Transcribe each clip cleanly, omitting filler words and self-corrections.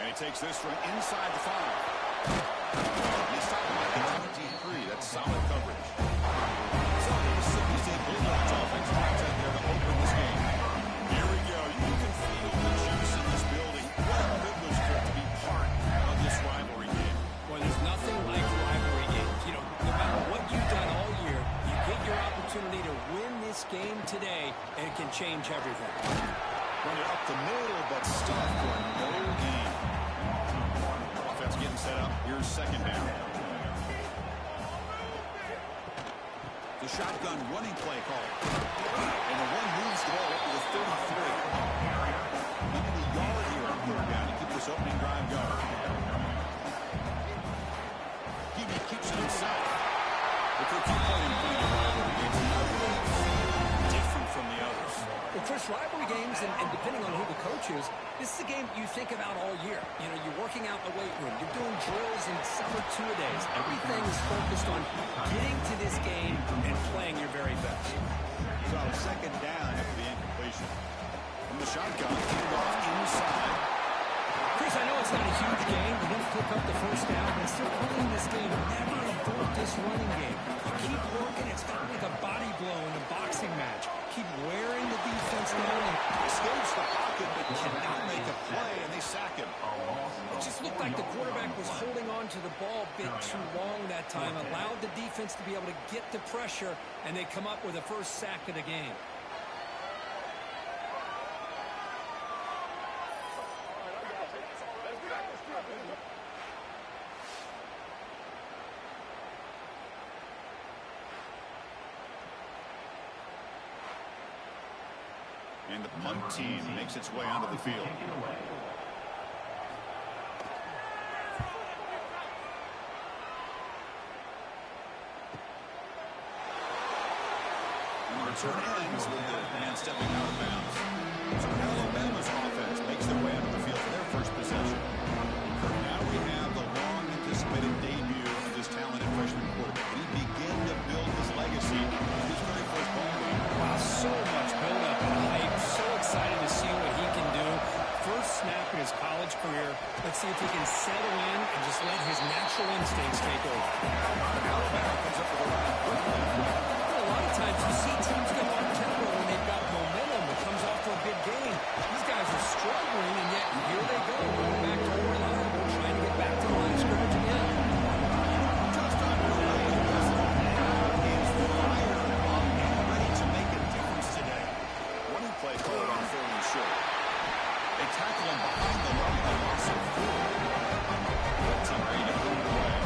And he takes this from inside the 5. He's stopped by 23. That's solid coverage. So the Mississippi State Bulldogs offense drives out there to open this game. Here we go. You can feel the juice in this building. What a privilege for it to be part of this rivalry game. Well, there's nothing like rivalry games. You know, no matter what you've done all year, you get your opportunity to win this game today, and it can change everything. Run it up the middle, but stuffed for no gain. Offense getting set up. Here's second down. The shotgun running play call. And the one moves the ball up to the 33. We need a yard here on third down to keep this opening drive going. He keeps it himself. If they keep playing rivalry games, how do they feel different from the others? Well, Chris, rivalry games, and depending on who the coach is, this is a game you think about all year. You know, you're working out in the weight room. You're doing drills and summer two-a-days. Everything is focused on getting to this game and playing your very best. So second down after the incompletion. From the shotgun, hand off inside. Chris, I know it's not a huge game. You didn't pick up the first down, but still playing this game never abort this running game. You keep working. It's kind of like a body blow in a boxing match. Keep wearing the defense down. And escapes the pocket, but cannot make a play, and they sack him. It just looked like the quarterback was holding on to the ball a bit too long that time, allowed the defense to be able to get the pressure, and they come up with the first sack of the game. And the punt team makes its way onto the field. And the return ends with the man stepping out of bounds. So Alabama's offense makes their way onto the field for their first possession. Now we have the long-anticipated debut of this talented freshman quarterback. Can he begin to build his legacy in his very first ball game? Wow, so much build-up and hype. So excited to see what he can do. First snap in his college career. Let's see if he can settle in and just let his natural instincts take over. Alabama comes up with a lot of good play. A lot of times you see teams go on tempo when they've got momentum that comes off for a big game. These guys are struggling, and yet here they go, going back to reliable, trying to get back to the line of scrimmage again. Just underway. Is fired up and ready to make a difference today. Running play called on third and short. They tackle him behind the line of loss of 4. Team ready to move away.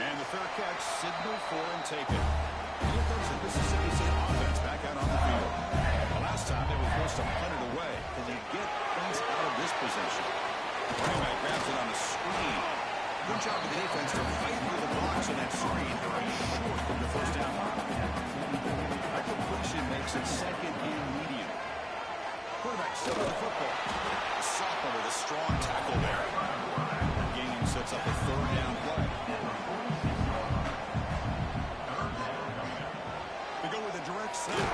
And the fair catch signal for and taken. Here comes the Mississippi State offense back out on the field. The last time they were forced to punt it away. Can they get points out of this possession? Running back grabs it on a screen. Good job of the defense to fight through the blocks on that screen. They're short from the first down line. A completion makes it second and medium. Quarterback still with the football. The sophomore with a strong tackle there. The game sets up a third down play. They go with a direct snap.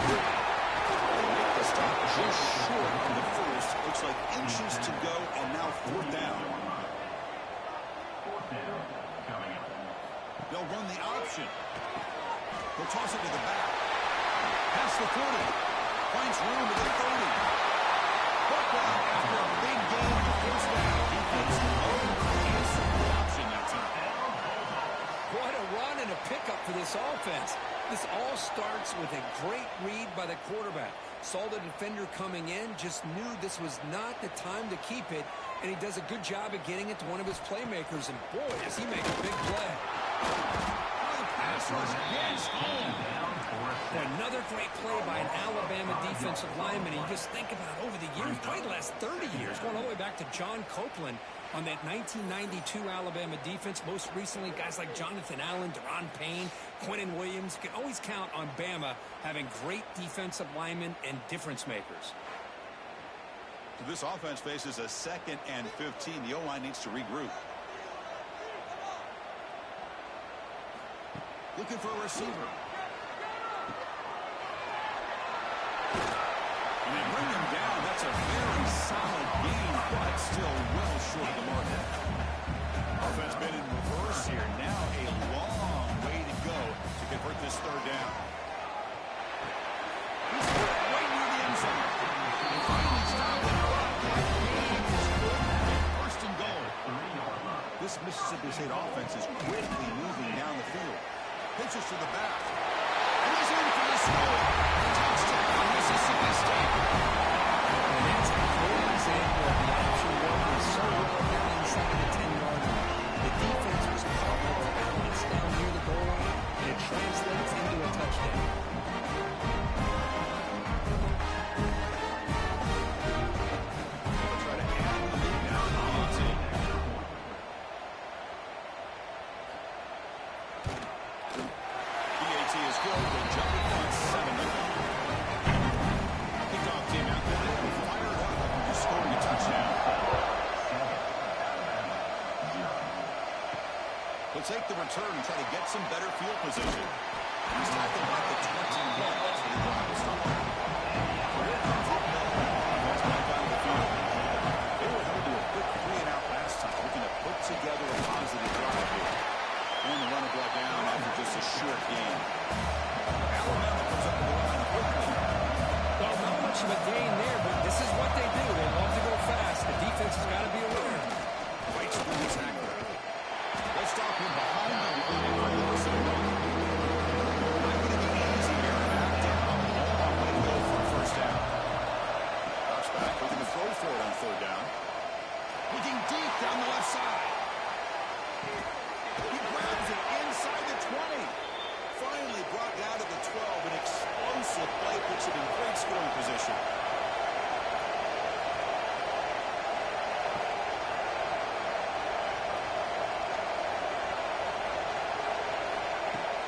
They make the stop just short of the first. Looks like inches to go, and now fourth down. They'll run the option. They'll toss it to the back. Past the 40. Finds room to the 30. Football after a big game. First down. Defense answer the option that time. What a run and a pickup for this offense. This all starts with a great read by the quarterback. Saw the defender coming in, just knew this was not the time to keep it, and he does a good job of getting it to one of his playmakers, and boy, does he make a big play. The pass rush gets home. Another great play by an Alabama defensive lineman. You just think about over the years, probably the last 30 years, going all the way back to John Copeland on that 1992 Alabama defense. Most recently, guys like Jonathan Allen, Deron Payne, Quentin Williams. You can always count on Bama having great defensive linemen and difference makers. This offense faces a 2nd and 15. The O-line needs to regroup. Looking for a receiver. That's a very solid game, but still well short of the market. Offense been in reverse here. Now a long way to go to convert this third down. He's right near the end zone. And finally stopped it. First and goal. This Mississippi State offense is quickly moving down the field. Pitches to the back. And he's in for the score. Touchdown, Mississippi State. And that's a great example of the option working so well down inside the 10-yard line. The defense was caught with a balance down near the goal line, and it translates into a touchdown. Try to add the lead now to PAT. PAT is good. They jump it on 7-0. Kickoff team out there fired up after scoring a touchdown. He'll take the return and try to get some better field position. He's tackled at the 21. So the drive will start. Here comes the ball. That's back out of the field. They were held to a quick 3-and-out last time, looking to put together a positive drive here. And the runner brought down after just a short gain. Alabama comes up with the line quickly. Well, not much of a gain there, but this is what they do. They love to go fast. The defense has got to be aware. Fights for the tackle. They'll stop him behind the line for the loss of one. Not going to be easy here. Back down. Long way to go for a first down. Drops back, looking to throw for it on third down. Looking deep down the left side. He grabs it inside the 20. Finally brought down to the 12. An explosive play puts him in great scoring position.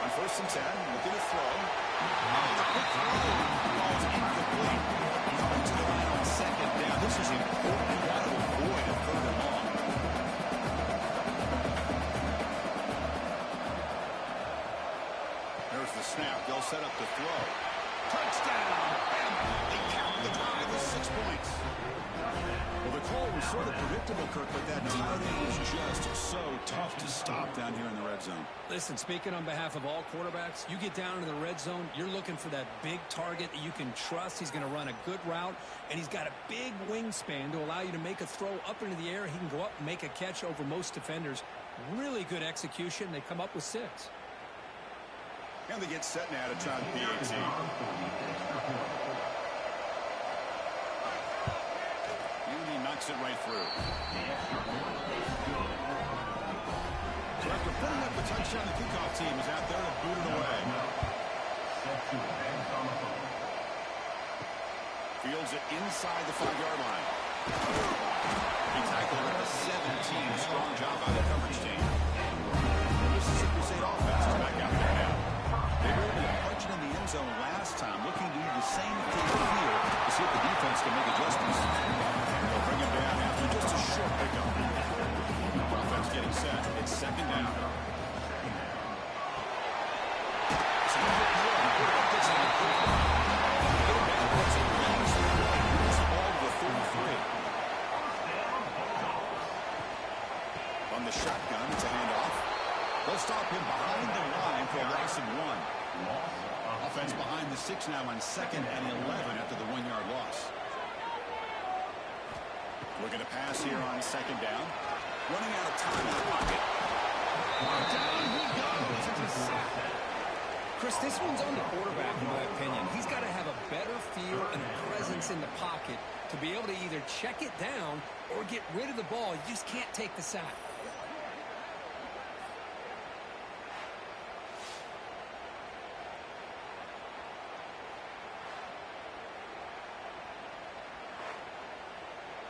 On 1st and 10, looking to throw. And the quick throw falls incomplete. Coming to the line on 2nd down. This is important. You got to avoid a 3rd and long. There's the snap. They'll set up the throw. Touchdown! And they count the drive with 6 points. Well, the call was sort of predictable, Kirk, but that tight end was just so tough to stop down here in the red zone. Listen, speaking on behalf of all quarterbacks, you get down into the red zone, you're looking for that big target that you can trust. He's going to run a good route, and he's got a big wingspan to allow you to make a throw up into the air. He can go up and make a catch over most defenders. Really good execution. They come up with 6. And they get set now to try the PAT. And he knocks it right through. So after putting up the touchdown, the kickoff team is out there to boot it away. Fields it inside the 5-yard line. He tackled at the 17. Strong job by the coverage team. Mississippi State offense is back out there now. They were able to punch it in the end zone last time, looking to do the same thing here to see if the defense can make adjustments. They'll bring him down after just a short pickup. Offense getting set. It's 2nd down. On the shotgun, it's a handoff. They'll stop him behind the line for a loss of 1. Offense behind the 6 now on 2nd and 11 after the 1-yard loss. Looking to pass here on 2nd down. Running out of time in the pocket. Down he goes. It's a sack. Chris, this one's on the quarterback, in my opinion. He's got to have a better feel and presence in the pocket to be able to either check it down or get rid of the ball. You just can't take the sack.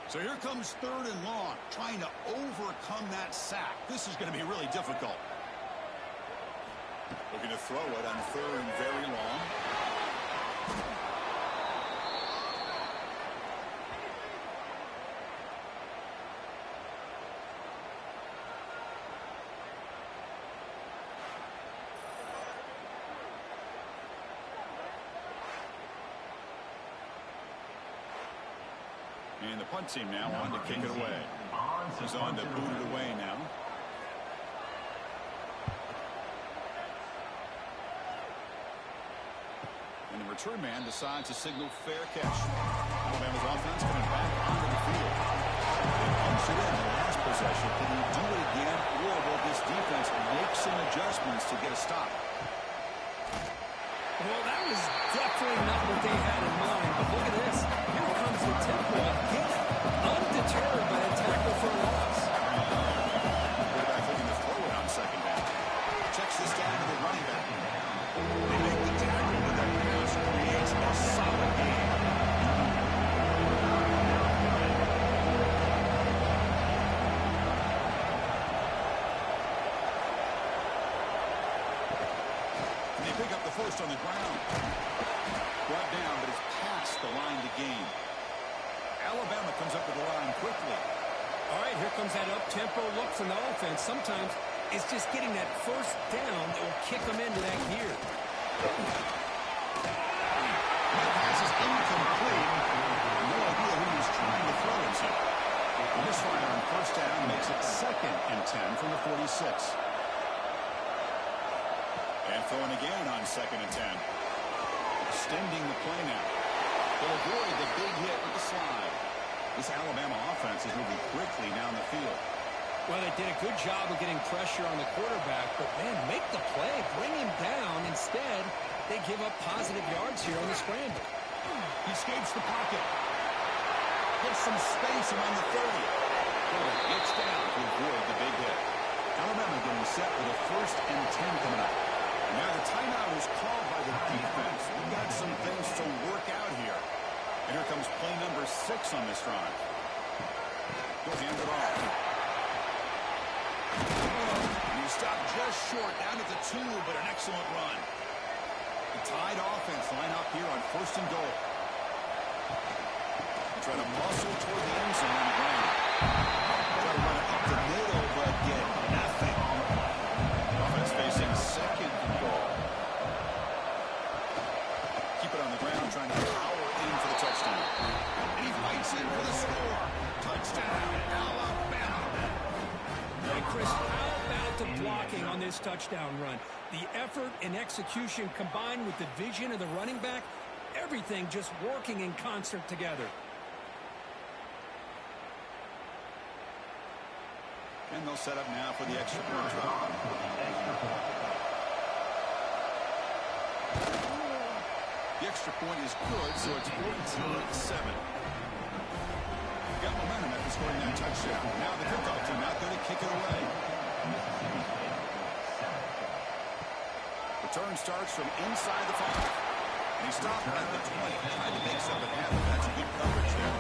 So here comes 3rd and long, trying to overcome that sack. This is going to be really difficult. Looking to throw it on 3rd and very long. And the punt team now on to kick it away. He's on to boot it away now. And the return man decides to signal fair catch. Alabama's offense coming back onto the field. They punched it in the last possession. Can he do it again, or will this defense make some adjustments to get a stop? Well, that was definitely not what they had in mind. But look at this. Here comes the tempo again. Undeterred by a tackle for a loss. Quarterback looking to throw it on second down. Checks this down to the running back. They make the tackle, but that pass creates a solid game. And they pick up the first on the ground. Brought down, but it's past the line to gain. Alabama comes up to the line quickly. All right, here comes that up-tempo look from the offense. Sometimes it's just getting that first down that will kick them into that gear. That pass is incomplete. No idea who he was trying to throw it to. The misfire on first down makes it 2nd and 10 from the 46. And throwing again on 2nd and 10. Extending the play now. They'll avoid the big hit with the slide. This Alabama offense is moving quickly down the field. Well, they did a good job of getting pressure on the quarterback, but, man, make the play, bring him down. Instead, they give up positive yards here on the scramble. He escapes the pocket. Gets some space around the 30. Gets down to avoid the big hit. Alabama getting set with a 1st and 10 coming up. And now the timeout is called by the defense. We've got some things to work out here. And here comes play number 6 on this drive. He'll hand it off. And he stopped just short, down at the 2, but an excellent run. The Tide offense line up here on 1st and goal. Try to muscle toward the end zone on the ground. Try to run it up the middle, but get nothing. Offense facing 2nd and goal. Keep it on the ground, trying to power in for the touchdown. And he fights in for the score. Touchdown, Alabama. Hey, Chris, how about the blocking on this touchdown run? The effort and execution combined with the vision of the running back, everything just working in concert together. And they'll set up now for the extra point drive. The extra point is good, so it's 14-7. Got momentum after scoring that touchdown. Now the kickoff team out there to kick it away. Return starts from inside the 5. And he stopped at the 20. Tried to make something happen. That's a good coverage there.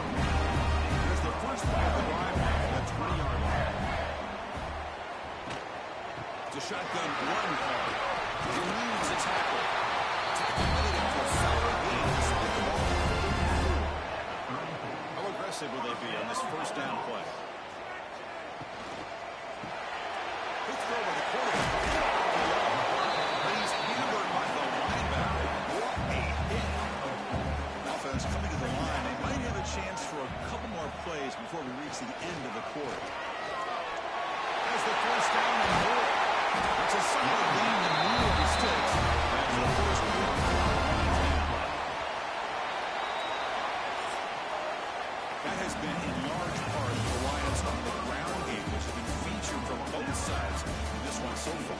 Here's the first play of the drive at the 20-yard line. It's a shotgun run call. He leads the tackle. Tackle made it for a solid gain despite the ball. How aggressive will they be on this first down play? Good throw by the quarterback. He's hammered by the linebacker. What a hit. Offense coming to the line. They might have a chance for a couple more plays before we reach the end of the quarter. As the first down and more. It's a solid gain in the middle of the sticks. That's the first quarter. That has been in large part the reliance on the ground game, which has been featured from both sides in this one so far.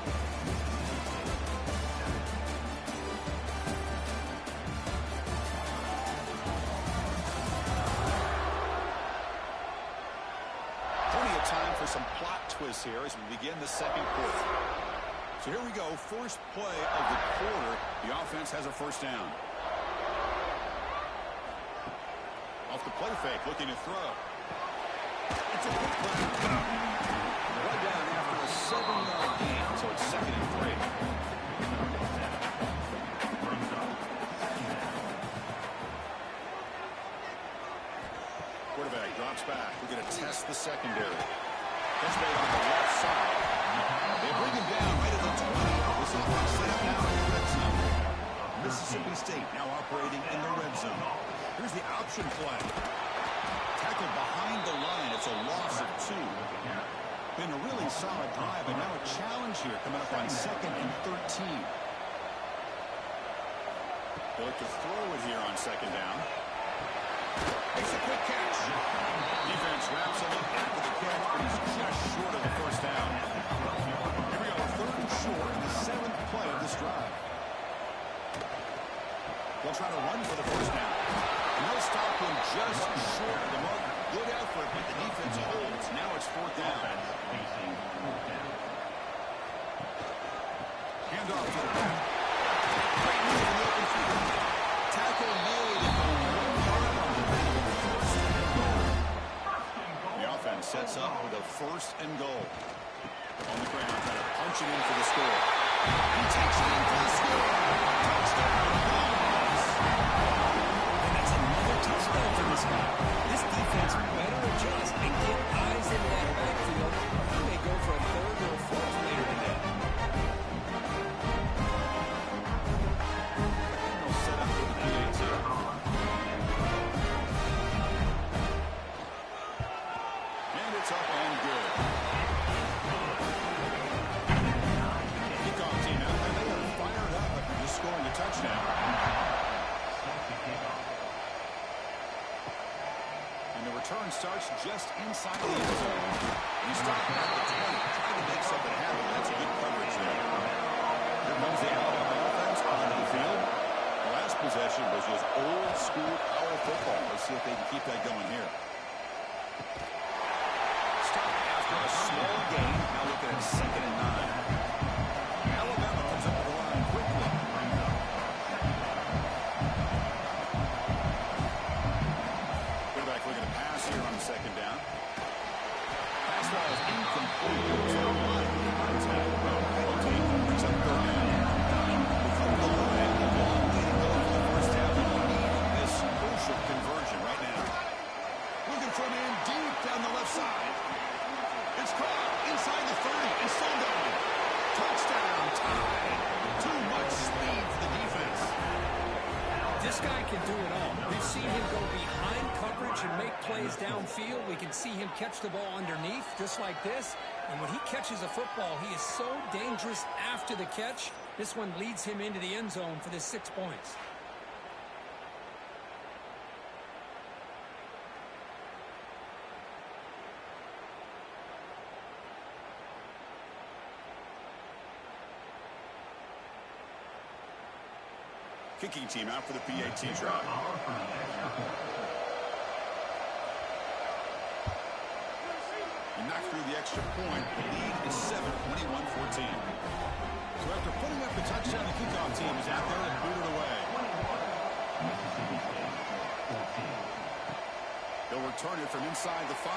Plenty of time for some plot twists here as we begin the second quarter. So here we go, first play of the quarter. The offense has a first down. Off the play fake, looking to throw. It's a quick run. Right down after a 7-yard gain, so it's 2nd and 3. Quarterback drops back. We're going to test the secondary. Catch made on the left side. They bring him down right at the 20. This is one set up now in the red zone. Mississippi State now operating in the red zone. Here's the option play. Tackle tackled behind the line. It's a loss of 2. Been a really solid drive, and now a challenge here coming up on 2nd and 13. They look to throw it here on 2nd down. Makes a quick catch. Defense wraps him up after the catch, but he's just short of the first down. Here we go, 3rd and short in the 7th play of this drive. They'll try to run for the first down. And they'll stop him just short of the mark. Good effort, but the defense holds. Now it's 4th down. Hand off to the back. Great move in the open field. Tackle made at the 1-yard line. First and goal. The offense sets up with a 1st and goal. On the ground, trying to punch it in for the score. He takes it in for the score. Touchdown. And that's another touchdown for this guy. This defense better adjust and get eyes into that backfield. He may go for a 3rd or a 4th later today. They'll set up for the PAT. And it's up and good. Kickoff team out there. They are fired up after just scoring a touchdown. And the return starts just inside the end zone. You start at the 20, trying to make something happen. That's a good coverage there. Here comes the Alabama offense onto the field. The last possession was just old school power football. Let's see if they can keep that going here. Stop after a small gain. Now looking at 2nd and 9. Alabama comes up to the line quickly. Quarterback looking to pass here on 2nd down. Pass ball is incomplete. It's a line contact. Penalty brings up 3rd down. From the line, a long way to go for the first down. They need this crucial conversion right now. Looking for a man deep down the left side. It's caught inside the 30 and still going. Touchdown, tied. Too much speed for the defense. This guy can do it all. We've seen him go behind coverage and make plays downfield. We can see him catch the ball underneath just like this. And when he catches a football, he is so dangerous after the catch. This one leads him into the end zone for the 6 points. Kicking team out for the PAT drive. He knocked through the extra point. The lead is 7, 21-14. So after putting up the touchdown, the kickoff team is out there and boot it away. They'll return it from inside the 5.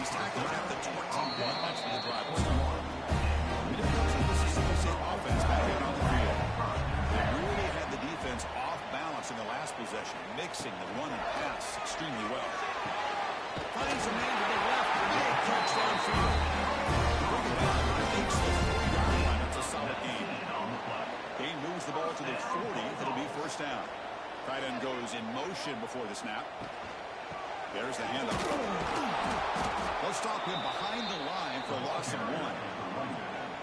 He's tackled at the 21. That's where the drive will start. Here comes the Mississippi State offense back out on the field. They really had the defense off balance in the last possession, mixing the run and pass extremely well. Finds a man to the left, big catch downfield. Bring it back, makes the 40-yard line. That's a solid gain. Gain moves the ball to the 40. It'll be 1st down. Tight end goes in motion before the snap. There's the handoff. They'll stop him behind the line for a loss of 1.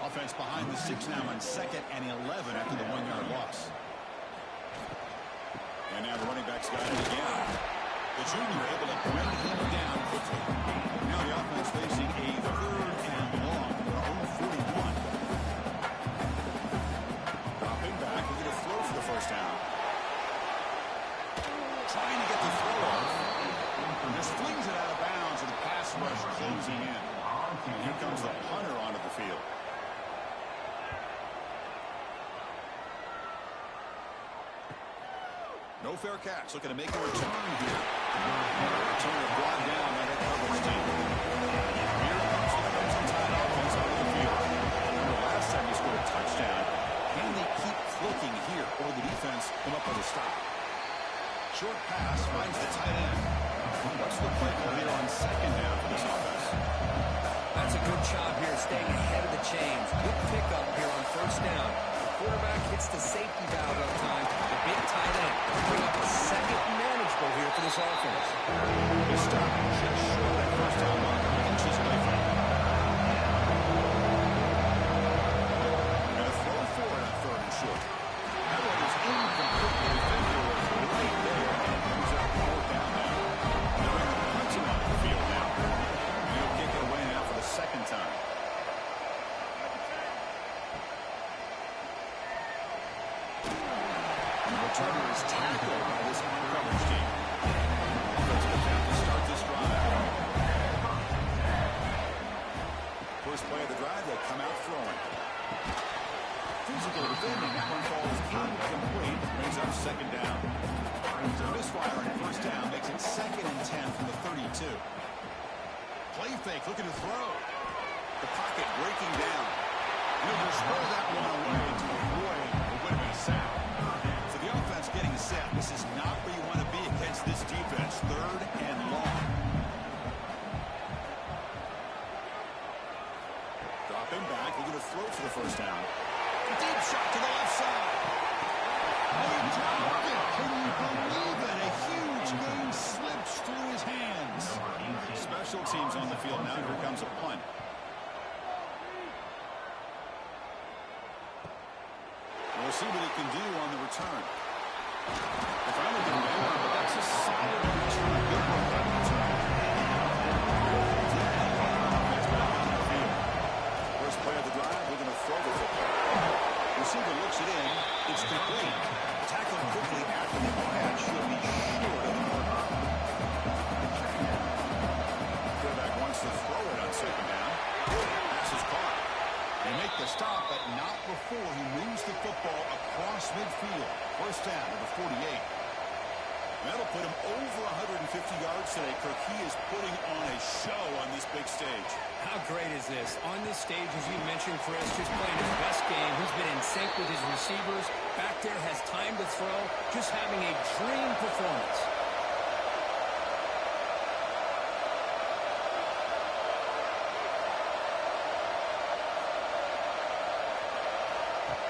Offense behind the 6 now on 2nd and 11 after the 1-yard loss. And now the running back's got it again. The junior able to bring him down quickly. Now the offense facing a 3rd and long. Their own 41. Dropping back. We're going to throw for the 1st down. Trying to get the throw off. Just flings it out of bounds with the pass rush closing in. And here comes the punter onto the field. No fair catch. Looking to make a return here. Return to block down by that coverage team. Here comes the Crimson Tide offense onto the field. The last time he scored a touchdown, can they keep clicking here, or the defense come up with a stop? Short pass finds the tight end. What's the play call here on 2nd down for this offense? That's a good job here, staying ahead of the chains. Good pickup here on 1st down. Quarterback hits the safety valve on time. The big tight end. Bring up a 2nd manageable here for this offense. The stop just short of that first down marker, inches away from it. And a throw forward on 3rd and short. That one is incomplete. The defender was right there and moves out the 4th down now. They're in the punting on the field now. And he'll kick it away now for the 2nd time. The returner is tackled by this coverage team. Offensive attempt to start this drive. First play of the drive, they'll come out throwing. Physical defending. That one falls incomplete. Brings up 2nd down. So misfire on 1st down makes it 2nd and 10 from the 32. Play fake, looking to throw. The pocket breaking down. He'll throw that one away to avoid what would have been a sack. So the offense getting set. This is not where you want to be against this defense. 3rd and long. Dropping back, looking to throw for the 1st down. Deep shot to the left side. He dropped it. Can you believe it? A huge game slips through his hands. Special teams on the field now. Here comes a punt. We'll see what he can do on the return. They finally didn't get one, but that's a solid return. Good work on the return. That's back on the field. First play of the drive, we're going to throw the football. Receiver looks it in. It's complete. Tackled quickly after the catch. He'll be short of the marker. Quarterback wants to throw it on 2nd down. Pass is caught. They make the stop, but not before he moves the football across midfield. 1st down at the 48. That'll put him over 150 yards today, Kirk. He is putting on a show on this big stage. How great is this? On this stage, as you mentioned, Chris, just playing his best game. He's been in sync with his receivers. Back there, has time to throw. Just having a dream performance.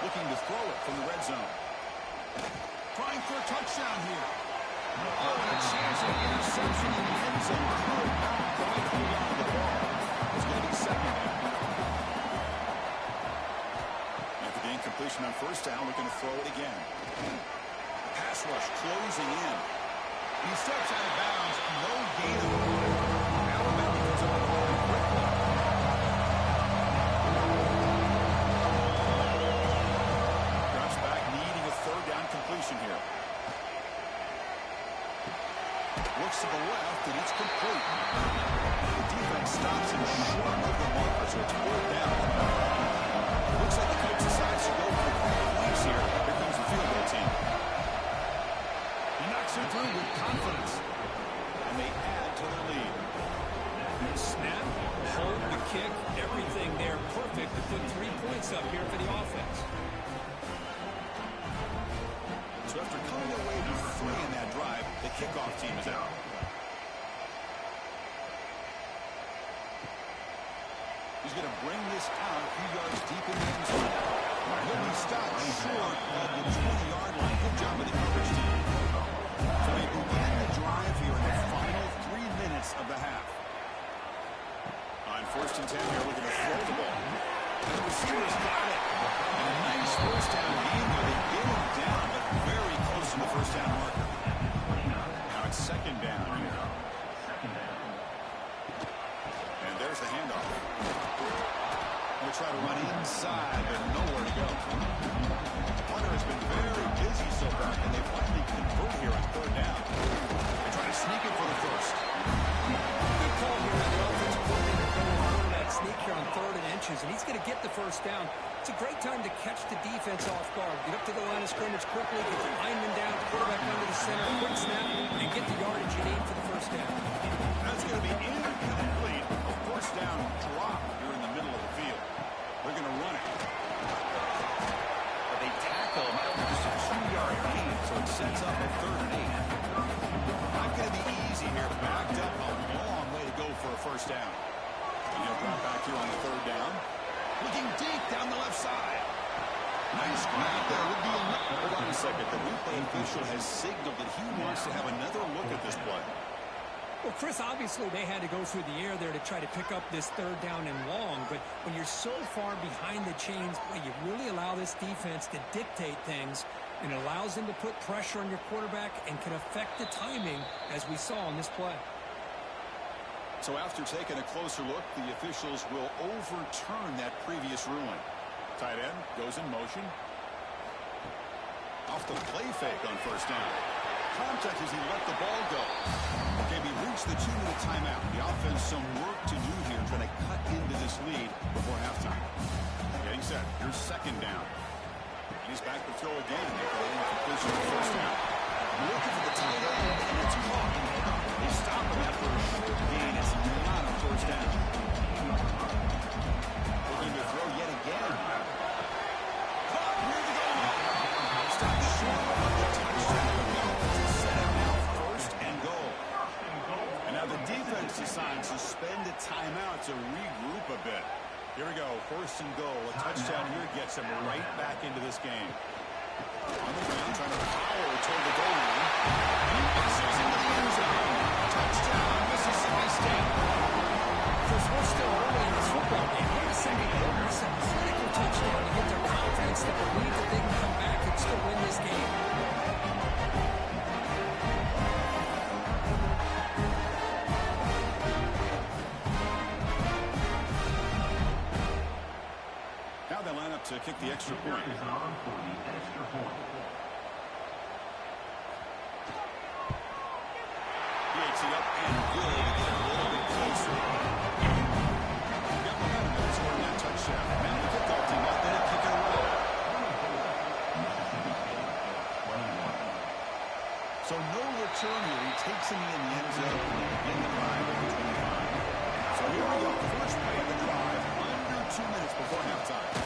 Looking to throw it from the red zone. Trying for a touchdown here. Oh, and a chance at interception in the end zone. Could not quite hold on to the ball. It's going to be 2nd down. After the incompletion on 1st down, looking to throw it again. Pass rush closing in. He steps out of bounds. No gain of 1. Alabama comes up with the ball quickly. Drops back, needing a 3rd down completion here. Looks to the left, and it's complete. The defense stops him short of the marker, so it's 4th down. Looks like the coach decides to go for 3 points here. Here comes the field goal team. He knocks it through with confidence. And they add to their lead. Snap, hold, the kick, everything there perfect to put 3 points up here for the offense. So after coming away with 3 in that drive, the kickoff team is out. He's going to bring this out a few yards deep in the end zone. He'll be stopped short of the 20-yard line. Good job of the coverage team. So they begin the drive here in the final 3 minutes of the half. On 1st and 10 here, looking to throw the ball. And the receivers got it. And a nice 1st down gain there. They get him down, but very close to the 1st down marker. Now it's 2nd down here. And there's the handoff. They'll try to run inside, but nowhere to go. Hunter has been very busy so far, and they finally convert here on 3rd down. They try to sneak it for the 1st. Good call here on the offense coordinator going for that sneak here on 3rd and inches, and he's going to get the 1st down. It's a great time to catch the defense off guard. Get up to the line of scrimmage quickly, get the lineman down, quarterback under the center, quick snap, and get the yardage you need for the 1st down. That's going to be incomplete. A 1st down drop here in the middle of the field. They're going to run it. But they tackle him after just a 2-yard gain, so it sets up a 3rd and 8. Not going to be easy here. Backed up a long way to go for a 1st down. And he'll drop back here on the 3rd down. Looking deep down the left side. Nice grab there. Would be enough. Hold on a second. The replay official has signaled that he wants to have another look at this play. Well, Chris, obviously they had to go through the air there to try to pick up this third down and long, but when you're so far behind the chains, boy, you really allow this defense to dictate things, and it allows them to put pressure on your quarterback and can affect the timing, as we saw on this play. So after taking a closer look, the officials will overturn that previous ruling. Tight end goes in motion. Off the play fake on first down. Contact as he let the ball go. Okay, we reached the 2-minute timeout. The offense some work to do here, trying to cut into this lead before halftime. Getting set. Here's second down. He's back to throw again. They go in completion for first down. Looking for the tight end, and it's caught. They stop him after a short gain. It's not a first down. Looking to throw yet again. Caught near the goal line. Stop short of the touchdown. Set it now, first and goal. And now the defense decides to spend a timeout to regroup a bit. Here we go, first and goal. A touchdown here gets him right back into this game. On the ground, trying to power toward the goal line. He misses into the end zone. Touchdown, Mississippi State. Chris, we're still early in this football game. Wait a second. It's a critical touchdown to get their confidence to believe that they can come back and still win this game. Now they line up to kick the extra point. He takes it up and good to get a little bit closer. Got momentum toward that touchdown. And the kickoff team out there to kick it away. So no return here. He takes him in the end zone in the 5-25. So here we go. First play of the drive. Under 2 minutes before halftime.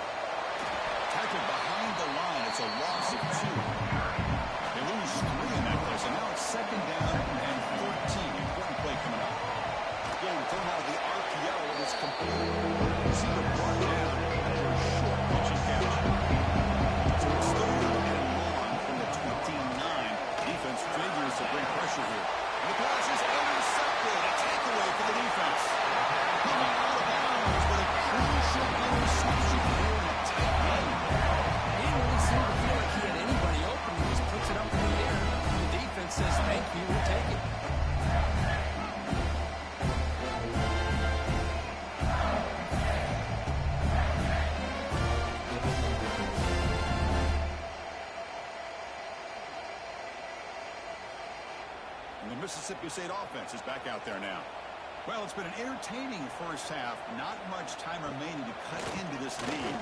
Tackled behind the line. It's a loss of 2. They lose 3 in that play. So now it's second down and 14. Important play coming up. Again, thrown out of the RPO. It is complete. Receiver brought down after a short pitching catch. So it's third and long from the 29. Defense figures to bring pressure here. And the pass is intercepted. A takeaway for the defense. Coming out of bounds, but a crucial interception here in a tight game. He didn't really seem to feel like he had anybody open. He just puts it up in the air. The defense says, thank you, we'll take it. And the Mississippi State offense is back out there now. Well, it's been an entertaining first half. Not much time remaining to cut into this lead.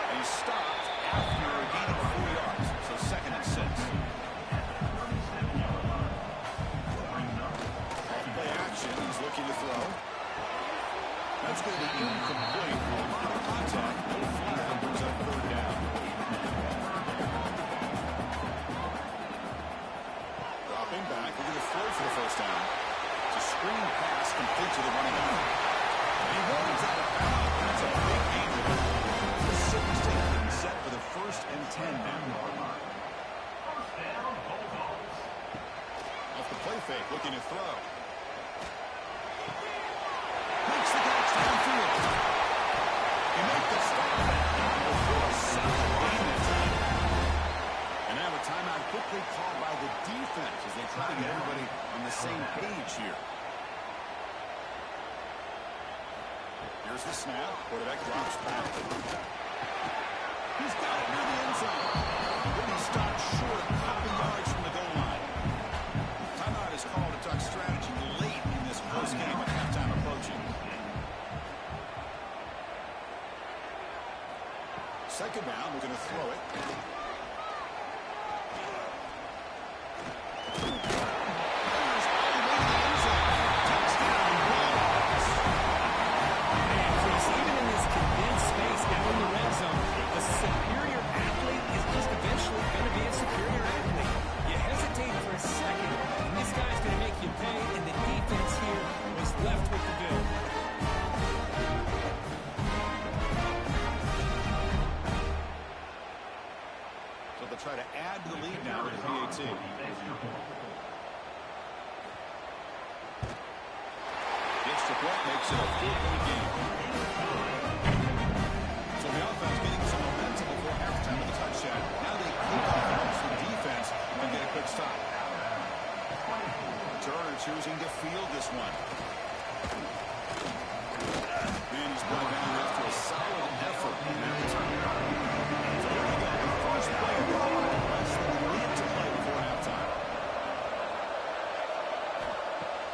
And he stopped after a gain of 4 yards. So second and 6. Off-play action. He's looking to throw. That's going to be incomplete. Contact. No flag. Brings up third down. Dropping back. We're going to throw for the first down. Screen pass complete to the running back. And he runs out of bounds. That's a big gain for him. Mississippi State getting set for the 1st and 10 now. Off the play fake, looking to throw. Makes the catch downfield. He makes the stop before a solid gain that time. And now a timeout quickly called by the defense as they try to get everybody on the same page here. Here's the snap. Quarterback drops back. He's got it near the end zone. Then he stopped short a couple yards from the goal line. Timeout is called to talk strategy late in this close game with halftime approaching. Second down, we're going to throw it. Try to add to the lead now with the PAT. point makes it a 4-point game. So the offense getting some momentum before halftime with a touchdown. Now they kick off against the defense and get a quick stop. Turner choosing to field this one. And he's brought down after a solid effort in that return. So there you go. The first play of the game. Less than a minute to play before halftime.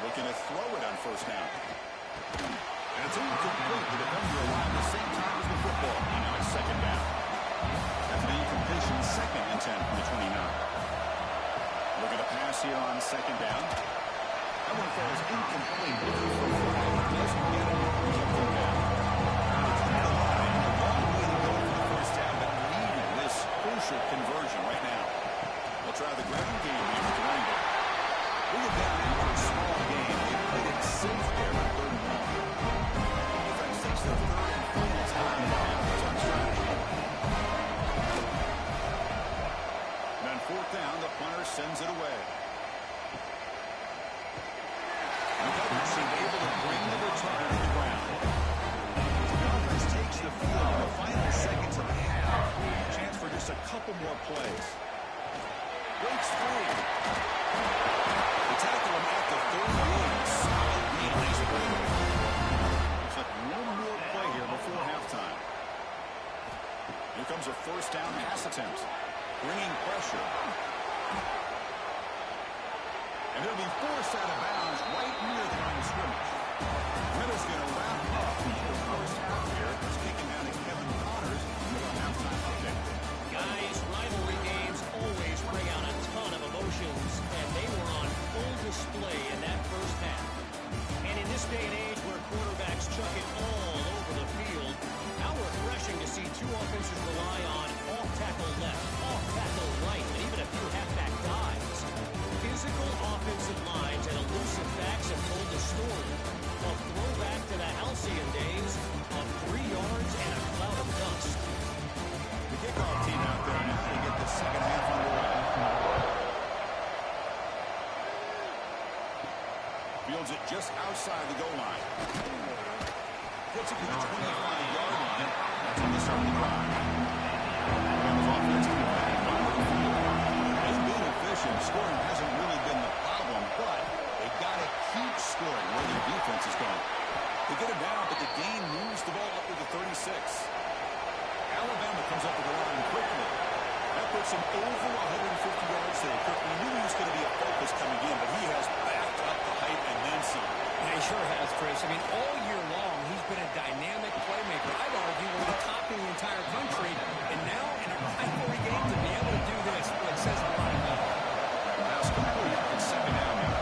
Looking to throw it on first down. And it's incomplete. The defender arrived at the same time as the football. And now it's second down. After the incompletion, 2nd and 10 from the 29. Look at the pass here on second down. That one falls incomplete. Looking for a flag. Doesn't get it. He's up third down. A long way to go for the first down, but needing this crucial conversion right now. They'll try the ground game here with the running back. We get down after a small game. They played it safe there on 3rd and 1. Defense takes their 3rd and final time in the half on strategy. And on 4th down, the punter sends it away. The Governors seem able to bring the return to the ground. The offense takes the field in the final seconds of the half. Chance for just a couple more plays. Breaks free. They tackle him at the 38. Solid lead. Nice play. Looks like one more play here before halftime. Here comes a first down pass attempt. Bringing pressure. And he'll be forced out of bounds right near the line of scrimmage. Ritter's going to wrap up the first half here. He's kicking down to Kevin Connors with a halftime update. Guys, rivalry games always bring out a ton of emotions, and they were on full display in that first half. And in this day and age where quarterbacks chuck it all over the field, how refreshing to see two offenses rely on off-tackle left, off-tackle right, and even a few halfback dives. Physical offensive lines and elusive backs have told the story. A throwback to the halcyon days of 3 yards and a cloud of dust. The kickoff team out there now to get the second half underway. Fields it just outside the goal line. Puts it to the 25-yard line. That's on the start of the drive. Rams offense coming back on the field. They've been efficient. Scoring hasn't really been the problem, but they've got to keep scoring where their defense is going. They get it down, but the game moves the ball up to the 36. Alabama comes up with the line quickly. That puts him over 150 yards there. We knew he was going to be a focus coming in, but he has backed up the height and then some. Yeah, he sure has, Chris. I mean, all year long, he's been a dynamic playmaker. I'd argue one of the top in the entire country. And now, in a rivalry game, to be able to do this, well, it says a lot about him. Pass complete. It's second down now.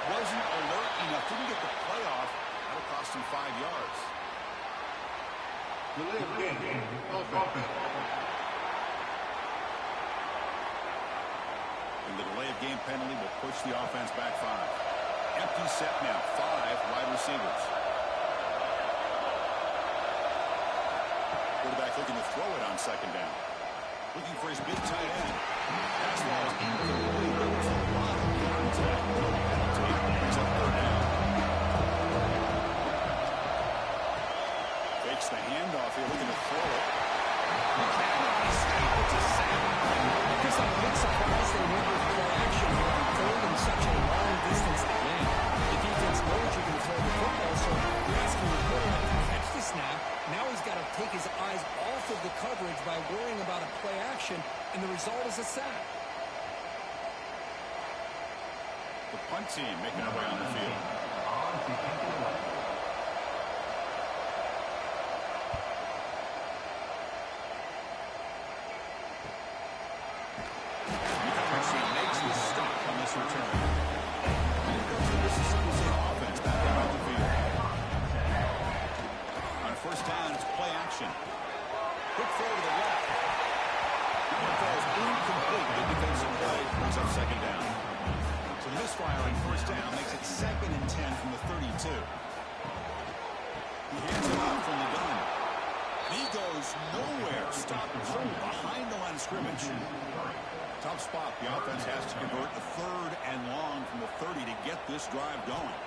Wasn't alert enough. Didn't get the playoff. That'll cost him 5 yards. Delay of game. Offense. And the delay of game penalty will push the offense back 5. Empty set now. 5 wide receivers. Quarterback looking to throw it on second down. Looking for his big tight end. Pass ball is incomplete. There was a lot of contact. No penalty. He's up third down. Fakes the handoff here, looking to throw it. It's a sack. Because I'm a bit surprised they went with play action here on 3rd and such a long distance to gain. The defense knows you can throw the football, so you're asking the quarterback to catch the snap. Now he's got to take his eyes off of the coverage by worrying about a play action, and the result is a sack. The punt team making their way on the field. The coverage team makes the stop on this return. Here comes the Mississippi State offense back out on the field. On first down, it's play action. Quick throw to the left. That throw is incomplete. Good defensive play. Brings up second down. So the misfire on first down makes it 2nd and 10 from the 32. He hands it off from the gun. He goes nowhere. Stop behind the line of scrimmage. Tough spot. The offense has to convert a 3rd and long from the 30 to get this drive going.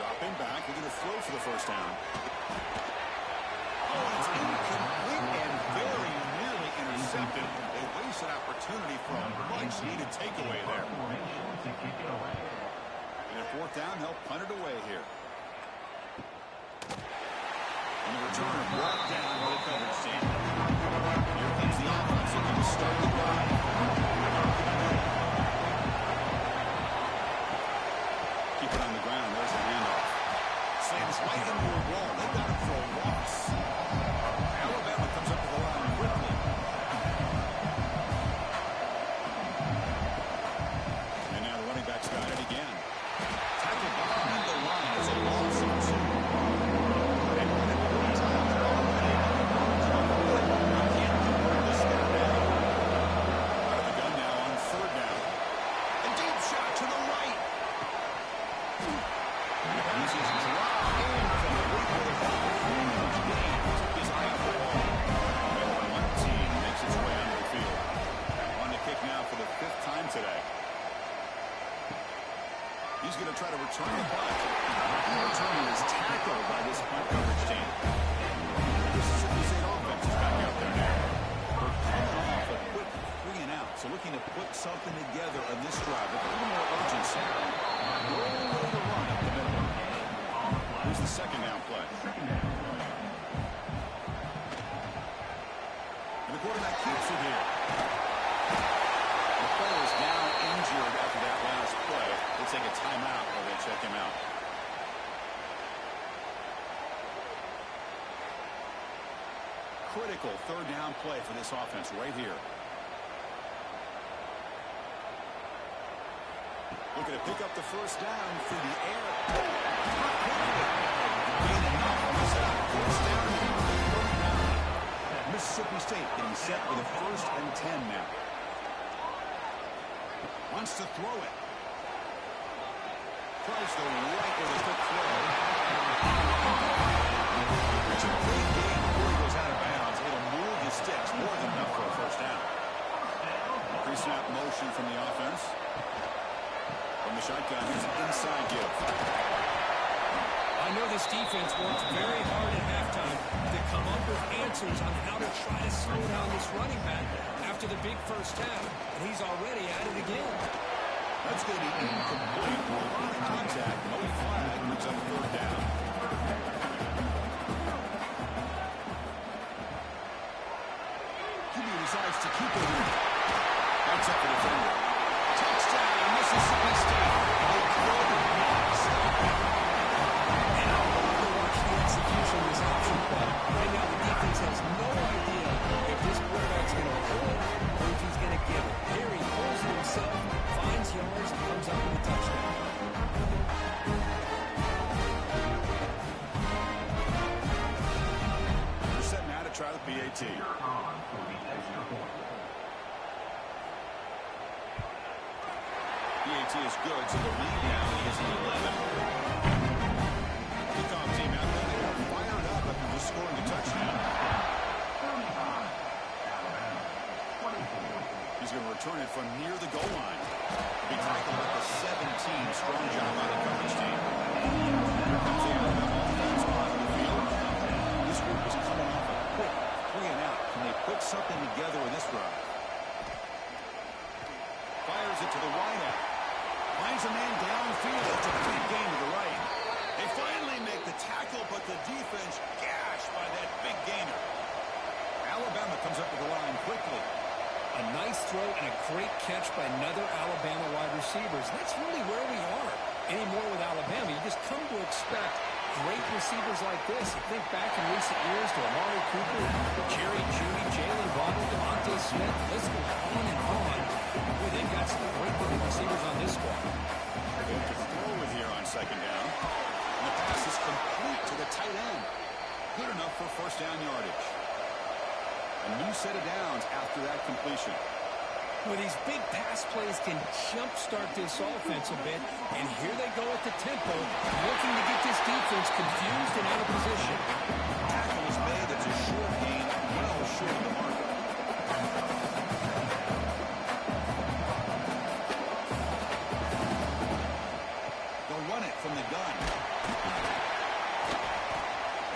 Dropping back. They're going to throw for the first down. Oh, it's incomplete and very nearly intercepted. They waste an opportunity for a much-needed takeaway there. And at 4th down, they'll punt it away here. And the returner brought down by the coverage team. Here comes the offense looking to start the drive. Keep it on the ground. There's the handoff. Slams right into a wall. They've got him for a loss. Alabama comes up to the line quickly. And now the running back's got it again. Tackled behind the line is a loss of 2. Today. He's going to try to return the punt. The returner is tackled by this punt coverage team. Mississippi State offense is back out there now. They're coming off a quick 3 and out, so looking to put something together on this drive with a little more urgency. No way to run up the middle. Here's the 2nd down play. And the quarterback keeps it here. Player is now injured after that last play. They'll take a timeout while they check him out. Critical 3rd down play for this offense right here. Looking to pick up the first down through the air. Mississippi State getting set with a 1st and 10 now. Wants to throw it. Tries to right with a quick throw. It's a big game before he goes out of bounds. It'll move the sticks more than enough for a first down. Pre-snap motion from the offense. From the shotgun, here's an inside give. I know this defense works very hard at halftime to come up with answers on how to try to slow down this running back after the big first half, and he's already at it again. That's going to be incomplete. A lot of contact. No flag. Brings up 3rd down. QB decides to keep it in. That's up the defender. Touchdown, Mississippi State. Execution of this option play. Right now, the defense has no idea if this quarterback's going to pull or if he's going to give it. Here he pulls it himself, finds yards, and comes up with a touchdown. They're set now to try the PAT. PAT is good, so the lead now is 11. Kickoff team out there. They got fired up after just scoring a touchdown. He's going to return it from near the goal line. He'll be tackled at the 17. Strong job by the coverage team. Here comes the Alabama offense on the field. This group is coming off a quick 3 and out. Can they put something together in this drive? Fires it to the wideout. Finds a man downfield. It's a big gain to the right. They finally make the tackle, but the defense gashed by that big gainer. Alabama comes up to the line quickly. A nice throw and a great catch by another Alabama wide receiver. That's really where we are anymore with Alabama. You just come to expect great receivers like this. You think back in recent years to Amari Cooper, Jerry Jeudy, Jalen Waddle, Devontae Smith. The list goes on and on. Boy, they've got some great looking receivers on this squad. They set of downs after that completion. Well, these big pass plays can jumpstart this offense a bit, and here they go at the tempo, looking to get this defense confused and out of position. Tackle is made. It's a short gain, well short of the mark. They'll run it from the gun.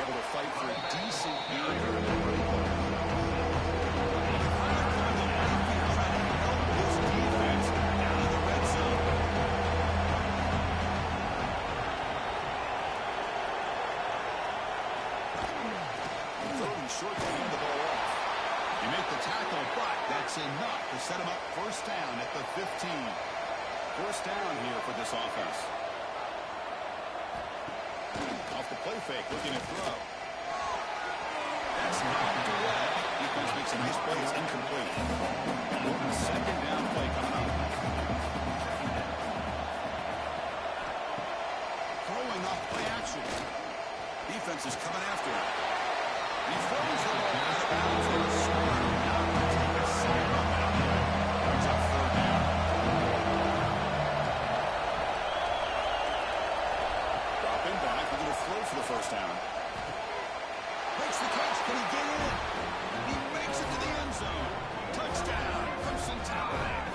Able to fight for a decent gain here in the break. Short to hand the ball off. You make the tackle, but that's enough to set him up first down at the 15. First down here for this offense. Off the play fake, looking to throw. That's knocked away. Defense makes a nice play. It's incomplete. Second down play coming up. Throwing off play action. Defense is coming after him. He throws the ball out of bounds on the start. Now he'll take a sack on that play. He's up third down. Dropping back. We're going to throw for the first down. Makes the catch. Can he get in? He makes it to the end zone. Touchdown. Crimson Tide.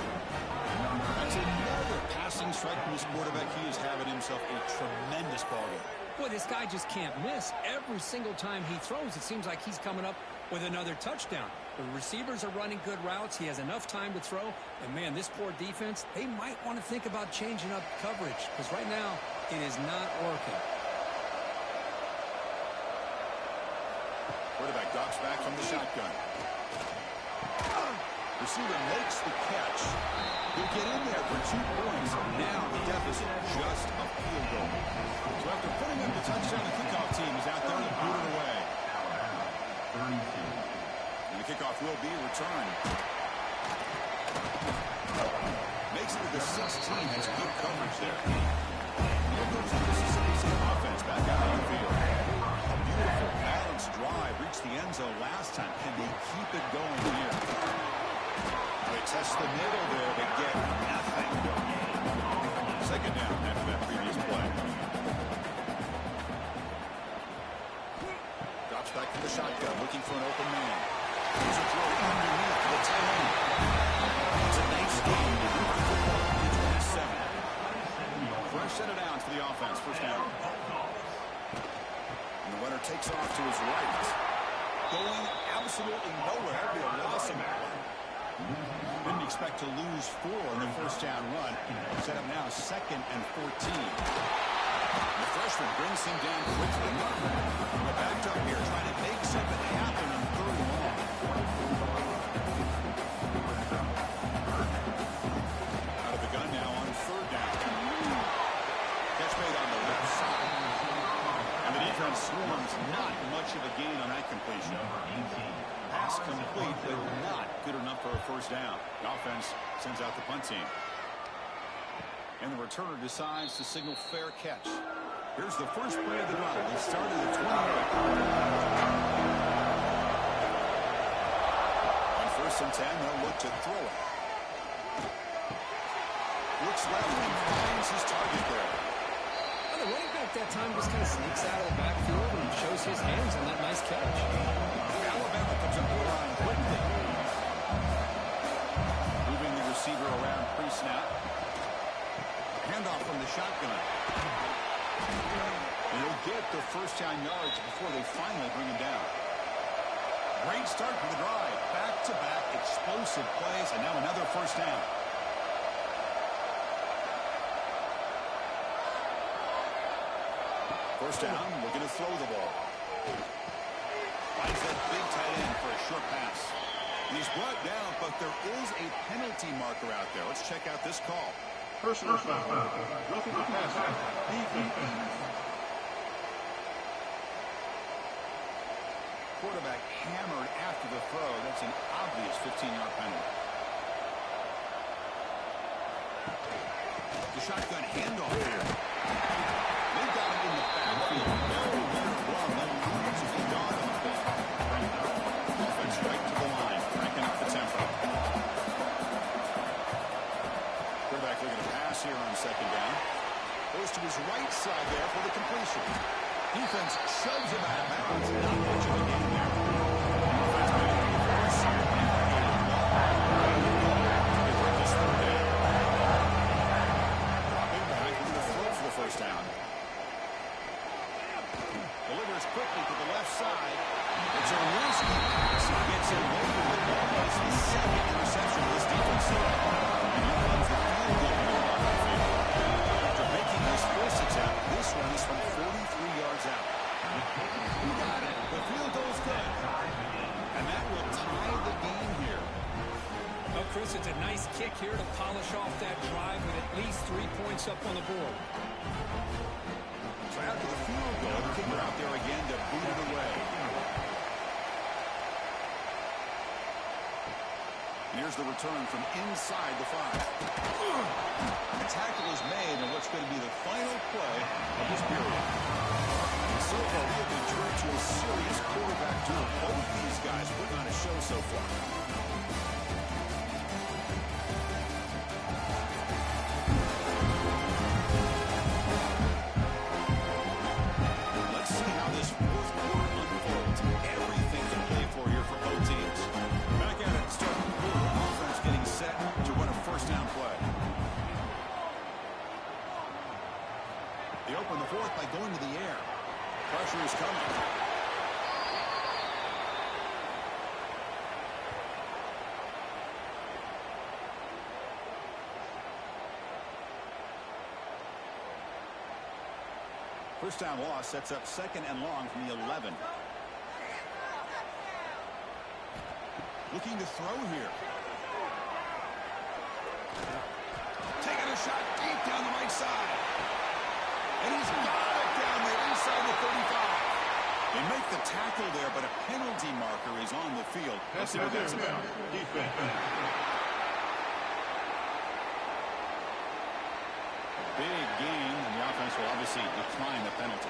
That's another passing strike from his quarterback. He is having himself a tremendous ball game. Boy, this guy just can't miss. Every single time he throws, it seems like he's coming up with another touchdown. The receivers are running good routes. He has enough time to throw. And, man, this poor defense, they might want to think about changing up coverage because right now it is not working. Quarterback drops back from the shotgun. Receiver makes the catch. He'll get in there for 2 points. Now the deficit just a field goal. So after putting up the touchdown, the kickoff team is out there to boot it away. And the kickoff will be returned. Makes it to the 16. Has good coverage there. Here goes the Mississippi State offense back out on the field. A beautiful balanced drive. Reached the end zone last time. Can they keep it going here? They test the middle there, but get nothing. Second down after that previous play. Drops back to the shotgun, looking for an open man. Here's a throw underneath the 10. It's a nice game. It's past 7. Fresh set of downs for the offense. First down. And the runner takes off to his right. Going absolutely nowhere. That'd be a loss of that one. Didn't expect to lose 4 in the first down run. Set up now 2nd and 14. The freshman brings him down quickly. We're backed up here trying to make something happen on 3rd and long. Out of the gun now on 3rd down. Catch made on the left side. And the defense swarms. Not much of a gain on that completion. Pass complete, but not good enough for a first down. The offense sends out the punt team. And the returner decides to signal fair catch. Here's the first play of the drive. They started at 28. On 1st and 10, they'll look to throw it. Looks left and finds his target there. Well, the running back that time just kind of sneaks out of the backfield and shows his hands on that nice catch. Alabama comes up the line quickly. Moving the receiver around pre-snap. Handoff from the shotgun. And he'll get the first down yards before they finally bring him down. Great start for the drive. Back-to-back explosive plays, and now another first down. First down, looking to throw the ball. Finds that big tight end for a short pass. And he's brought down, but there is a penalty marker out there. Let's check out this call. Personal foul. Roughing the passer. Quarterback hammered after the throw. That's an obvious 15-yard penalty. The shotgun handoff here. They got him in the backfield. No, well, that leads to the dog on the ball. Offense right to the line. Bruce, it's a nice kick here to polish off that drive with at least 3 points up on the board. So after the field goal, the kicker out there again to boot it away. Here's the return from inside the 5. The tackle is made on what's going to be the final play of this period. And so far, we have been turned to a serious quarterback duel. Both these guys putting on a show so far. Let's see how this fourth quarter unfolds. Everything to play for here for both teams. Back at it, starting the quarter. Offense getting set to run a first down play. They open the fourth by going to the air. Pressure is coming. First down loss sets up second and long from the 11. Looking to throw here. Taking a shot deep down the right side. And he's got it down there inside the 35. They make the tackle there, but a penalty marker is on the field. Let's see what that's about. Big gain, and the offense will obviously decline the penalty.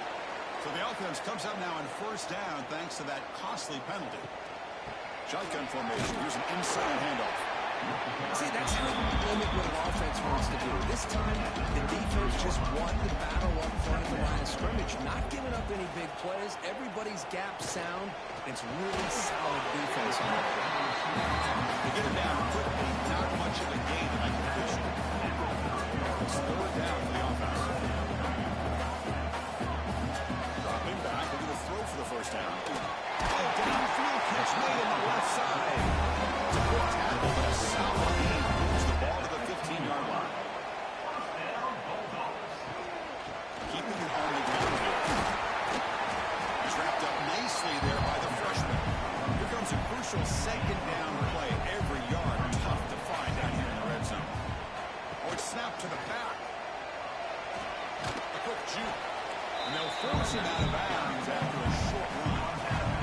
So the offense comes up now on first down thanks to that costly penalty. Shotgun formation. Here's an inside handoff. See, that's how you limit what an offense wants to do. This time, the defense just won the battle up front at the line of scrimmage, not giving up any big plays. Everybody's gap sound. It's really solid defense on that. They get it down quickly. Not much of a gain like the fish. It's third down for the offense. Dropping back. We're going to throw for the first down. A downfield catch made on the left side. It's a quick tackle, but a solid gain moves the ball to the 15-yard line. Keeping it on the ground here. Trapped up nicely there by the freshman. Here comes a crucial second down play. Every yard tough to find down here in the red zone. Oh, it's snapped to the back. A quick juke. And they'll force him out of bounds after a short run.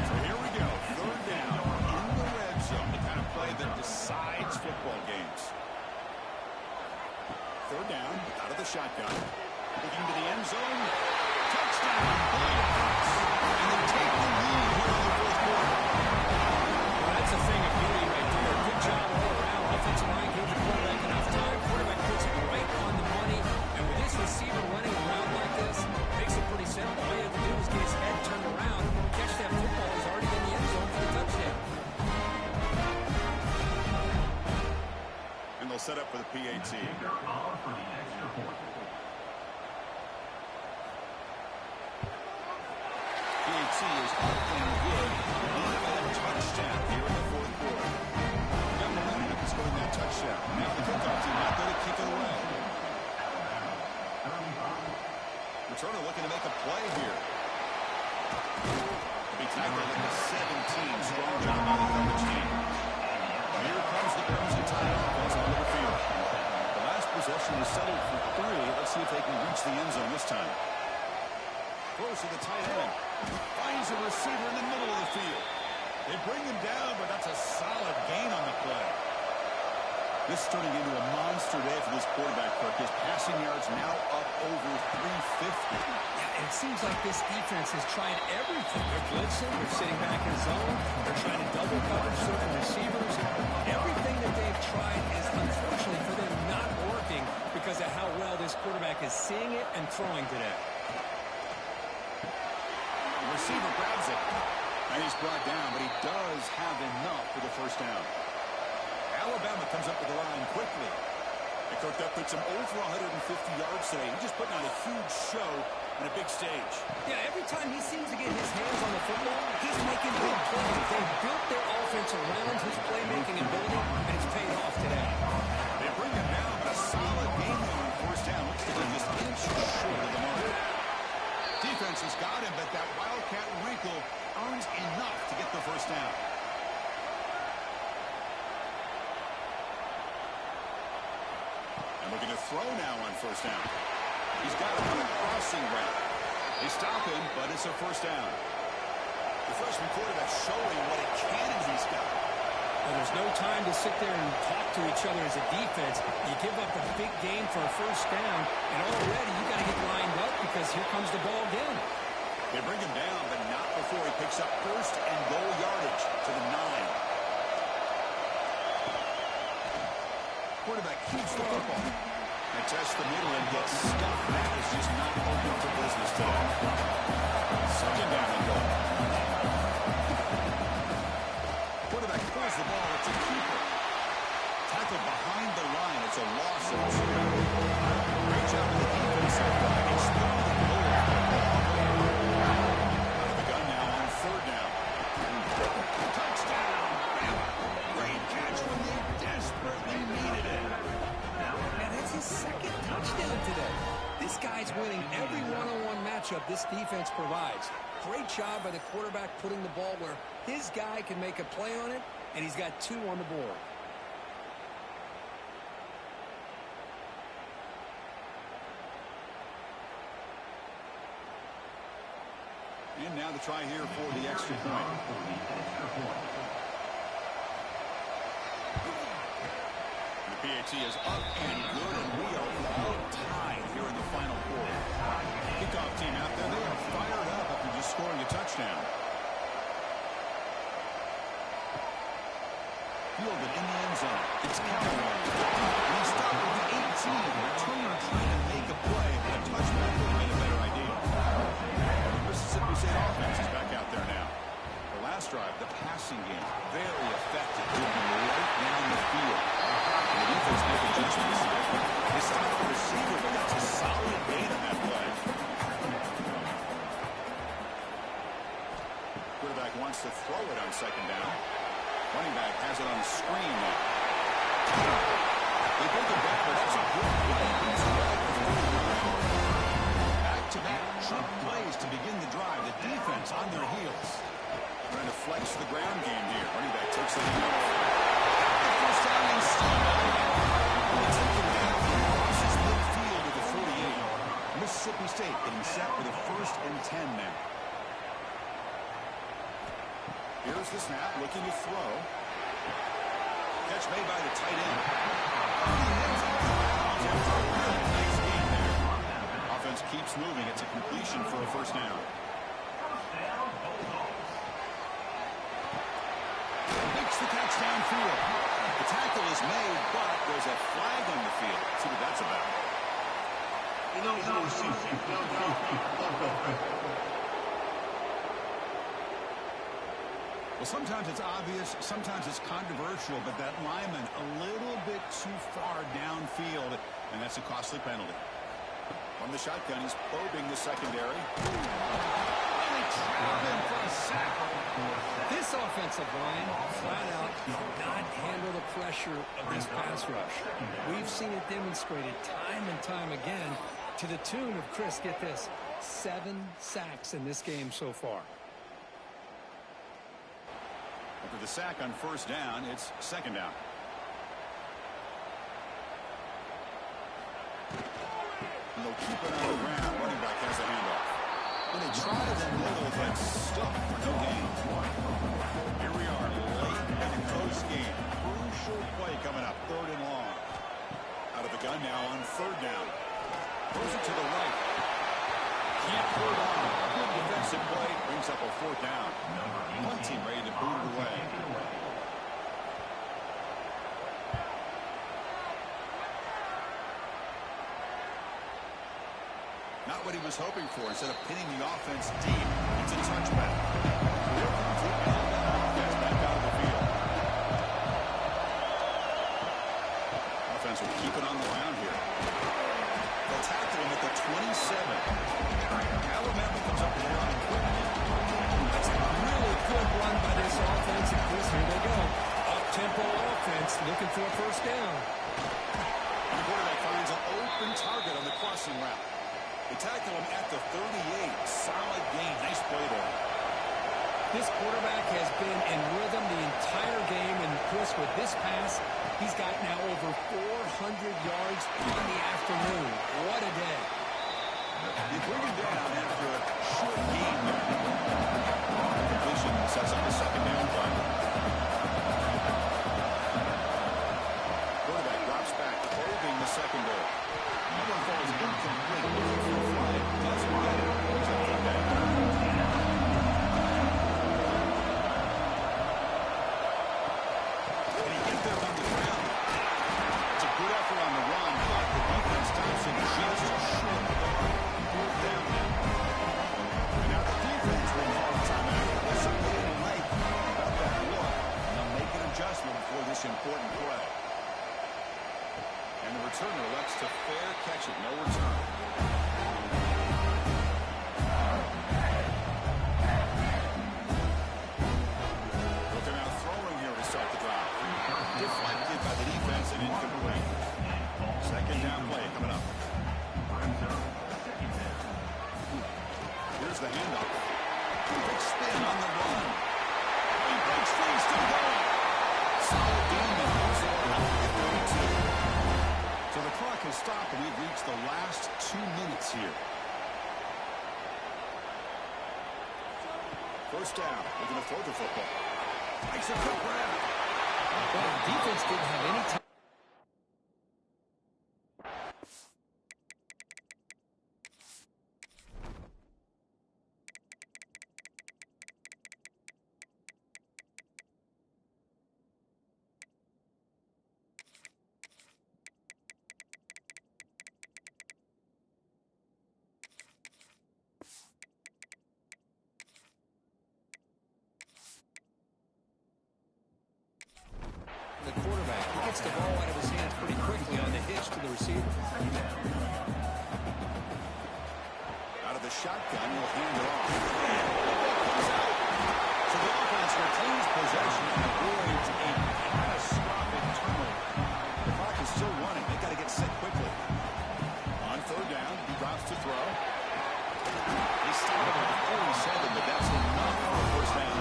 So here we go. Third down in the red zone. The kind of play that decides football games. Third down out of the shotgun. Looking to the end zone. Touchdown. And they take the lead here in the fourth quarter. Well, that's a thing of beauty right there. Good job all around. Offensive line gave the quarterback enough time. Quarterback puts it right on the money. And with this receiver running around like this, makes it pretty simple. All you have to do is get his head turned around, catch that football. He's already in the end zone for the touchdown. And they'll set up for the PAT. PAT is up and good. Lead by a touchdown here in the fourth quarter. Got momentum after scoring that touchdown. Now the kickoff team not going to kick it away. Returner looking to make a play here. To be tackled at the 17. Strong job by the coverage team. Here comes the Crimson Tide offense onto the field. The last possession is settled for 3. Let's see if they can reach the end zone this time. Throws to the tight end. Finds a receiver in the middle of the field. They bring him down, but that's a solid gain on the play. This is turning into a monster day for this quarterback, Kirk. His passing yards now up over 350. Yeah, and it seems like this defense has tried everything. They're blitzing, they're sitting back in zone, they're trying to double cover certain receivers. Everything that they've tried is, unfortunately for them, not working because of how well this quarterback is seeing it and throwing today. The receiver grabs it, and he's brought down, but he does have enough for the first down. Alabama comes up with the line quickly. And Kirk, that puts him over 150 yards today. He's just putting on a huge show on a big stage. Yeah, every time he seems to get his hands on the football, he's making big plays. They've built their offense around his playmaking ability, and it's paid off today. They bring him down, but a solid game on first down. Looks to be just inches short of the mark. Defense has got him, but that Wildcat wrinkle earns enough to get the first down. Looking to throw now on first down. He's got him on a crossing route. They stop him, but it's a first down. The freshman quarterback showing what a cannon he's got. Well, there's no time to sit there and talk to each other as a defense. You give up a big game for a first down, and already you got to get lined up because here comes the ball again. They bring him down, but not before he picks up first and goal yardage to the 9. Quarterback keeps the football. And tests the middle and gets stuffed. That is just not open for business today. Second down and goal. Quarterback pulls the ball. It's a keeper. Tackled behind the line. It's a loss of 2. Great job of the defensive line. It's third and goal. Out of the gun now on third down. Touchdown. Great catch when they desperately needed it. And that's his second touchdown today. This guy's winning every one-on-one matchup this defense provides. Great job by the quarterback putting the ball where his guy can make a play on it, and he's got 2 on the board. And now the try here for the extra point. The PAT is up and good, and we are all tied here in the final quarter. Kickoff team out there, they are fired up after just scoring a touchdown. Fielded in the end zone. It's Callaway. And he started with the 18, returning trying to make a play, but a touchback would have been a better idea. Mississippi State offense is back out there now. The last drive, the passing game, very effective, moving right down the field. And the defense make adjustments. They stopped the receiver, but that's a solid gain on that play. Quarterback wants to throw it on second down. Running back has it on the screen now. They bring it back, but that's a good play. Back-to-back jump plays to begin the drive. The defense on their heels. Trying to flex the ground game here. Running back takes it in. First down and still they take him down. Crosses midfield to the 48. Mississippi State getting set for the 1st and 10 now. Here's the snap, looking to throw. Catch made by the tight end. Nice game there. Offense keeps moving. It's a completion for a first down. Makes the catch downfield. The tackle is made, but there's a flag on the field. Let's see what that's about. Well, sometimes it's obvious, sometimes it's controversial, but that lineman a little bit too far downfield, and that's a costly penalty. From the shotgun, he's probing the secondary. And they trap him for a sack. This offensive line, flat out, cannot handle the pressure of this pass rush. We've seen it demonstrated time and time again to the tune of, Chris, get this, 7 sacks in this game so far. After the sack on first down, it's second down. And they'll keep it on the ground. Running back has a handoff. When they try to the middle, but stuck for no gain. Here we are, late in the close game. Crucial play coming up, 3rd and long. Out of the gun now on 3rd down. Throws it to the right. Can't hold on. Good defensive play. Brings up a 4th down. Punt team ready to boot it away. Not what he was hoping for. Instead of pinning the offense deep, it's a touchback. Here comes the Alabama offense back out of the field. Offense will keep it on the ground here. They'll tackle him at the 27. Alabama comes up with the line quickly. That's a really good run by this offense. And Chris, here they go. Up-tempo offense looking for a first down. And the quarterback finds an open target on the crossing route. They tackle him at the 38. Solid gain. Nice play there. This quarterback has been in rhythm the entire game, and Chris, with this pass, he's got now over 400 yards on the afternoon. What a day. You bring it down after a short game there. Completion sets up the second down play. Quarterback drops back, probing the secondary. Another one falls incomplete. Looking for a flag. Doesn't get it. He's up for that. And he gets there on the ground. It's a good effort on the run, but the defense stops him just short of the line. Fourth down now. And now the defense will call a timeout. There's something they didn't like about that look. And they'll make an adjustment for this important play. And the returner elects to fair catch it. No return. Looking out throwing here to start the drive. Deflected by the defense and incomplete. Second down play coming up. Here's the handoff. Big spin on the run. He breaks free, still going. Solid game and moves on up to 32. So the clock has stopped, and we've reached the last 2 minutes here. First down. We're going to throw the football. Makes a quick grab. Well, the defense didn't have any time. The quarterback, he gets the ball out of his hands pretty quickly on the hitch to the receiver. Out of the shotgun, he'll hand it off. Comes out. So the offense retains possession and avoids a catastrophic turnover. The clock is still running. They've got to get set quickly. On third down, he drops to throw. He started at 47, but that's enough for a first down.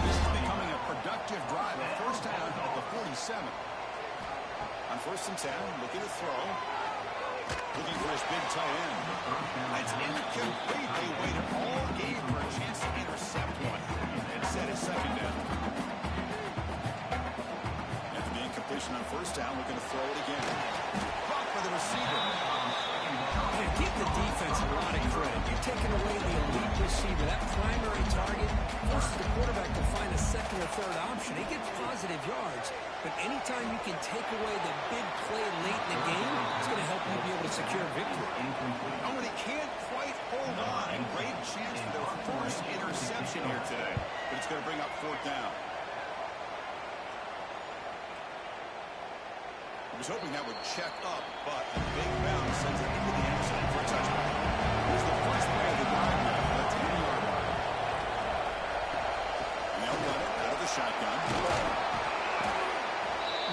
This is becoming a productive drive. A first down at the 47. On first and 10, looking to throw. Looking for his big tight end. It's incomplete. They waited all game for a chance to intercept one. And set his second down. After the incompletion on first down, looking to throw it again. Caught by the receiver. Man, give the defense a lot of credit. You're taking away the elite receiver. That primary target forces the quarterback to find a second or third option. He gets positive yards, but anytime you can take away the big play late in the game, it's going to help you be able to secure victory. Oh, and he can't quite hold on. Great chance for their first interception here today, but it's going to bring up fourth down. I was hoping that would check up, but a big bounce sends it into the end zone for a touchdown. Here's the first play of the drive now for the 10-yard line. And they'll run it out of the shotgun.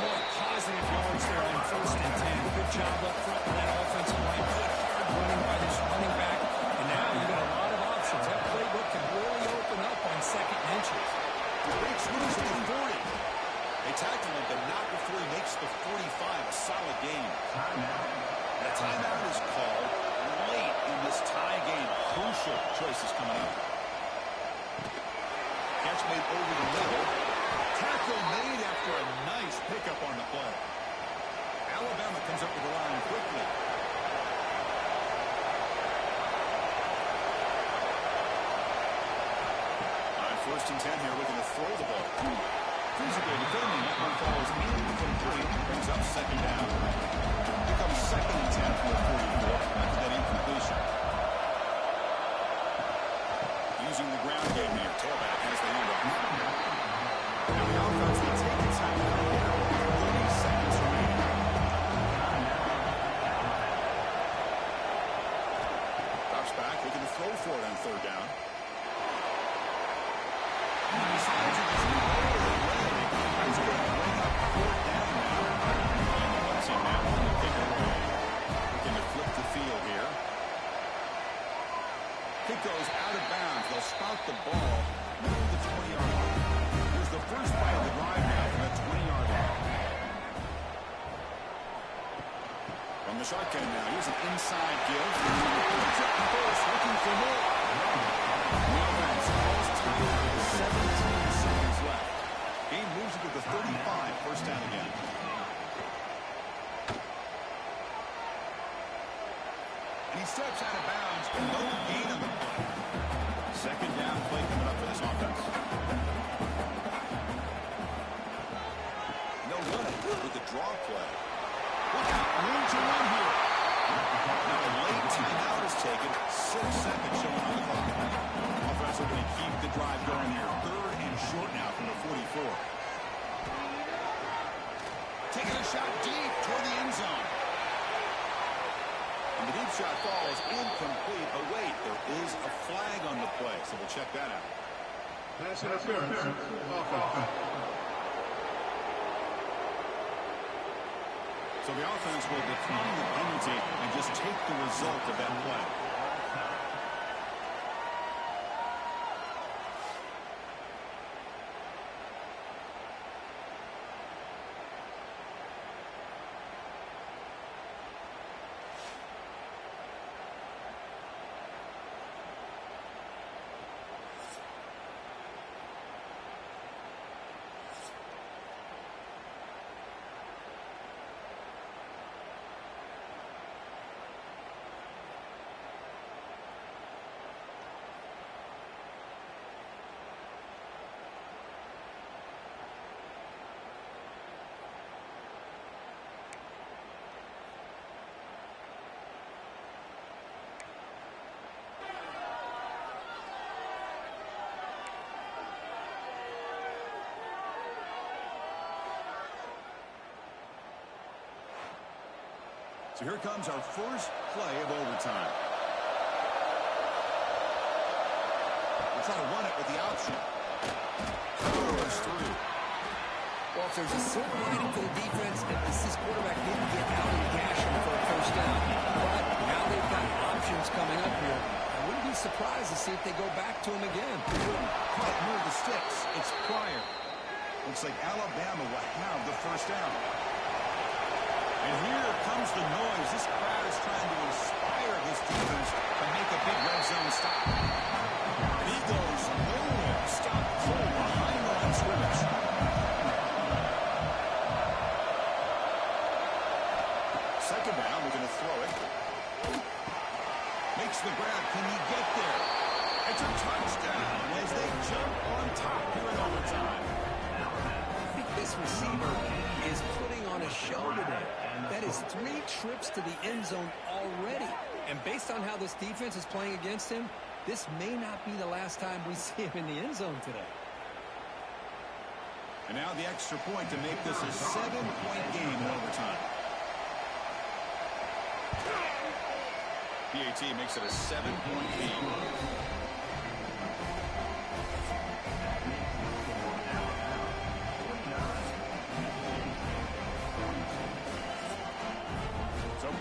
More positive yards there on first and 10. Good job up front with that offensive line. Good hard running by this running back. And now you've got a lot of options. That playbook can really open up on second inches. Big swings to the 40. They tackle him, but not before he makes the 45. A solid game. The timeout is called late in this tie game. Crucial choices coming up. Catch made over the middle. Tackle made after a nice pickup on the play. Alabama comes up with the line quickly. On first and 10 here, looking to throw the ball. Feasible defending. That one falls incomplete. Brings up second down. Becomes second and 10 for the 44 after that incompletion. Using the ground game here. Tailback has the handoff. Now the offense will take its time out here. 30 seconds remaining. Drops back, looking to throw for it on third down. He decides to just move over the leg. He's going to bring up fourth down now. And let's see now. Kick it away. Looking to flip the field here. Kick goes out of bounds. They'll spout the ball shotgun now. Here's an inside give. Puts it first, looking for more. The offense almost tied with 17 seconds left. Game moves it to the 35. First down again. And he steps out of bounds. No gain on the play. Second down play coming up for this offense. No running with the draw play. Look out, room to run here. Now a late timeout is taken. 6 seconds showing on the clock. Offense are going to keep the drive going here. Third and short now from the 44. Taking a shot deep toward the end zone. And the deep shot falls incomplete. But wait, there is a flag on the play, so we'll check that out. Pass interference. Offense. So the offense will decline the penalty and just take the result of that play. So here comes our first play of overtime. We'll try to run it with the option. Goes through. Well, if there's a silver lining for the defense, and this quarterback didn't get out and gash him for a first down. But now they've got options coming up here. I wouldn't be surprised to see if they go back to him again. Caught near the sticks. It's Pryor. Looks like Alabama will have the first down. And here comes the noise. This crowd is trying to inspire this defense to make a big red zone stop. And he goes nowhere. Stop cold behind the line scrimmage. Second down, we're going to throw it. Makes the grab. Can he get there? It's a touchdown as they jump on top here in overtime. I think this receiver is putting on a show today. That is 3 trips to the end zone already. And based on how this defense is playing against him, this may not be the last time we see him in the end zone today. And now the extra point to make this a 7-point game in overtime. PAT makes it a 7-point game.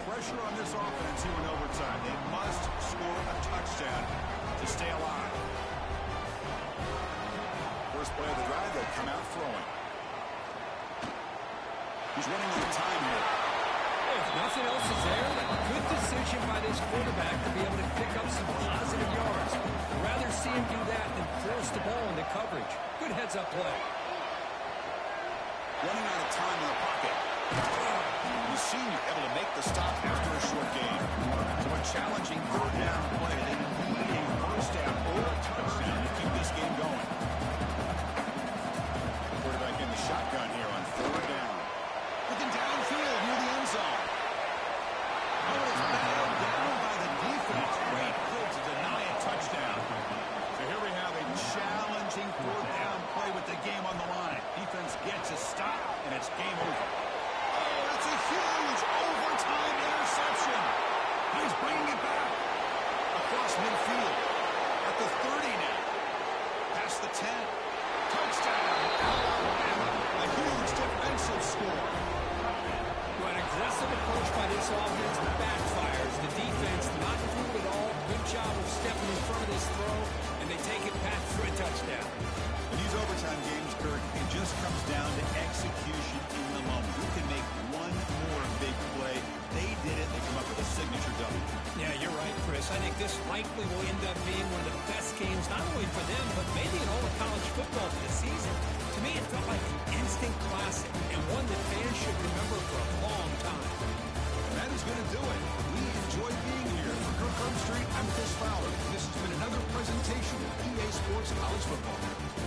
Pressure on this offense here in overtime. They must score a touchdown to stay alive. First play of the drive, they'll come out throwing. He's running out of time here. If nothing else is there, a good decision by this quarterback to be able to pick up some positive yards. I'd rather see him do that than force the ball into coverage. Good heads-up play. Running out of time in the pocket. The senior able to make the stop after a short game. So a challenging third down play. They need a first down or a touchdown to keep this game going. Quarterback in the shotgun here on third down. Looking downfield near the end zone. Oh, it's battled down by the defense. Great good to deny a touchdown. So here we have a challenging fourth down play with the game on the line. Defense gets a stop, and it's game over. It's a huge overtime interception. He's bringing it back across midfield at the 30 now. Past the 10. Touchdown, Alabama. A huge defensive score. Well, an aggressive approach by this offense backfires. The defense not through it all. Good job of stepping in front of this throw, and they take it back for a touchdown. In these overtime games, Kirk, it just comes down to execution in the moment. Who can make one more big play? They did it. They probably will end up being one of the best games, not only for them, but maybe in all of college football for the season. To me, it felt like an instant classic and one that fans should remember for a long time. That is going to do it. We enjoy being here. For Kirk Herbstreit, I'm Chris Fowler. This has been another presentation of EA Sports College Football.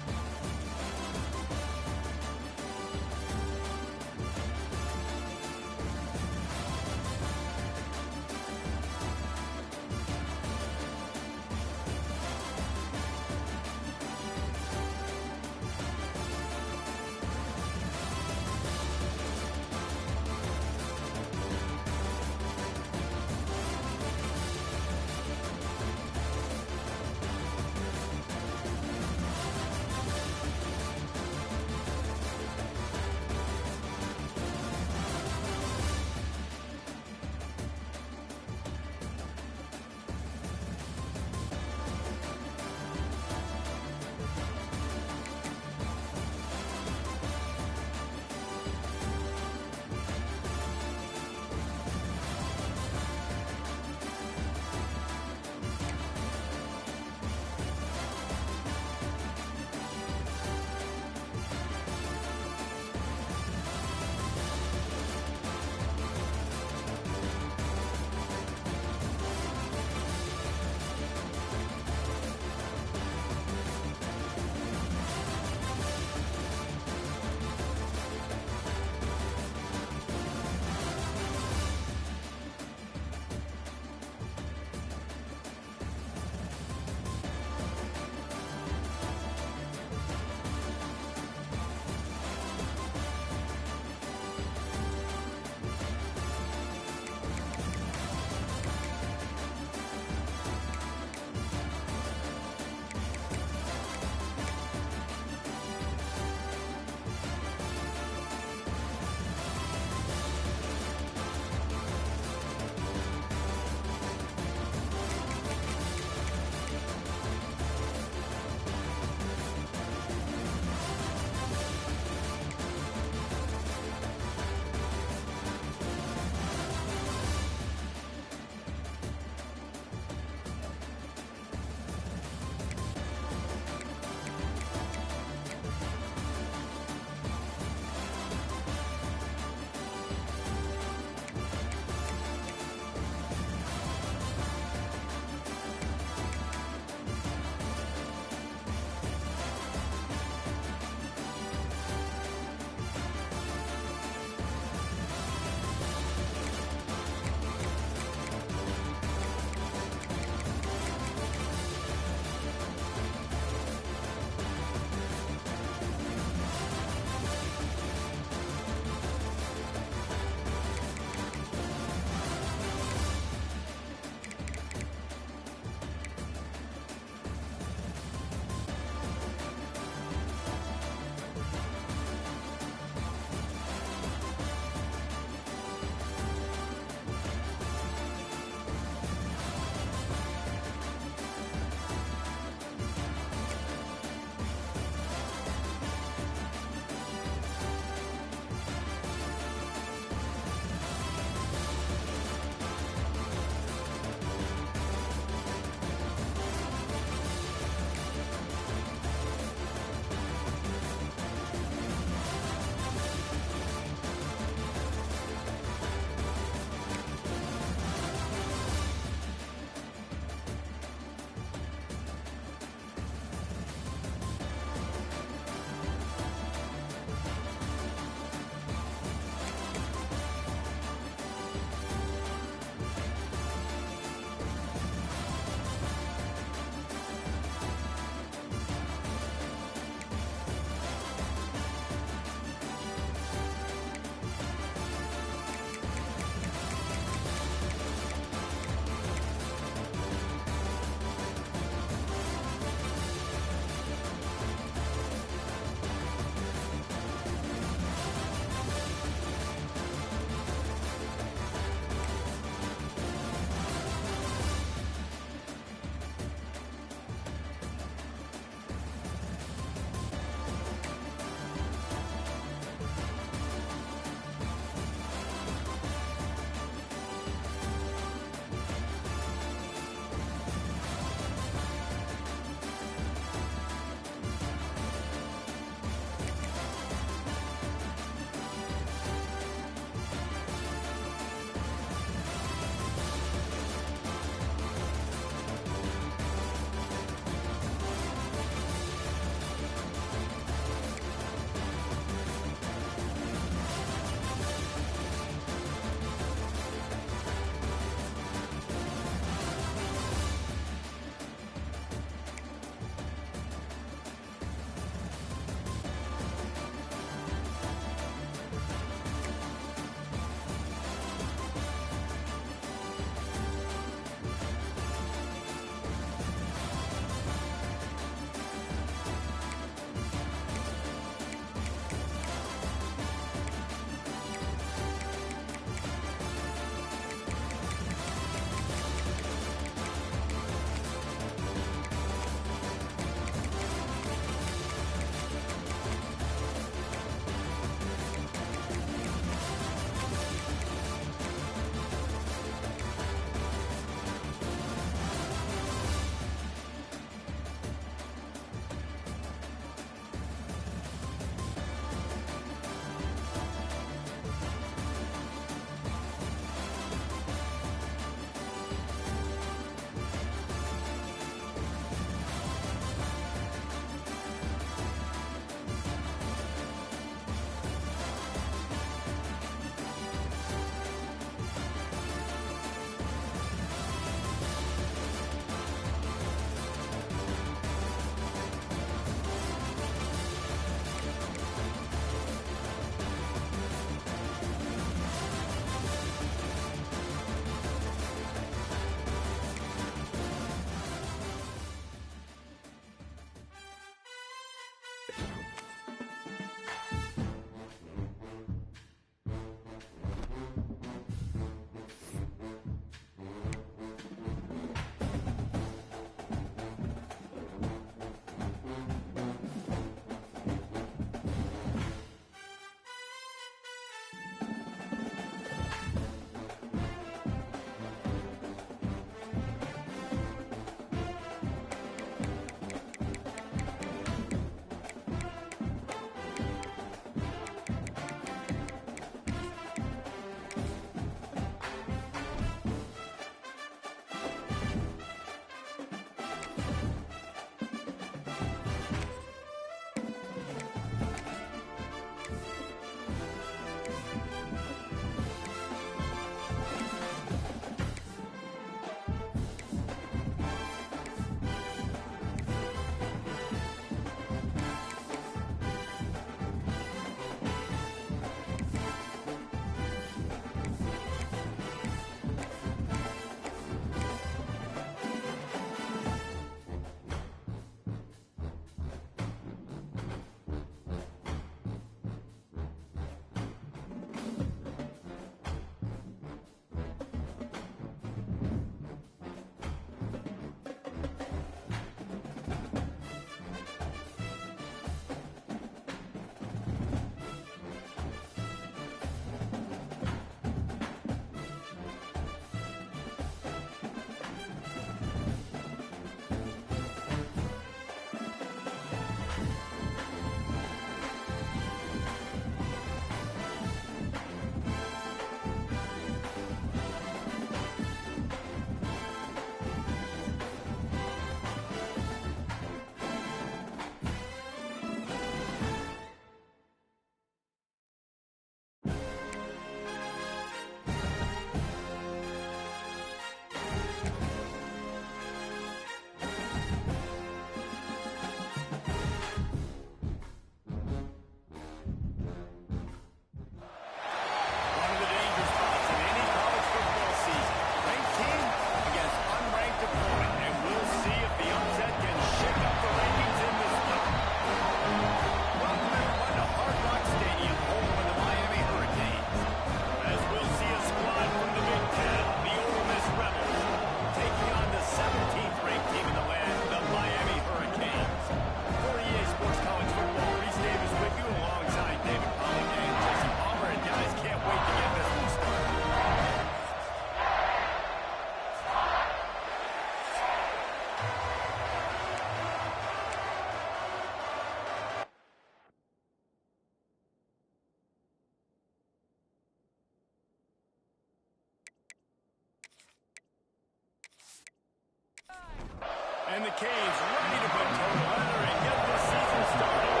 And the Canes ready to put total weather and get this season started.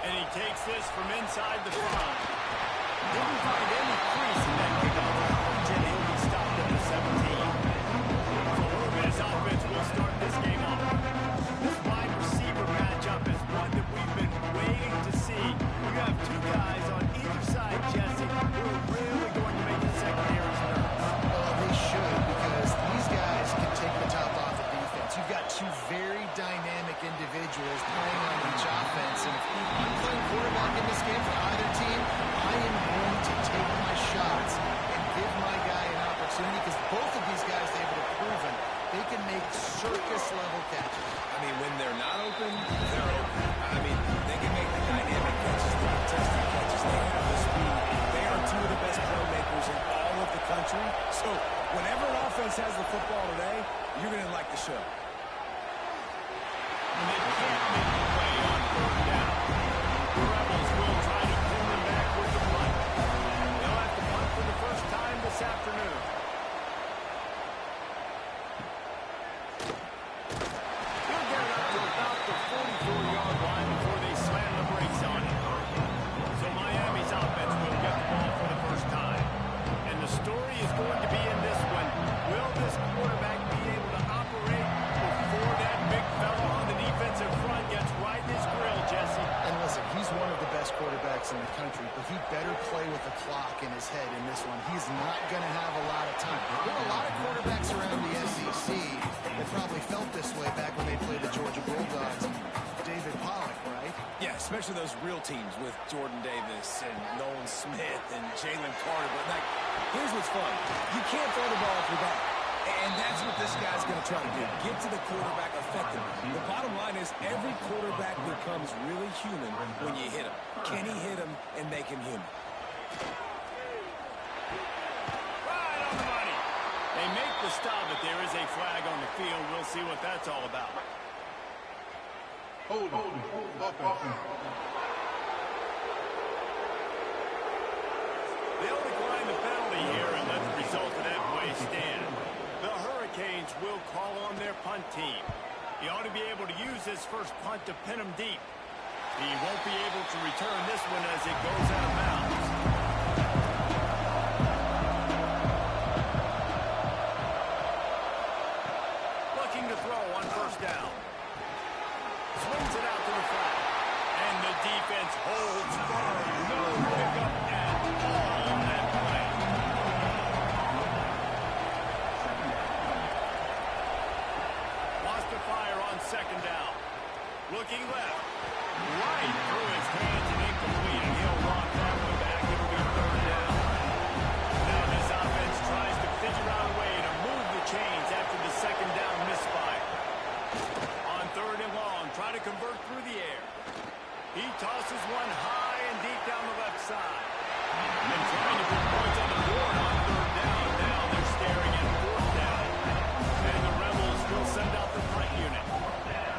And he takes this from inside the 5. Didn't find any crease in that kickoff coverage, and he'll be stopped at the 17. So Oregon's offense will start this game off. This wide receiver matchup is one that we've been waiting to see. You have two guys on either side, Jesse, who are really going to make the secondaries nervous. Well, they should, because these guys can take the top off the defense. You've got two very dynamic individuals playing on each offense, and if I'm playing quarterback in this game for either team, I am going to take my shots and give my guy an opportunity, because both of these guys, they've proven they can make circus-level catches. I mean, when they're not open, they're open. I mean, they can make the dynamic catches, the contested catches. They have the speed. They are two of the best playmakers in all of the country. So whenever an offense has the football today, you're going to like the show. And they can't make the play on 3rd down. The Rebels will try to pull them back with the punt. They'll have to punt for the first time this afternoon. He'll get it up to about the 44-yard line before they slam the brakes on it. So Miami's offense will get the ball for the first time. And the story is going to be in this one. Will this quarterback be able to operate before that big fella on the defensive front gets right in his grill, Jesse? And listen, he's one of the best quarterbacks in the country, but he better play with the clock in his head in this one. He's not going to have a lot of time. There are a lot of quarterbacks around the SEC that probably felt this way back when they played the Georgia Bulldogs and David Pollock, right? Yeah, especially those real teams with Jordan Davis and Nolan Smith and Jalen Carter. But, like, here's what's fun. You can't throw the ball off your back. And that's what this guy's going to try to do. Get to the quarterback effectively. The bottom line is every quarterback becomes really human when you hit him. Can he hit him and make him human? Right on the money. They make the stop, but there is a flag on the field. We'll see what that's all about. Hold offense. They'll decline the penalty here and let the result of that play stand. The Hurricanes will call on their punt team. He ought to be able to use this first punt to pin him deep. He won't be able to return this one as it goes out of bounds. Looking to throw on 1st down. Swings it out to the flat. And the defense holds firm. No pickup at all on that play. Lost a fire on 2nd down. Looking left. Right through his hands and incomplete. And he'll walk that one back. It'll be 3rd down. Now this offense tries to figure out a way to move the chains after the 2nd down misfire. On 3rd and long, try to convert through the air. He tosses one high and deep down the left side. And trying to put points on the board on 3rd down. Now they're staring at 4th down. And the Rebels will send out the punt unit.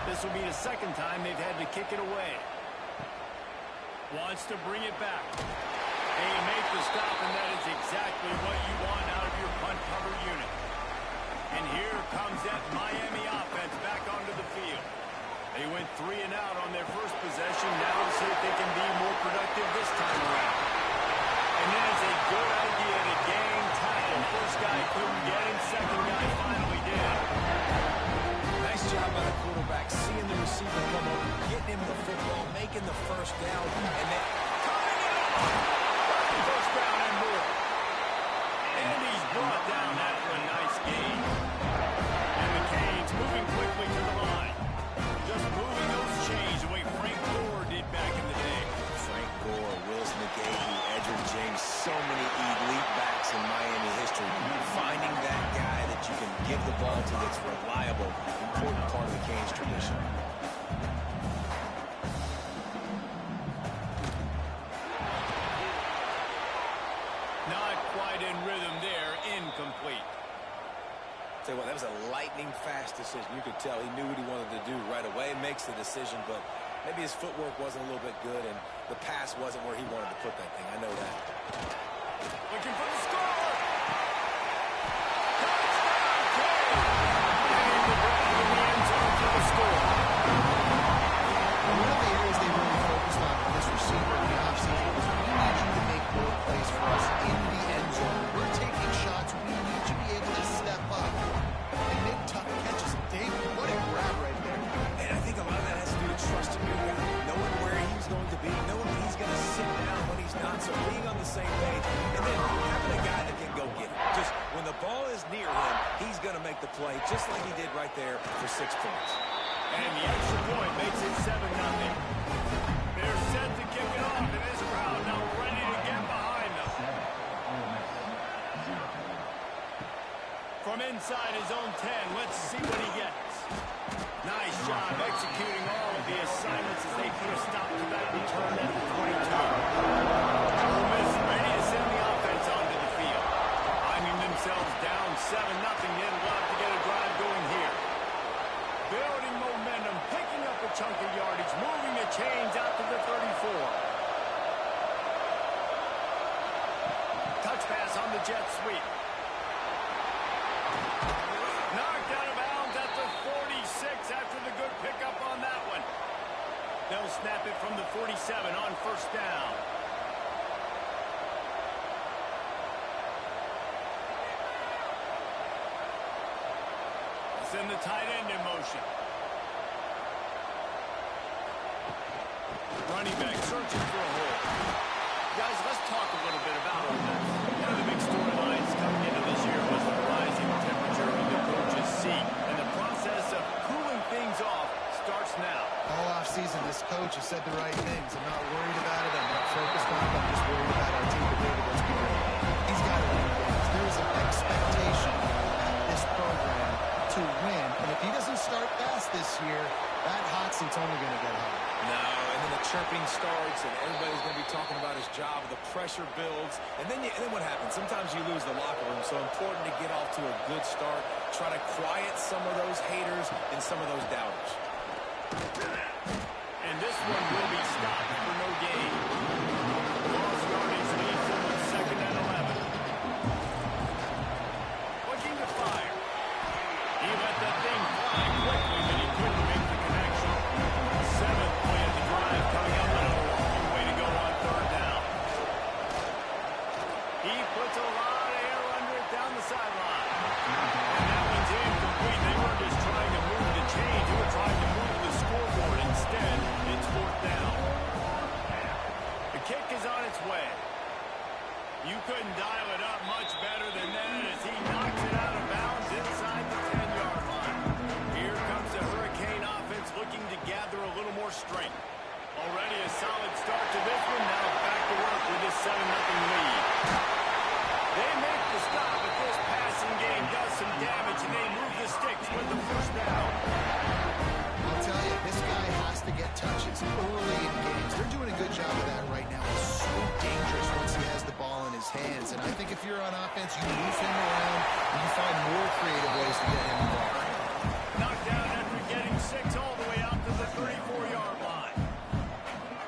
This will be the 2nd time they've had to kick it away. Wants to bring it back. They make the stop, and that is exactly what you want out of your punt cover unit. And here comes that Miami offense back onto the field. They went 3 and out on their first possession. Now to see if they can be more productive this time around. And it is a good idea to gang tackle. First guy couldn't get him. 2nd guy finally did. Nice job by the quarterback, seeing the receiver come up, getting him the football, making the 1st down, and then coming up. 1st down and more. And he's brought down after a nice gain. And the Canes moving quickly to the line. Just moving those chains the way Frank Gore did back in the day. Frank Gore, Wills McGahee, Edgerrin James, so many elite backs in Miami history. Finding that guy that you can give the ball to that's reliable, important part of the Canes tradition. Not quite in rhythm there. Incomplete. Tell you what, that was a lightning-fast decision. You could tell he knew what he wanted to do right away. Makes the decision, but maybe his footwork wasn't a little bit good, and the pass wasn't where he wanted to put that thing. I know that. Looking for the score. on the same page, and then having a guy that can go get it. Just when the ball is near him, he's going to make the play, just like he did right there for 6 points. And the extra point makes it 7-0. They're set to kick it off, and this crowd now ready to get behind them. From inside his own 10, let's see what he gets. Nice job executing all of the assignments as they put a stop to that return at the 22. Ole Miss ready to send the offense onto the field. Finding themselves down 7-0, they'd love to get a drive going here. Building momentum, picking up a chunk of yardage, moving the chains out to the 34. Touch pass on the jet sweep. Knocked out of bounds at the 46 after the good pickup on that one. They'll snap it from the 47 on first down. Send the tight end in motion. Running back searching for a hole. Guys, let's talk a little bit about Ole Miss. One of the big storylines coming into this year was the rising temperature of the coach's seat. And the process of cooling things off starts now. All offseason, this coach has said the right things. I'm not worried about it. I'm not focused on it. I'm just worried about our team today. Let's be ready. He's got to win games. There is an expectation at this program to win. And if he doesn't start fast this year, that hot seat's only going to get hot. No, and then the chirping starts, and everybody's going to be talking about his job. The pressure builds, and then what happens? Sometimes you lose the locker room. So important to get off to a good start. Try to quiet some of those haters and some of those doubters. And this one will be stopped for no gain. Lost yardage leads them with 2nd and 11. Looking to fire. He let that thing fly quickly, but he couldn't make the connection. 7th play of the drive coming up, and a long way to go on 3rd down. He puts a lot of air under it down the sideline. And that one's incomplete. They weren't just trying to move the chains. They were trying to move the scoreboard. Instead, it's 4th down. The kick is on its way. You couldn't dial it up much better than that as he knocks it out of bounds inside the 10-yard line. Here comes the Hurricane offense looking to gather a little more strength. Already a solid start to this one. Now back to work with this 7-0 lead. They make the stop, but this passing game does some damage, and they move the sticks with the 1st down. I'll tell you, this guy has to get touches early in games. They're doing a good job of that right now. He's so dangerous once he has the ball in his hands. And I think if you're on offense, you move him around, and you find more creative ways to get him involved. Knocked down after getting 6 all the way out to the 34-yard line.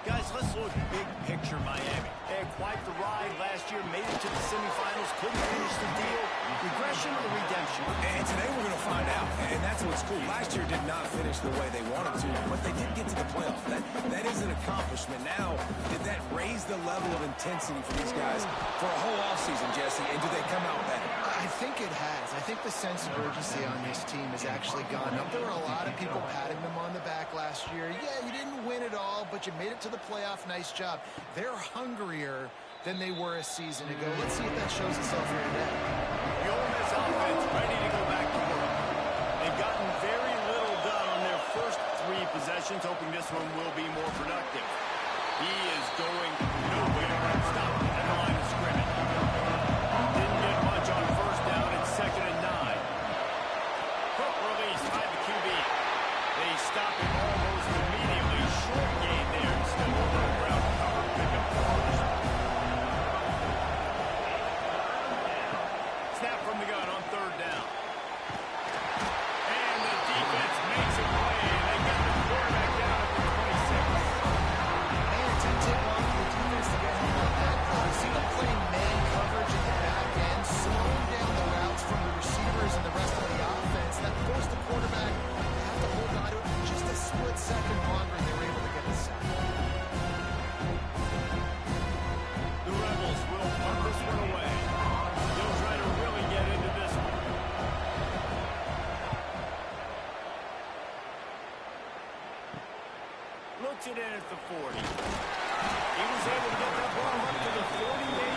Guys, let's look big picture Miami. They had quite the ride last year, made it to the semifinals, couldn't finish the deal. Regression or redemption? And today we're going to find out, and that's what's cool. Last year did not finish the way they wanted to, but they did get to the playoffs. That is an accomplishment. Now, did that raise the level of intensity for these guys for a whole offseason, Jesse, and do they come out better? I think it has. I think the sense of urgency on this team has actually gone up. There were a lot of people patting them on the back last year. Yeah, you didn't win it all, but you made it to the playoff. Nice job. They're hungrier than they were a season ago. Let's see if that shows itself here today. The Ole Miss offense ready to go back to work. They've gotten very little done on their first 3 possessions, hoping this one will be more productive. He is going nowhere. Stop at the line of scrimmage. Didn't get much on 1st down. It's 2nd and 9. Quick release by the QB. They stop him almost immediately. Short gain there instead of the ground cover. Pick up the 1st. Snap from the gun on 3rd down. And the defense makes a play. They got the quarterback down at the 26. Man, it didn't take long for the defense to get him on that play. You see them playing man coverage at the back end, slowing down the routes from the receivers and the rest of the offense. That forced the quarterback to have to hold on to it for just a split second longer, and they were able to get the sack. The Rebels will punt this one away. They'll try to really get into this one. Looks it in at the 40. He was able to get that ball up to the 40-man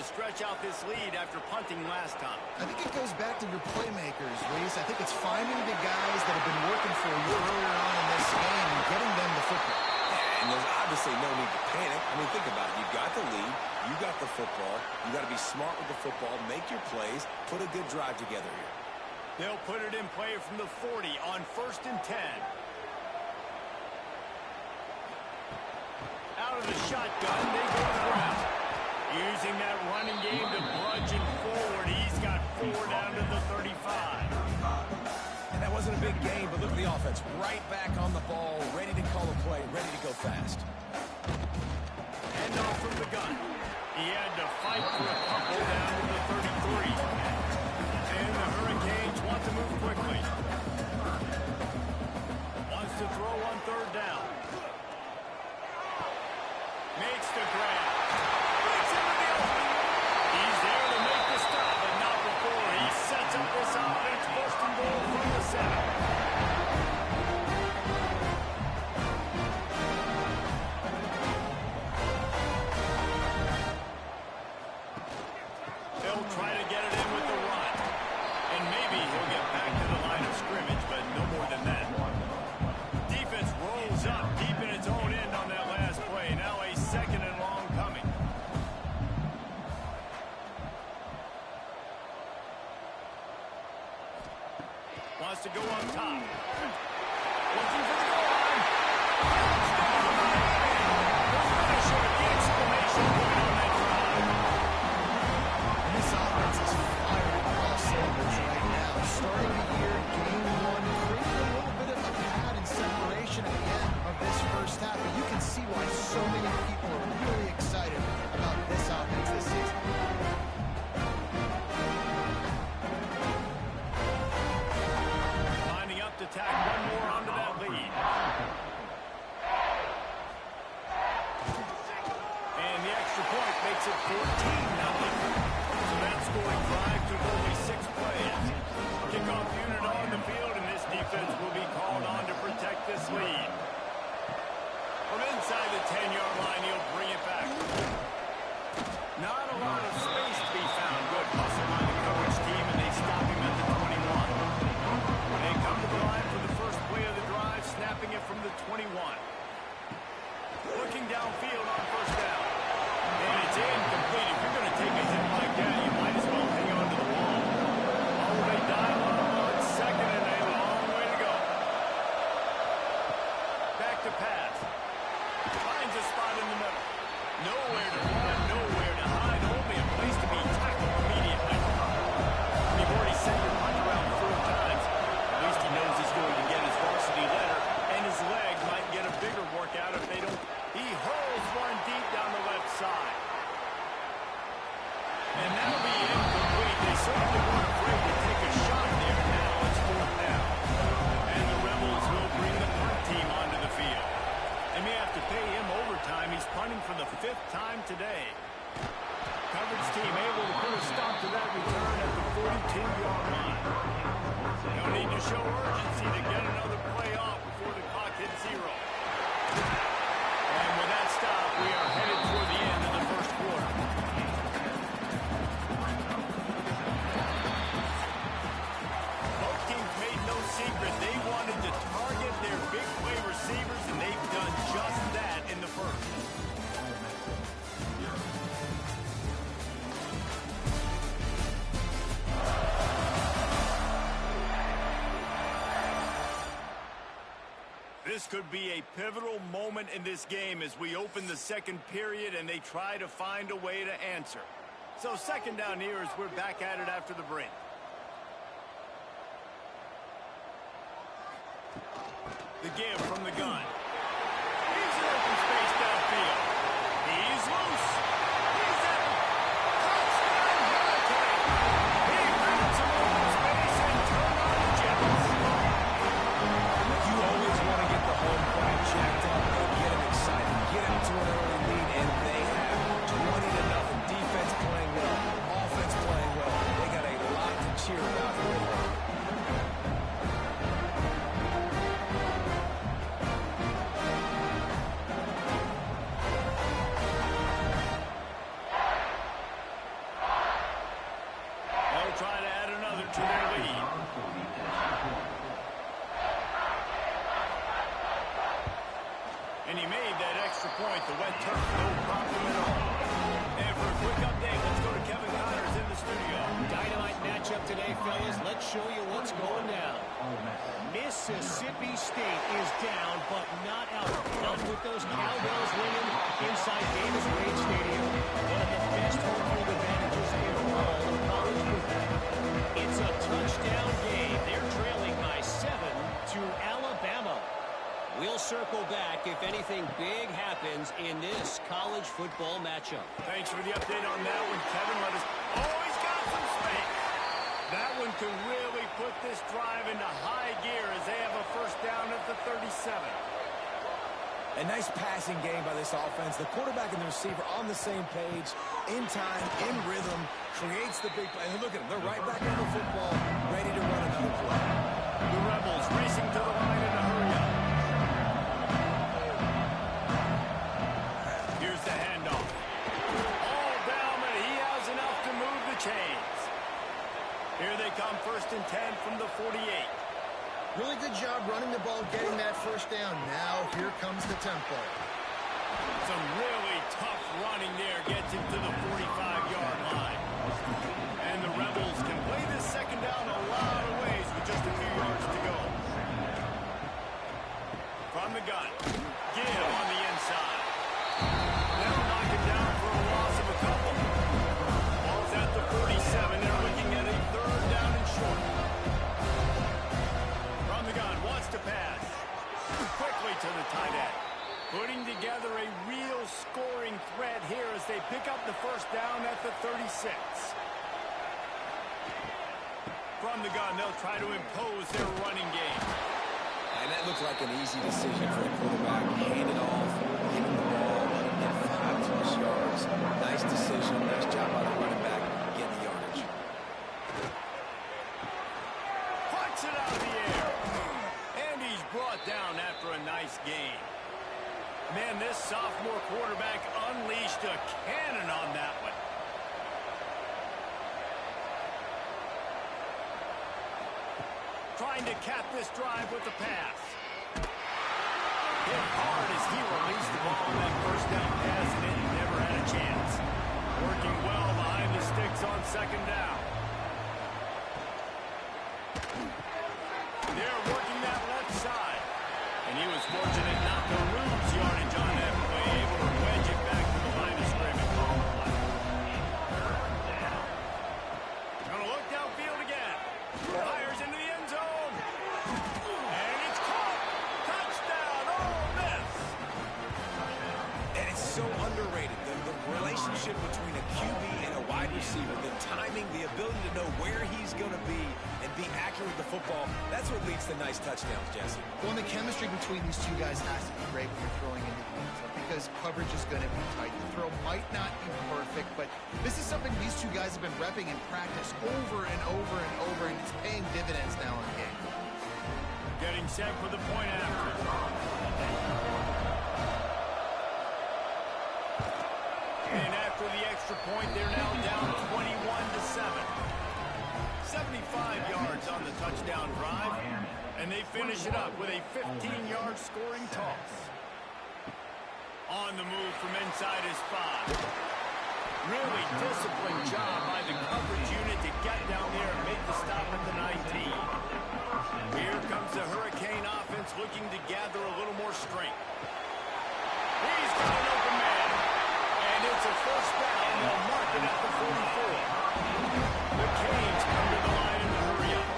to stretch out this lead after punting last time? I think it goes back to your playmakers, Reese. I think it's finding the guys that have been working for you earlier on in this game and getting them the football. Yeah, and there's obviously no need to panic. I mean, think about it. You got the lead. You got the football. You got to be smart with the football. Make your plays. Put a good drive together here. They'll put it in play from the 40 on 1st and 10. Out of the shotgun, they go to the ground. Using that running game to bludgeon forward. He's got 4 down to the 35. And that wasn't a big game, but look at the offense. Right back on the ball, ready to call a play, ready to go fast. And off from the gun. He had to fight for a couple down to the 33. And the Hurricanes want to move quickly. Wants to throw on 3rd down. Makes the grab. Gets into the open. He's there to make the stop, but not before he sets up this offense. 1st and goal from the 7. They'll try to get it in with the run. And maybe he'll get back to the line of scrimmage, but no more than that. Defense rolls up deep in its own end on that last play. Now a 2nd and long coming. Wants to go up top. Looking for the goal line. Touchdown, Miami! The finisher, the exclamation point on that drive. And this offense is firing all cylinders right now. Starting the year, game 1, creating a little bit of a pad and separation at the end of this first half. But you can see why so many people are really excited about this offense this season. Lining up to tack one more onto that lead. And the extra point makes it 14-0. So that scoring drive took only 6 plays. Kickoff unit on the field, and this defense will be called on to protect this lead. From inside the 10-yard line, he'll bring it back. Not a lot of space to be found. Good hustle by the coverage team, and they stop him at the 21. They come to the line for the first play of the drive, snapping it from the 21. Looking downfield on 1st down. And it's incomplete. If you're going to take a hit like that, you might as well hang on to the wall. Oh, they dial up on 2nd, and a long way to go. Back to pass. Finds a spot in the middle. Nowhere to run, nowhere to hide. Only a place to be tackled immediately. You've already sent your punt around 4 times. At least he knows he's going to get his varsity letter, and his leg might get a bigger workout if they don't. He hurls one deep down the left side. And that'll be incomplete. They certainly weren't afraid to take a shot there. Now it's 4th down. And the Rebels will bring the punt team onto the field. They may have to pay him overtime. He's punting for the 5th time today. Coverage team able to put a stop to that return at the 42-yard line. They'll need to show urgency to get another play off before the clock hits 0. And with that stop, we are headed toward the end of the first quarter. Both teams made no secret. They wanted to target their big play receivers, and they've done just that in the first. This could be a pivotal moment in this game as we open the 2nd period and they try to find a way to answer. So 2nd down here as we're back at it after the break. The give from the gun. He's in open space downfield. He's loose. He's at him. Touchdown, Hurricane. He found some open space and turned on the Jets. You always want to get the home crowd jacked up and get them excited. Get out to an early lead, and they have 20-0. Defense playing well. Offense playing well. They got a lot to cheer about here. Mississippi State is down, but not out. Not with those cowbells ringing inside Davis-Wade Stadium. One of the best home field advantages in all of college football. It's a touchdown game. They're trailing by 7 to Alabama. We'll circle back if anything big happens in this college football matchup. Thanks for the update on that one, Kevin. He's got some space. That one can really put this drive into high gear as they have a first down at the 37. A nice passing game by this offense. The quarterback and the receiver on the same page, in time, in rhythm, creates the big play. And look at them. They're right back on the football, ready to run another play. The Rebels racing to the line in a hurry-up. Here's the handoff. All down, but he has enough to move the chains. Here they come, 1st and 10 from the 48. Really good job running the ball, getting that first down. Now here comes the tempo. Some really tough running there gets him to the 45-yard line. And the Rebels can play this second down a lot of ways with just a few yards to go. From the gun, give on the inside. They'll knock him down for a loss of a couple. Ball's at the 47. They're looking at a 3rd down and short. From the gun, wants to pass. Quickly to the tight end. Putting together a real scoring threat here as they pick up the first down at the 36. From the gun, they'll try to impose their running game. And that looked like an easy decision for the quarterback. Hand it off, give him the ball, let him get 5+ yards. Nice decision, nice job by the running back, getting the yardage. Puts it out of the air. And he's brought down after a nice gain. Man, this sophomore quarterback unleashed a cannon on that one. Trying to cap this drive with the pass. Hit hard as he released the ball on that first down pass, and it never had a chance. Working well behind the sticks on 2nd down. They're working that left side. And he was fortunate not to lose yardage on that play, able to wedge it back to the line of scrimmage. Gonna look downfield again. Fires into the end zone. And it's caught. Touchdown, Ole Miss. And it's so underrated. The relationship between a QB and a wide receiver, the timing, the ability to know where he's going to be and be accurate with the football, that's what leads to nice touchdowns, Jesse. Well, and the chemistry between these two guys has to be great when you're throwing into the end zone because coverage is going to be tight. The throw might not be perfect, but this is something these two guys have been repping in practice over and over and over, and it's paying dividends now in the game. Getting set for the point after. And after the extra point, they're now down 21-7. 75 yards on the touchdown drive, and they finish it up with a 15-yard scoring toss. On the move from inside his 5. Really disciplined job by the coverage unit to get down there and make the stop at the 19. Here comes the Hurricane offense looking to gather a little more strength. He's got an open man. And it's a first down. They'll mark it at the 44. The Canes come to the line in the hurry-up.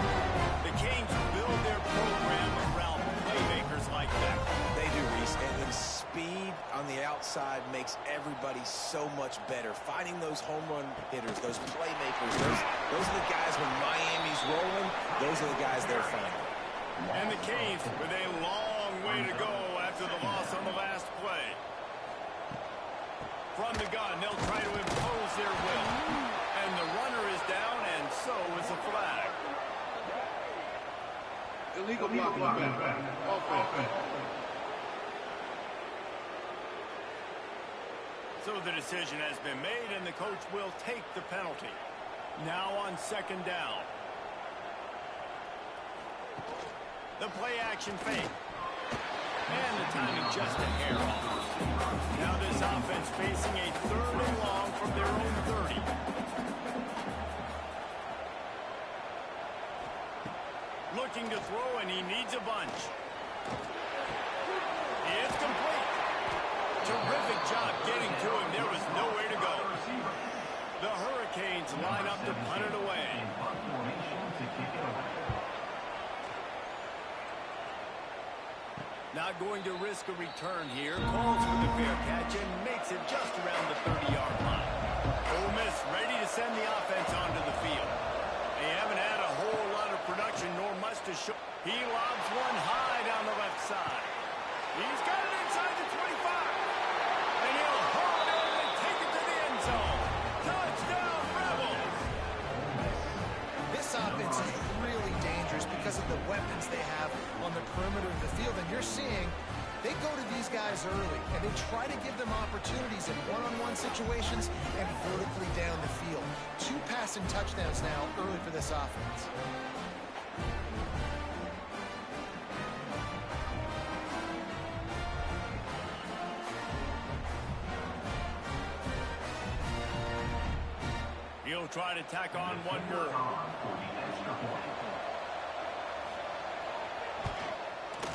The Canes build their program around playmakers like that. They do, Reese. And then speed on the outside makes everybody so much better. Finding those home run hitters, those playmakers, those are the guys when Miami's rolling, those are the guys they're finding. And the Canes with a long way to go after the loss on the last play. From the gun, they'll try to impose their will. And the runner is down, and so is a flag. Illegal blocking back. Offense. So the decision has been made, and the coach will take the penalty. Now on 2nd down. The play action fake. And the timing just a hair off. Now this offense facing a 3rd and long from their own 30. looking to throw, and he needs a bunch. It's complete. Terrific job getting to him. There was nowhere to go. The Hurricanes line up to punt it away. Not going to risk a return here. Calls for the fair catch and makes it just around the 30-yard line. Ole Miss ready to send the offense onto the field. They haven't had a whole lot of production, nor much to show. He lobs one high down the left side. He's got it inside the 25. And he'll haul it in and take it to the end zone. Touchdown, Rebels! This offense is really dangerous because of the weapons they have on the perimeter of the field. And you're seeing they go to these guys early, and they try to give them opportunities in one-on-one situations and vertically down the field. 2 passing touchdowns now early for this offense. He'll try to tack on one more.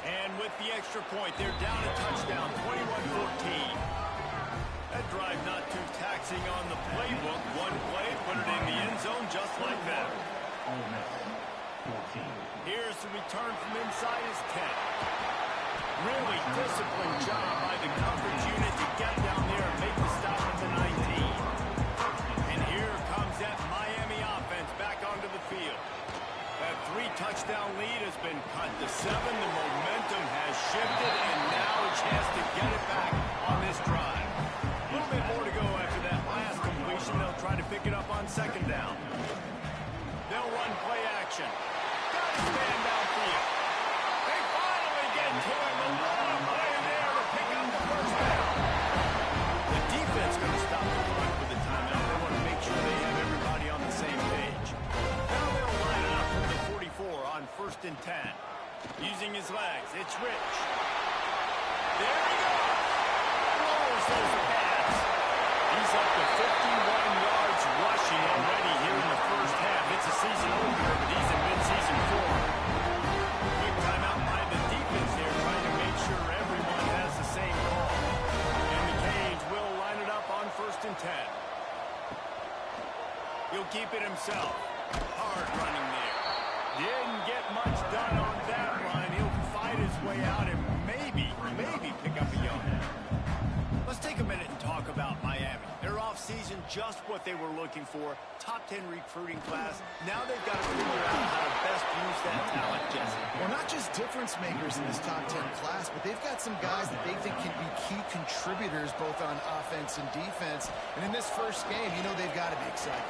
And with the extra point, they're down a touchdown, 21-14. That drive not too taxing on the playbook. One play, put it in the end zone just like that. Here's the return from inside his 10. Really disciplined job by the coverage unit to get down there and make the stop at the 19. And here comes that Miami offense back onto the field. That 3-touchdown lead has been cut to 7. The momentum has shifted, and now a chance to get it back on this drive. A little bit more to go after that last completion. They'll try to pick it up on second down. They'll run play action. Got to stand downfield. They finally get to him. A long play there to pick up the first down. The defense going to stop the run with the timeout. They want to make sure they have everybody on the same page. Now they'll line it up from the 44 on 1st and 10. Using his legs, it's Rich. There he goes. Lowers those pads. He's up to 51 yards rushing already here in the first half. It's a season opener, but he's in mid-season form. Quick timeout by the defense here, trying to make sure everyone has the same call. And the Canes will line it up on 1st and 10. He'll keep it himself. Hard running there. Didn't get much done on that run. He'll fight his way out and maybe pick up a yard. Let's take a minute and talk about Miami. Their offseason, just what they were looking for. Top 10 recruiting class. Now they've got to figure out how to best use that talent, Jesse. Well, not just difference makers in this top 10 class, but they've got some guys that they think can be key contributors both on offense and defense. And in this first game, you know they've got to be excited.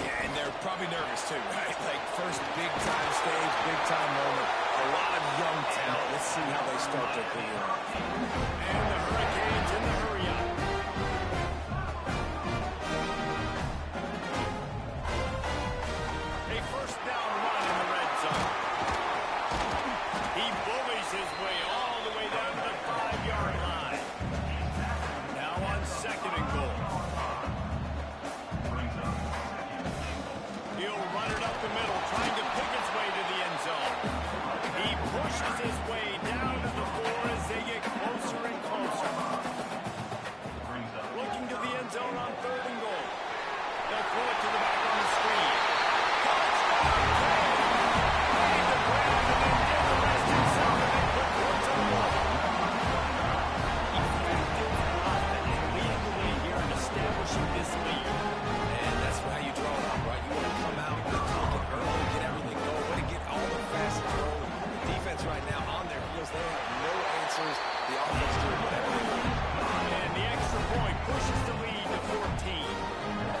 Yeah, and they're probably nervous too, right? Like first big-time stage, big-time moment. A lot of young talent. Let's see how they start their career. And the Hurricanes in the hurry-up. A first down run in the red zone. He bullies his way all the way down to the 5-yard line. Now on 2nd and goal. He'll run it up the middle, trying to pick his way to the end zone. He pushes his way down to the 4 as they get closer and closer. Looking to the end zone on 3rd and goal. They'll throw it to the back on the screen. Touchdown, Canes! Made the grab and then did the rest himself and then put points on the board. Effective offense leading the way here and establishing this lead. And that's how you draw it up, right? You want to come out, attack it early, get everything going, want to get all the facets rolling. The defense right now on their heels, they have no answers. The offense doing whatever they want. And the extra point pushes the lead to 14.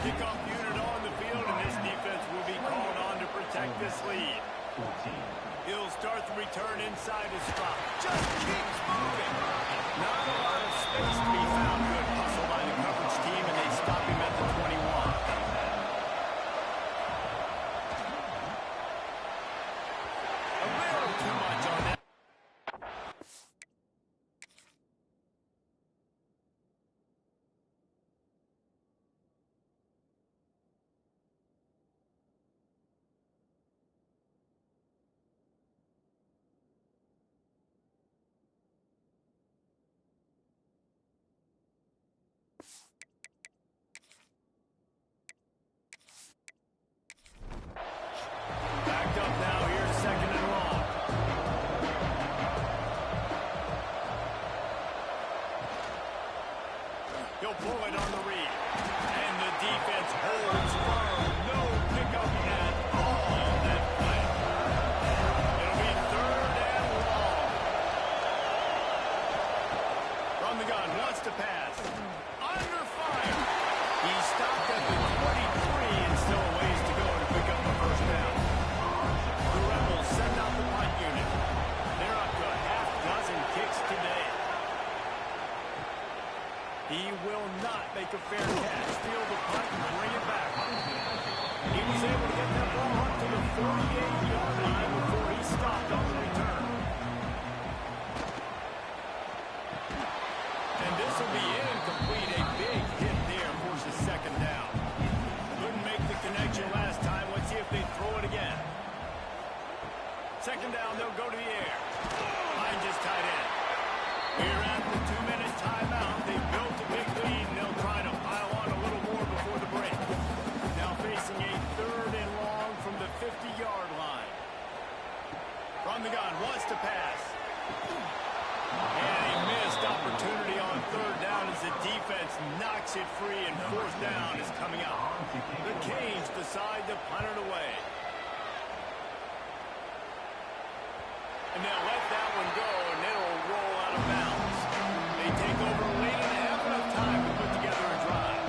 Kickoff unit on the field, and this defense will be called on to protect this lead. He'll start the return inside his spot. Just keeps moving. Not a lot of space to be found. Good hustle by the coverage team, and they stop him at the 21. A little too much on that. bullet on the read. And the defense holds firm. No pickup at all on that play. It'll be 3rd and long. From the gun, wants to pass. Under fire. He stopped at the 23 and still a ways to go to pick up the first down. The Rebels send out the punt unit. They're up to a half-dozen kicks today. He will not make a fair catch. Steal the punt and bring it back. He was able to get that ball up to the 48-yard line before he stopped on the return. And this will be incomplete. A big hit there forces 2nd down. Couldn't make the connection last time. Let's see if they throw it again. 2nd down, they'll go to the air. Line just tight end. We're at the 2-minute timeout. They built a big lead, and they'll try to pile on a little more before the break. Now facing a 3rd and long from the 50-yard line. From the gun, wants to pass. And a missed opportunity on 3rd down as the defense knocks it free, and 4th down is coming up. The Canes decide to punt it away. And they'll let that one go, and it'll roll out of bounds. They take over late and have enough time to put together a drive.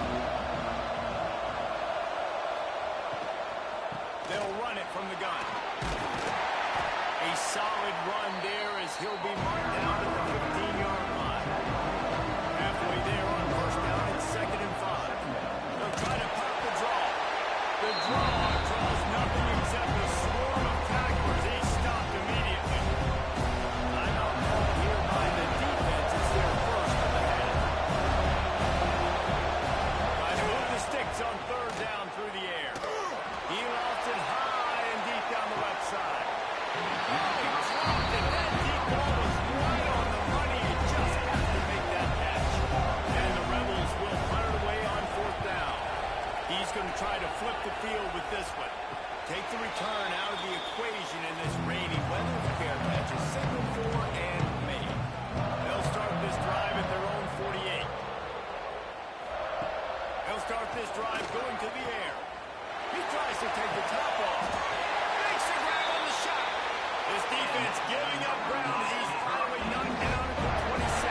They'll run it from the gun. A solid run there as he'll be marked down at the 15-yard line. Halfway there on 1st down, it's 2nd and 5. They'll try to pop the draw. The draw draws nothing except a swarm of tacklers. He's stopped immediately. Timeout called here by the defense. It's their first of the half. Trying to move the sticks on 3rd down through the air. He lost it high and deep down the left side. He dropped it. That deep ball was right on the money. He just had to make that catch. And the Rebels will punt it away on 4th down. He's going to try to flip the field with this one. Take the return out of the equation in this rainy weather. Fair catch is signaled for and made. They'll start this drive at their own 48. They'll start this drive going to the air. He tries to take the top off. Makes a grab on the shot. This defense giving up ground as he's finally knocked down at the 26.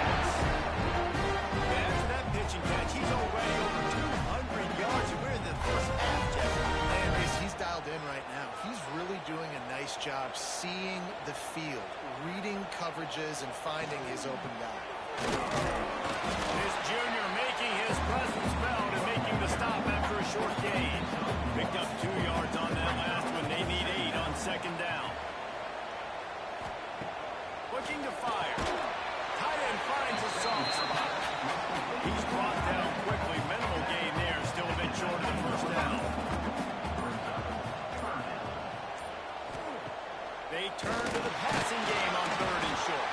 After that pitching catch, he's already over 200 yards. And we're in the first half, Jeff. And he's dialed in right now. He's really doing a nice job seeing the field, reading coverages, and finding his open guy. This junior making his presence felt and making the stop after a short gain. Picked up 2 yards on that last one. They need 8 on 2nd down. Looking to fire. Tight end finds a soft spot. He's brought down quickly. Minimal gain there. Still a bit short of the 1st down. They turn to the passing game on 3rd and short.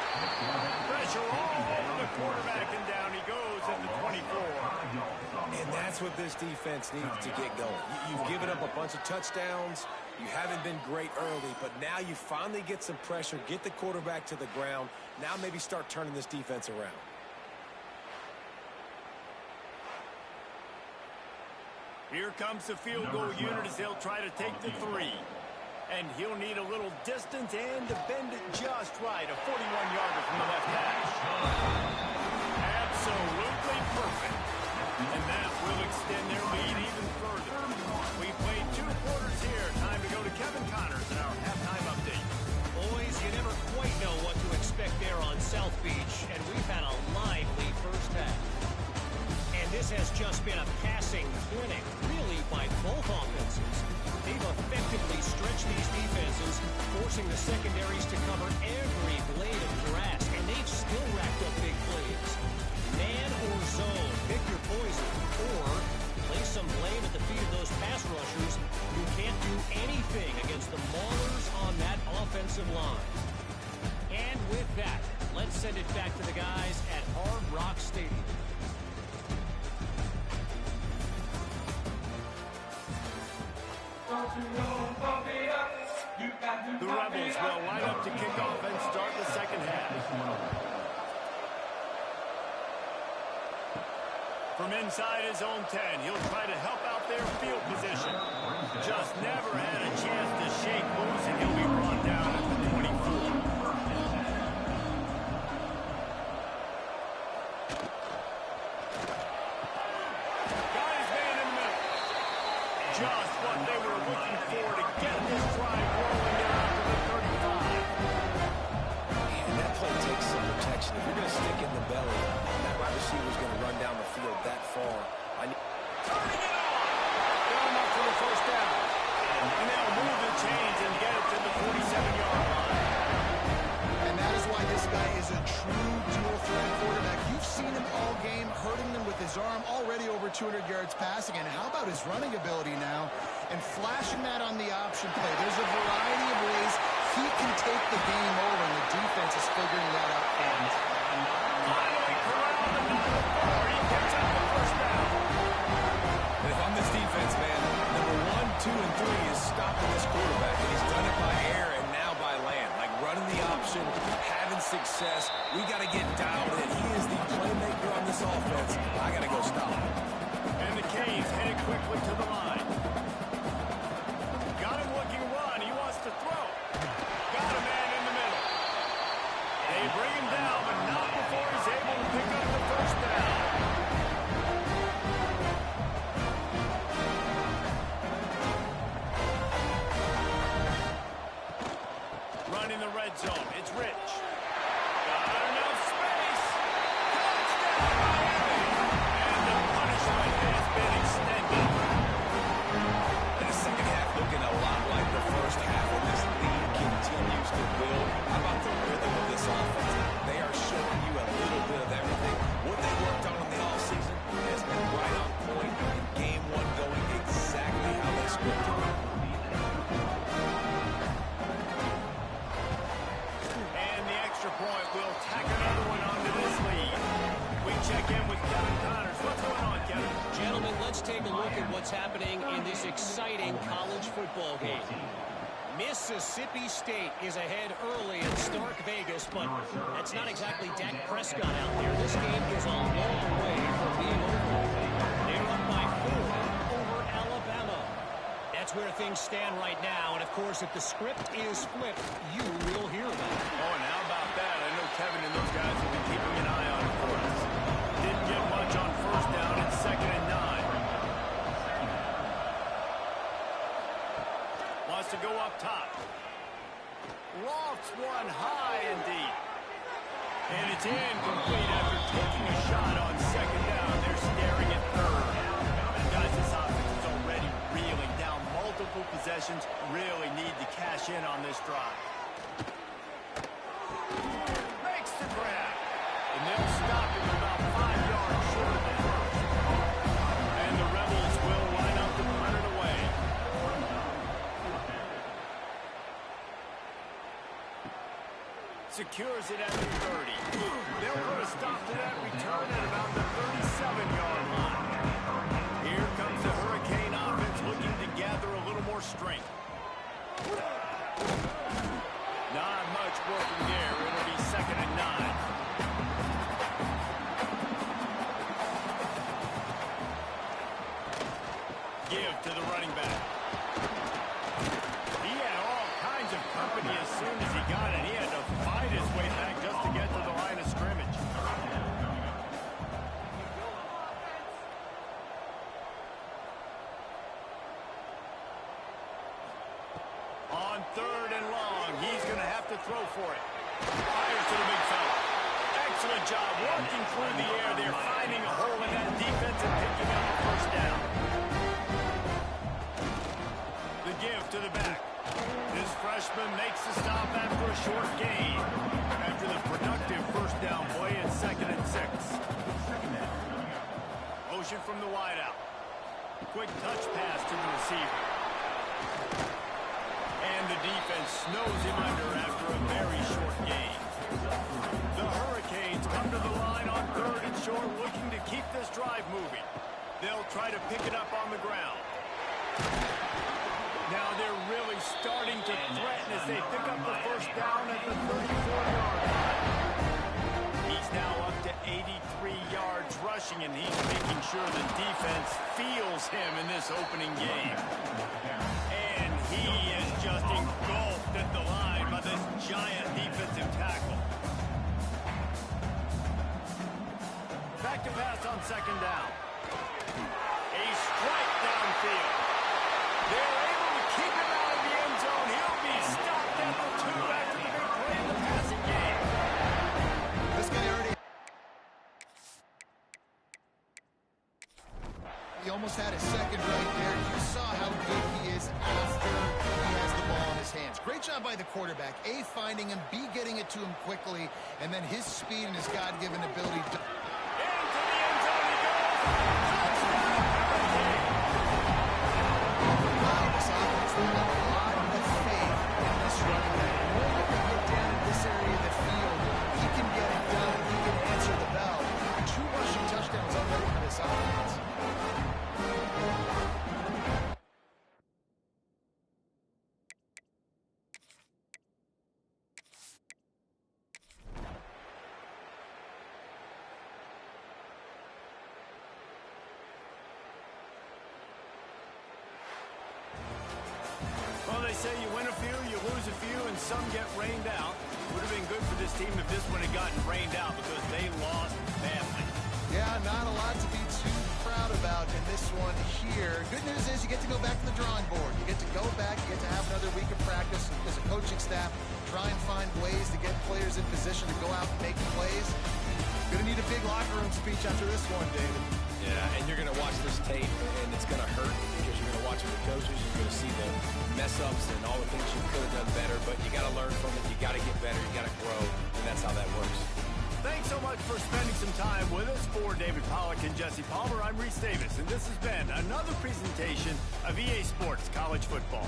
Pressure all over the quarterback, and down he goes at the 24. And that's what this defense needs to get going. You've given up a bunch of touchdowns. You haven't been great early, but now you finally get some pressure, get the quarterback to the ground. Now maybe start turning this defense around. Here comes the field goal unit as they'll try to take the 3. And he'll need a little distance and to bend it just right. A 41-yarder from the left hash. Absolutely perfect. And that will extend their lead even further. We played 2 quarters here. Time to go to Kevin Connors in our halftime update. Boys, you never quite know what to expect there on South Beach, and we've had a lively first half. And this has just been a passing clinic, really, by both offenses. They've effectively stretched these defenses, forcing the secondaries to cover every blade of grass, and they've still racked up big plays. Man or zone, pick your poison, or place some blame at the feet of those pass rushers who can't do anything against the maulers on that offensive line. And with that, let's send it back to the guys at Hard Rock Stadium. The Rebels will line up to kick off and start the second half. From inside his own 10, he'll try to help out their field position. Just never had a chance to shake loose, and he'll be brought down at the 24. Got his man in the middle. Just what they were looking for to get this drive rolling there after the 35. And that play takes some protection. If you're going to stick in the belly, that wide receiver's going to run down the field that far. Turning it on! Got him up for the first down. And they'll move the chains and get it to the 47-yard line. And that is why this guy is a true dual-threat quarterback. You've seen him all game, hurting them with his arm, already over 200 yards passing. And how about his running ability now? And flashing that on the option play. There's a variety of ways he can take the game over, and the defense is figuring that out. Finally corralled and down the 4. He picks up the first down. If I'm this defense, man, number 1, 2, and 3 is stopping this quarterback, and he's done it by air and now by land. Like running the option, having success. We got to get dialed in. He is the playmaker on this offense. I got to go stop him. And the Canes headed quickly to the line. Got him looking run. He wants to throw. Got a man in the middle. They bring him down, but not before he's able to pick up the first down. Running the red zone. It's Rich. Got enough space. Touchdown, Miami. And the punishment has been extended. And the second half looking a lot like the first half, and this lead continues to build. How about the rhythm of this offense? They are showing you a little bit of everything. What they worked on in the offseason has been right on point, and game 1 going exactly how they scripted it. And the extra point will tack another one onto this lead. We check in with Kevin Connors. What's going on, Kevin? Gentlemen, let's take a look at what's happening in this exciting college football game. Mississippi State is ahead early in Stark Vegas, but that's not exactly Dak Prescott out there. This game is a long way from being over. They're up by 4 over Alabama. That's where things stand right now, and of course, if the script is flipped, you will hear about it. Oh, and how about that? I know Kevin and those guys will be keeping an eye on it for us. Didn't get much on first down. It's 2nd and 9. Wants to go up top. Lofts one high indeed. And it's incomplete after taking a shot on 2nd down. They're staring at 3rd. And guys, this offense is already reeling down multiple possessions. Really need to cash in on this drive. Makes the grab. And they'll stop him about 5 yards short of the first. And the Rebels will line up to punt it away. Secures it at the 30. They'll put a stop to that return at about the 37-yard line. Here comes the Hurricane offense looking to gather a little more strength. Not much working there. It'll be 2nd and 9. Give to the running back. He had all kinds of company as soon as he got it. He had to fight his way back just to get to the line of scrimmage. On 3rd and long, he's going to have to throw for it. Fires to the big fella. Excellent job working through the air. They're finding a hole in that defense and picking up the first down. The give to the back. This freshman makes the stop after a short gain. After the productive first down play, it's 2nd and 6. Motion from the wideout. Quick touch pass to the receiver. And the defense snows him under after a very short gain. The Hurricanes come to the line on 3rd and short, looking to keep this drive moving. They'll try to pick it up on the ground. Now they're really starting to threaten as they pick up the first down at the 34-yard line. He's now up to 83 yards rushing, and he's making sure second down. A strike downfield. They're able to keep him out of the end zone. He'll be stopped at the 2 after the big play in the passing game. This guy already... He almost had a second right there. You saw how good he is after he has the ball in his hands. Great job by the quarterback. A, finding him, B, getting it to him quickly, and then his speed and his God-given ability to... Into the end zone he goes. Touchdown, Hurricane. Wow, this offense, they have a lot of faith in this running back. The moment they get down in this area of the field, he can get it done. He can answer the bell. 2 rushing touchdowns already for this offense. Well, they say you win a few, you lose a few, and some get rained out. Would have been good for this team if this one had gotten rained out because they lost badly. Yeah, not a lot to be too proud about in this one here. Good news is you get to go back to the drawing board. You get to go back, you get to have another week of practice as a coaching staff, try and find ways to get players in position to go out and make plays. Gonna need a big locker room speech after this one, David. Yeah, and you're going to watch this tape, and it's going to hurt because you're going to watch the coaches. You're going to see the mess-ups and all the things you could have done better, but you got to learn from it. You got to get better. You got to grow, and that's how that works. Thanks so much for spending some time with us. For David Pollack and Jesse Palmer, I'm Reese Davis, and this has been another presentation of EA Sports College Football.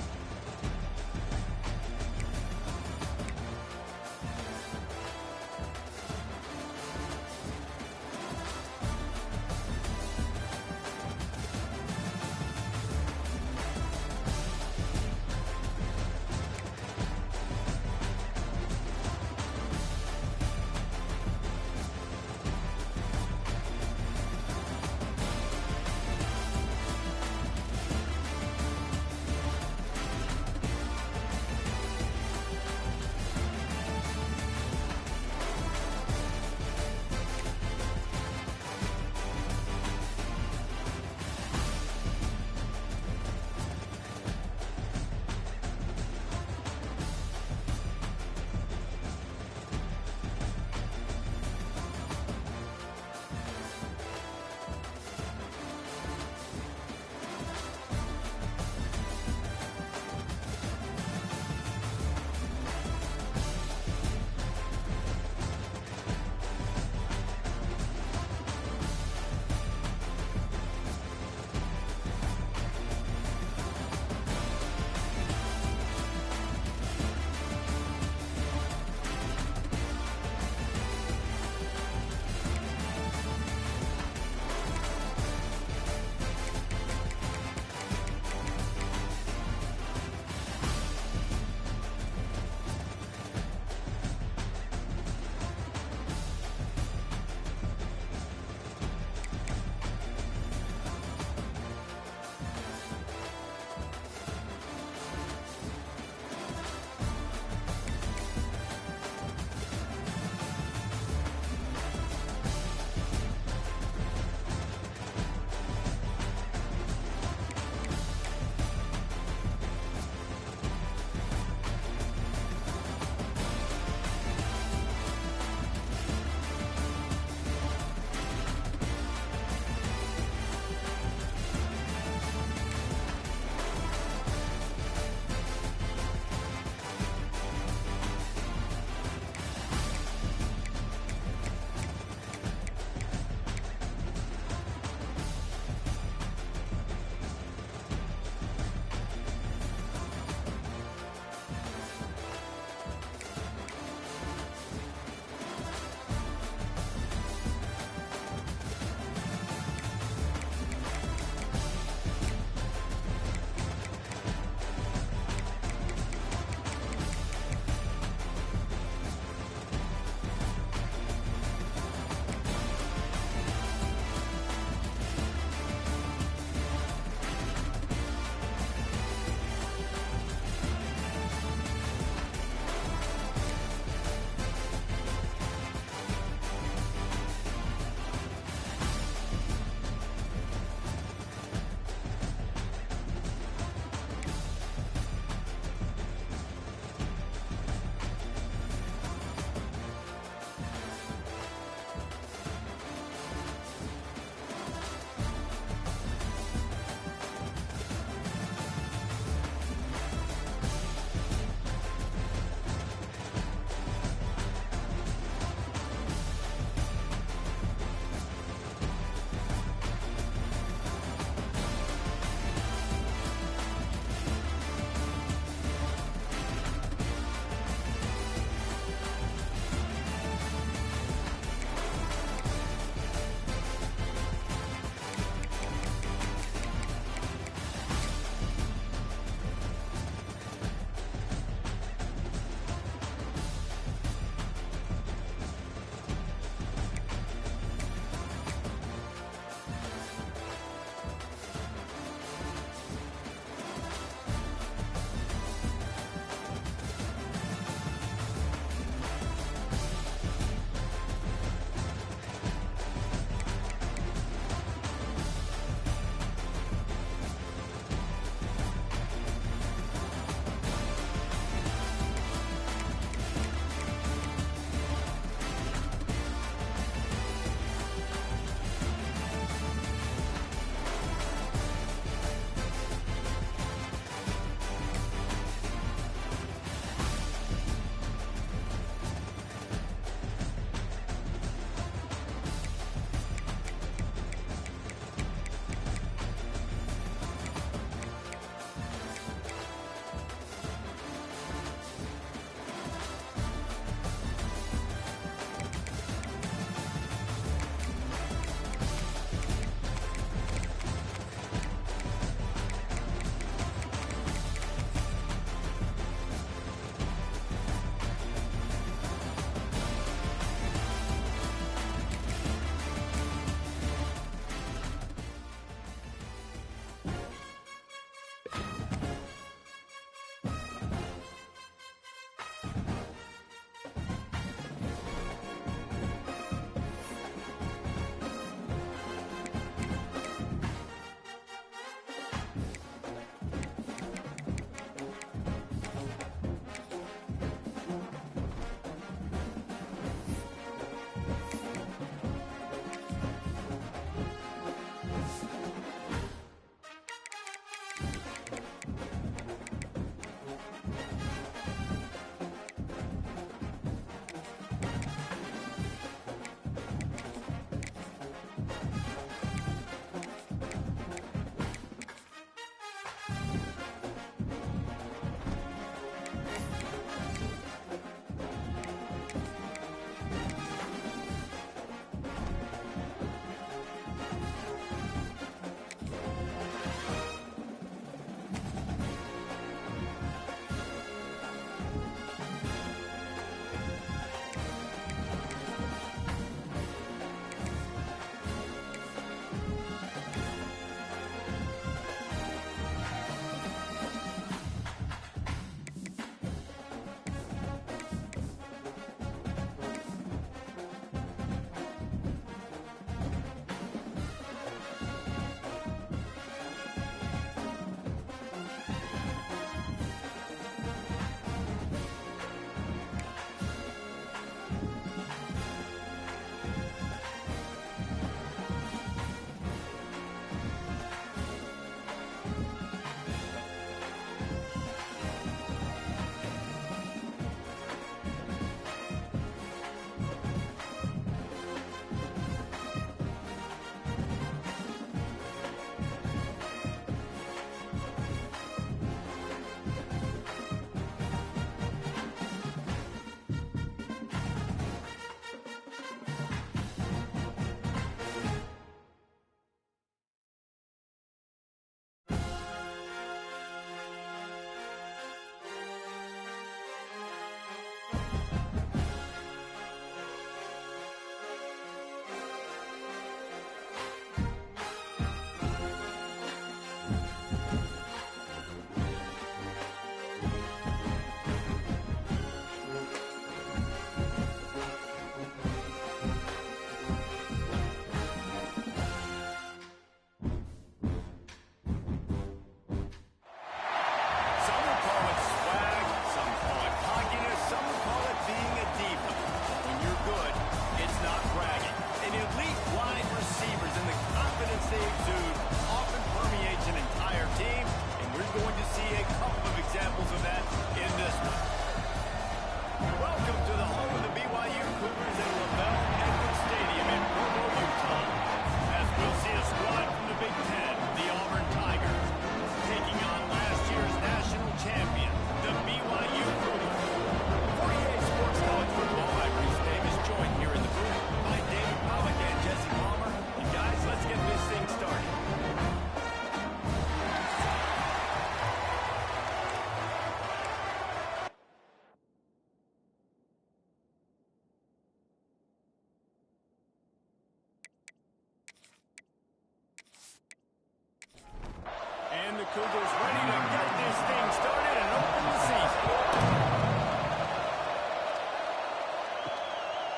Cougars ready to get this thing started and open the season.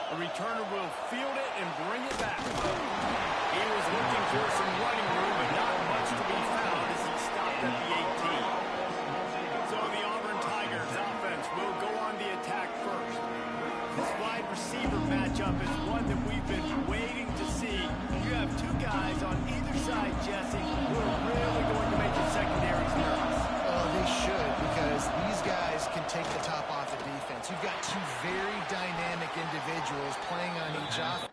A returner will field it and bring it back. He was looking for some running room, but not much to be found as he stopped at the 18. So the Auburn Tigers offense will go on the attack first. This wide receiver matchup is one that we've been waiting to see. You have two guys on either side, Jesse, who are really going to make your secondaries nervous. Oh, they should, because these guys can take the top off the defense. You've got two very dynamic individuals playing on each offense.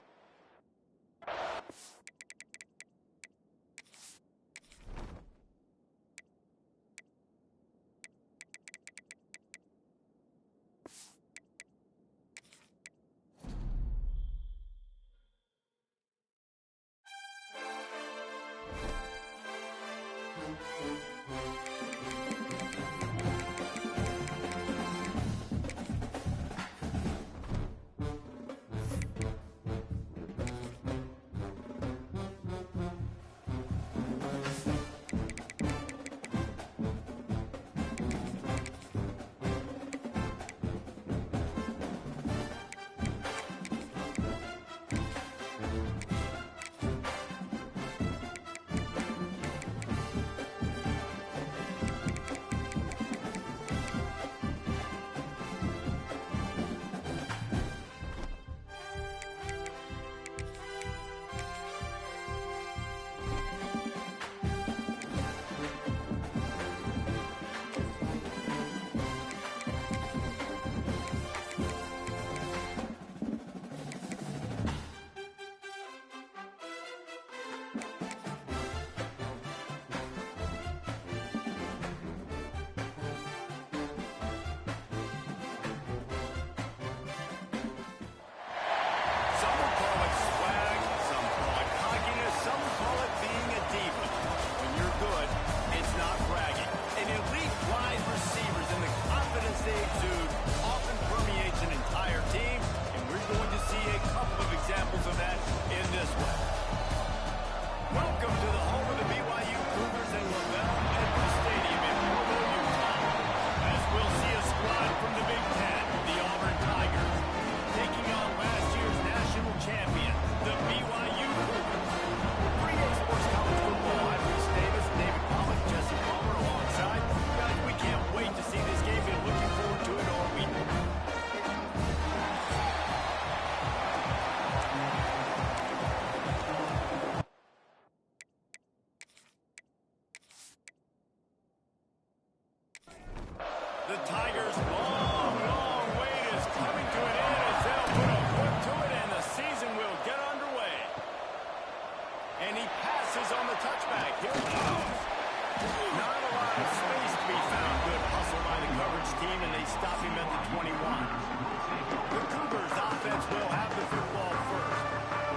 will have the football first.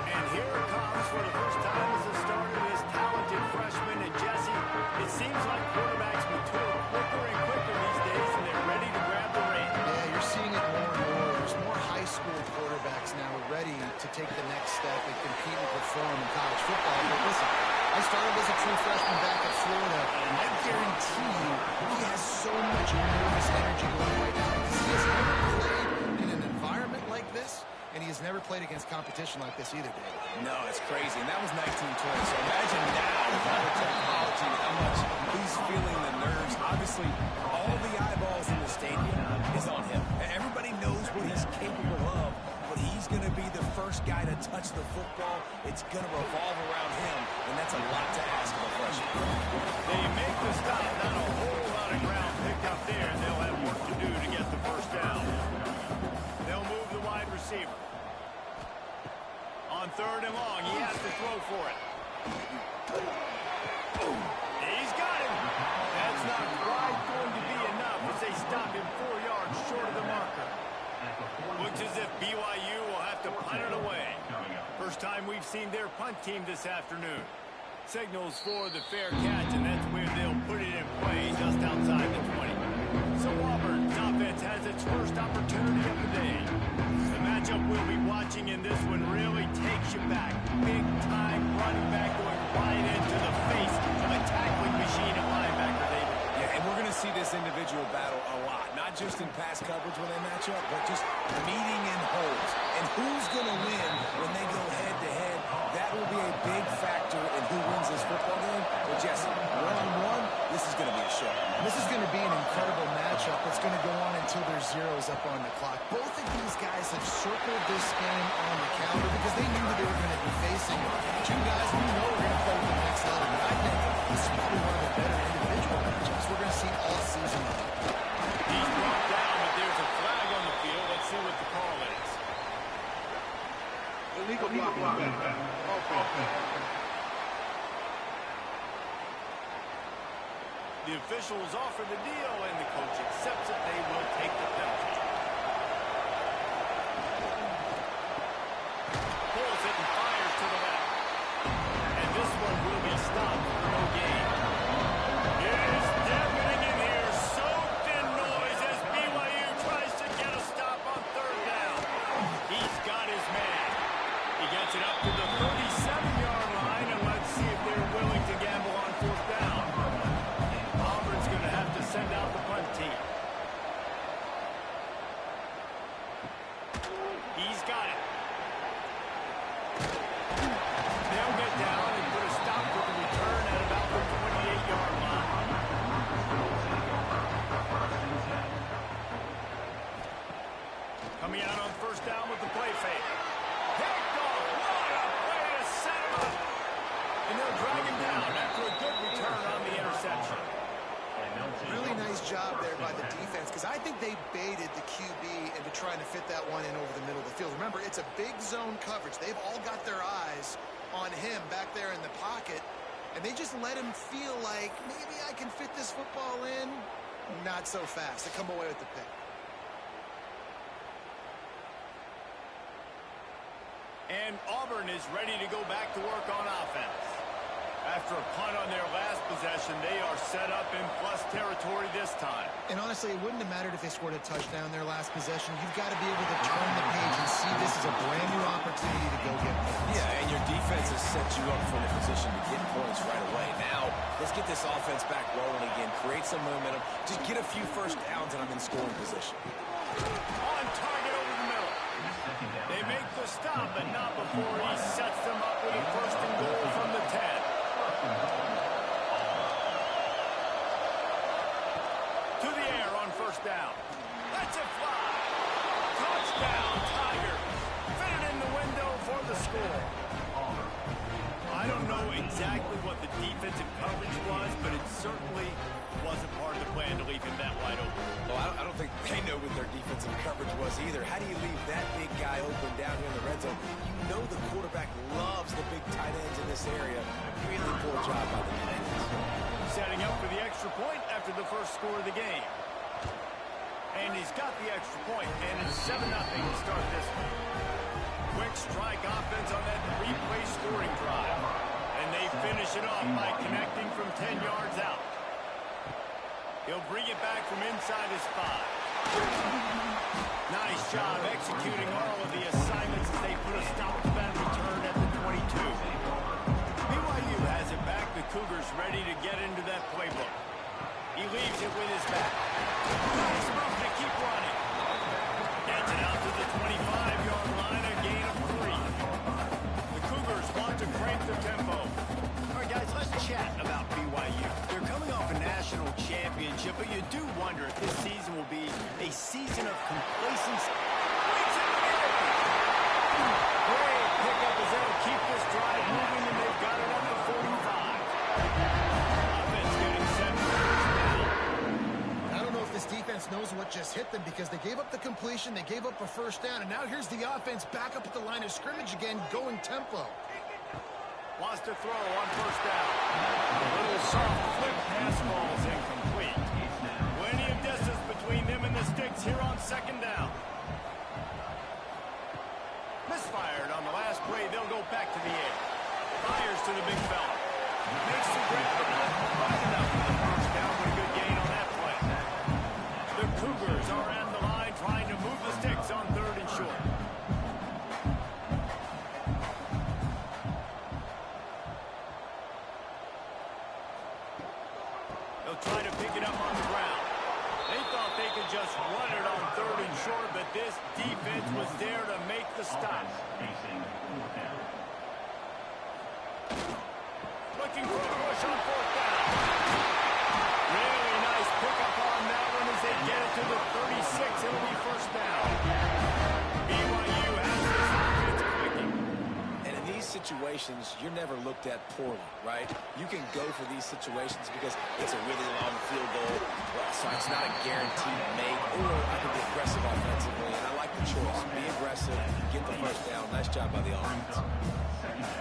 And here it comes for the first time as a starter, this talented freshman. And Jesse, it seems like quarterbacks mature quicker and quicker these days, and they're ready to grab the reins. Yeah, you're seeing it more and more. There's more high school quarterbacks now ready to take the next step and compete and perform in college football. But listen, I started as a true freshman back at Florida, and I guarantee you he has so much nervous energy going right now because he has never played in an environment like this, and he has never played against competition like this either, David. No, it's crazy. And that was 1920. So imagine now with all the technology, how much he's feeling the nerves. Obviously, all the eyeballs in the stadium is on him. Everybody knows what he's capable of, but he's going to be the first guy to touch the football. It's going to revolve around him, and that's a lot to ask of a freshman. They make the stop. Not a whole lot of ground picked up there. They'll have work to do to get the first down. They'll move the wide receiver. On 3rd and long, he has to throw for it. He's got him. That's not quite going to be enough as they stop him 4 yards short of the marker. Looks as if BYU will have to punt it away. First time we've seen their punt team this afternoon. Signals for the fair catch, and that's where they'll put it in play just outside the 20. So Auburn's offense has its first opportunity of the day. The matchup we'll be watching in this one really takes you back. Big-time running back going right into the face of a tackling machine at linebacker, David. Yeah, and we're going to see this individual battle a lot. Not just in pass coverage when they match up, but just meeting in holes. And who's going to win when they go head-to-head? That will be a big factor in who wins this football game. But Jesse, one-on-one, this is going to be a show. This is going to be an incredible matchup that's going to go on until there's zeros up on the clock. Both of these guys have circled this game on the calendar because they knew that they were going to be facing two guys we know are going to play at the next level. And I think this is probably one of the better individual matchups we're going to see all season long. He's brought down, but there's a flag on the field. Let's see what the call is. Illegal blocking. Offense. The officials offer the deal, and the coach accepts it. They will take the penalty. Pulls it and fires to the left. And this one will be stopped for no gain. It is deafening in here, soaked in noise as BYU tries to get a stop on 3rd down. He's got his man. He gets it up to the 37-yard line, and let's see if they're willing to gamble on 4th down. Auburn's going to have to send out the punt team. He's got it. They'll get down and put a stop to the return at about the 28-yard line. Coming out on 1st down with the play fake. Picked off. What a way to set him up. And they'll drag him down after a good return on the interception. Really nice job there by the defense because I think they baited the QB into trying to fit that one in over the middle of the field. Remember, it's a big zone coverage. They've all got their eyes on him back there in the pocket, and they just let him feel like maybe I can fit this football in. Not so fast. They come away with the pick. And Auburn is ready to go back to work on offense. After a punt on their last possession, they are set up in plus territory this time. And honestly, it wouldn't have mattered if they scored a touchdown their last possession. You've got to be able to turn the page and see this is a brand new opportunity to go get points. Yeah, and your defense has set you up for the position to get points right away. Now, let's get this offense back rolling again, create some momentum, just get a few first downs, and I'm in scoring position. On target over the middle. They make the stop, but not before he sets them up with a 1st and goal from the 10. To the air on 1st down. Lets it fly. Touchdown, Tigers. Fit it in the window for the score. I don't know exactly what the defensive coverage was, but it certainly wasn't part of the plan to leave him that wide open. Well, I don't think they know what their defensive coverage was either. How do you leave that big guy open down here in the red zone? You know the quarterback loves the big tight ends in this area. Really poor job by the defense. Setting up for the extra point after the first score of the game. And he's got the extra point, and it's 7-0 to start this one. finish it off by connecting from 10 yards out. He'll bring it back from inside his 5. Nice job executing all of the assignments as they put a stop-to-that return at the 22. BYU has it back. The Cougars ready to get into that playbook. He leaves it with his back. Nice move to keep running. Gets it out to the 25-yard line, a gain of 3. The Cougars want to crank the tempo. All right, guys, let's chat about BYU. They're coming off a national championship, but you do wonder if this season will be a season of complacency. Great pickup as they'll keep this drive moving, and they've got it up to 45. Offense getting set for first down. I don't know if this defense knows what just hit them because they gave up the completion, they gave up a first down, and now here's the offense back up at the line of scrimmage again, going tempo. Wants to throw on first down. A little soft flip pass falls incomplete. Plenty of distance between them and the sticks here on second down. Misfired on the last play. They'll go back to the air. Fires to the big fella. Makes the grab, but not quite enough for the first down, but a good gain on that play. The Cougars are at the line trying to move the sticks on 3rd and short. They'll try to pick it up on the ground. They thought they could just run it on 3rd and short, but this defense was there to make the stop. Looking for a push on 4th down. Really nice pickup on that one as they get it to the 36. It'll be first down. BYU has this offense clicking. And in these situations, you're never looked at poorly, right? You can go for these situations because it's a really long field goal, so it's not a guaranteed make, or I can be aggressive offensively, and I like the choice. Be aggressive, get the first down. Nice job by the offense.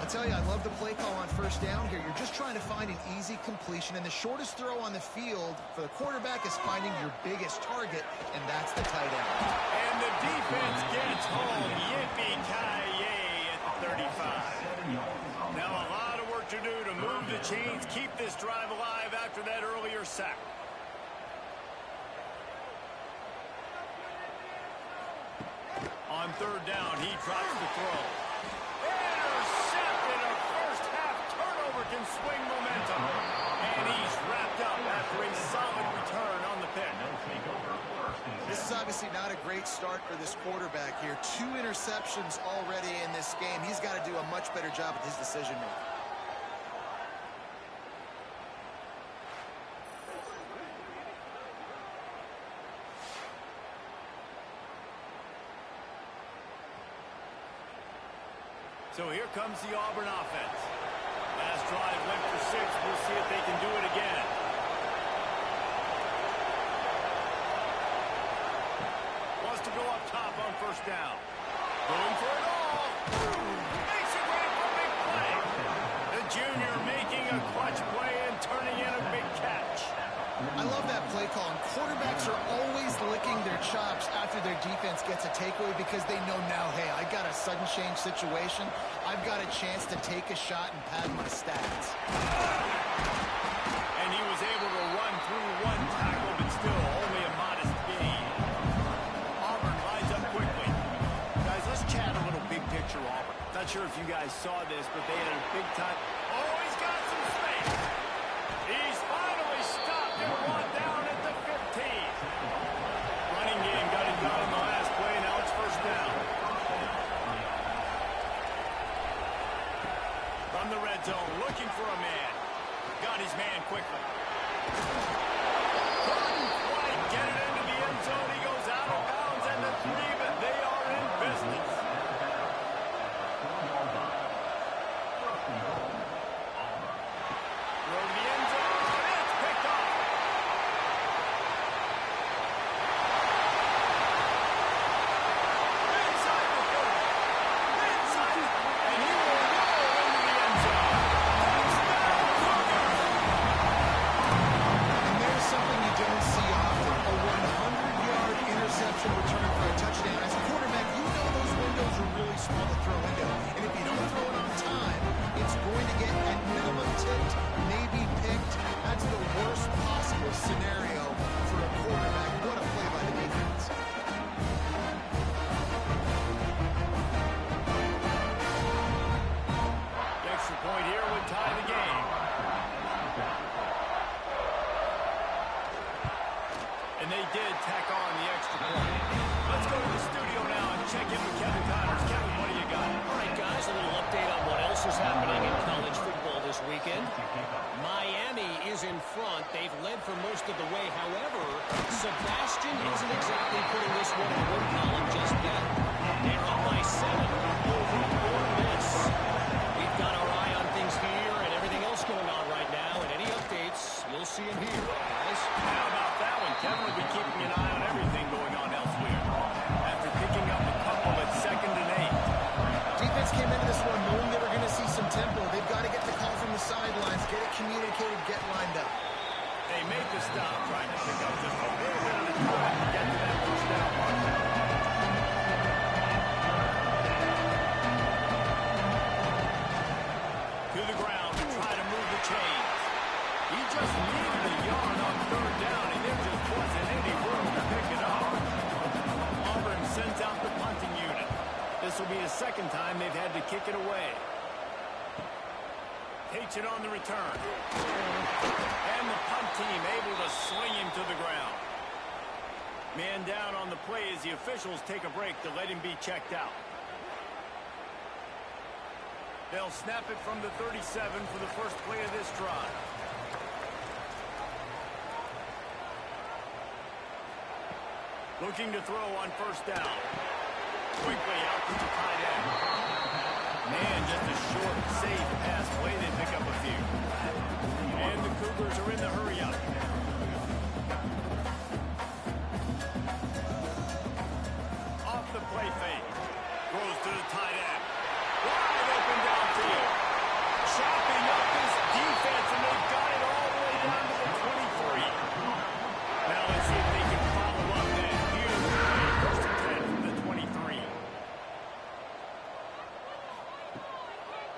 I'll tell you, I love the play call on first down here. You're just trying to find an easy completion, and the shortest throw on the field for the quarterback is finding your biggest target, and that's the tight end. And the defense gets home. Yippee-ki-yay at 35. Now a lot of work to do to move the chains, keep this drive alive after that earlier sack. On 3rd down, he drops the throw. Intercepted. A first half turnover can swing momentum. And he's wrapped up after a solid return on the pick. This is obviously not a great start for this quarterback here. 2 interceptions already in this game. He's got to do a much better job with his decision making. So here comes the Auburn offense. Last drive went for 6. We'll see if they can do it again. Wants to go up top on first down. Going for it all. Makes a great for a big play. The junior making a clutch play and turning in a big catch. I love that play call, and quarterbacks are always licking their chops after their defense gets a takeaway because they know now, hey, I got a sudden change situation. I've got a chance to take a shot and pad my stats. And he was able to run through 1 tackle, but still only a modest gain. Auburn lines up quickly. Guys, let's chat a little big picture Auburn. Not sure if you guys saw this, but they had a big time. Oh, he's got some space. He's finally stopped and brought down at the 15. Running game got it done on the last play. Now it's first down. From the red zone, looking for a man. Got his man quickly. Couldn't quite get it into the end zone. He goes out of bounds at the 3, but they are in business. Throw to the end zone. It's picked off. Inside the 30. Inside. And he will roll into the end zone. Touchdown, Cougars. communicated, get lined up. They make the stop, trying to pick up just a little bit of time to get to that first down mark. To the ground to try to move the chains. He just needed a yard on third down, and there just wasn't any room to pick it up. Auburn sends out the punting unit. This will be the second time they've had to kick it away. Takes it on the return. And the punt team able to swing him to the ground. Man down on the play as the officials take a break to let him be checked out. They'll snap it from the 37 for the first play of this drive. Looking to throw on first down. Quickly out to the tight end. Man, just a short, safe pass play. They pick up a few. And the Cougars are in the hurry-up. Off the play fake. Throws to the tight end. Wide open downfield. Chopping up his defense, and they've got it all the way down to the 23. Now let's see if they can follow up that huge play. First and 10 from the 23.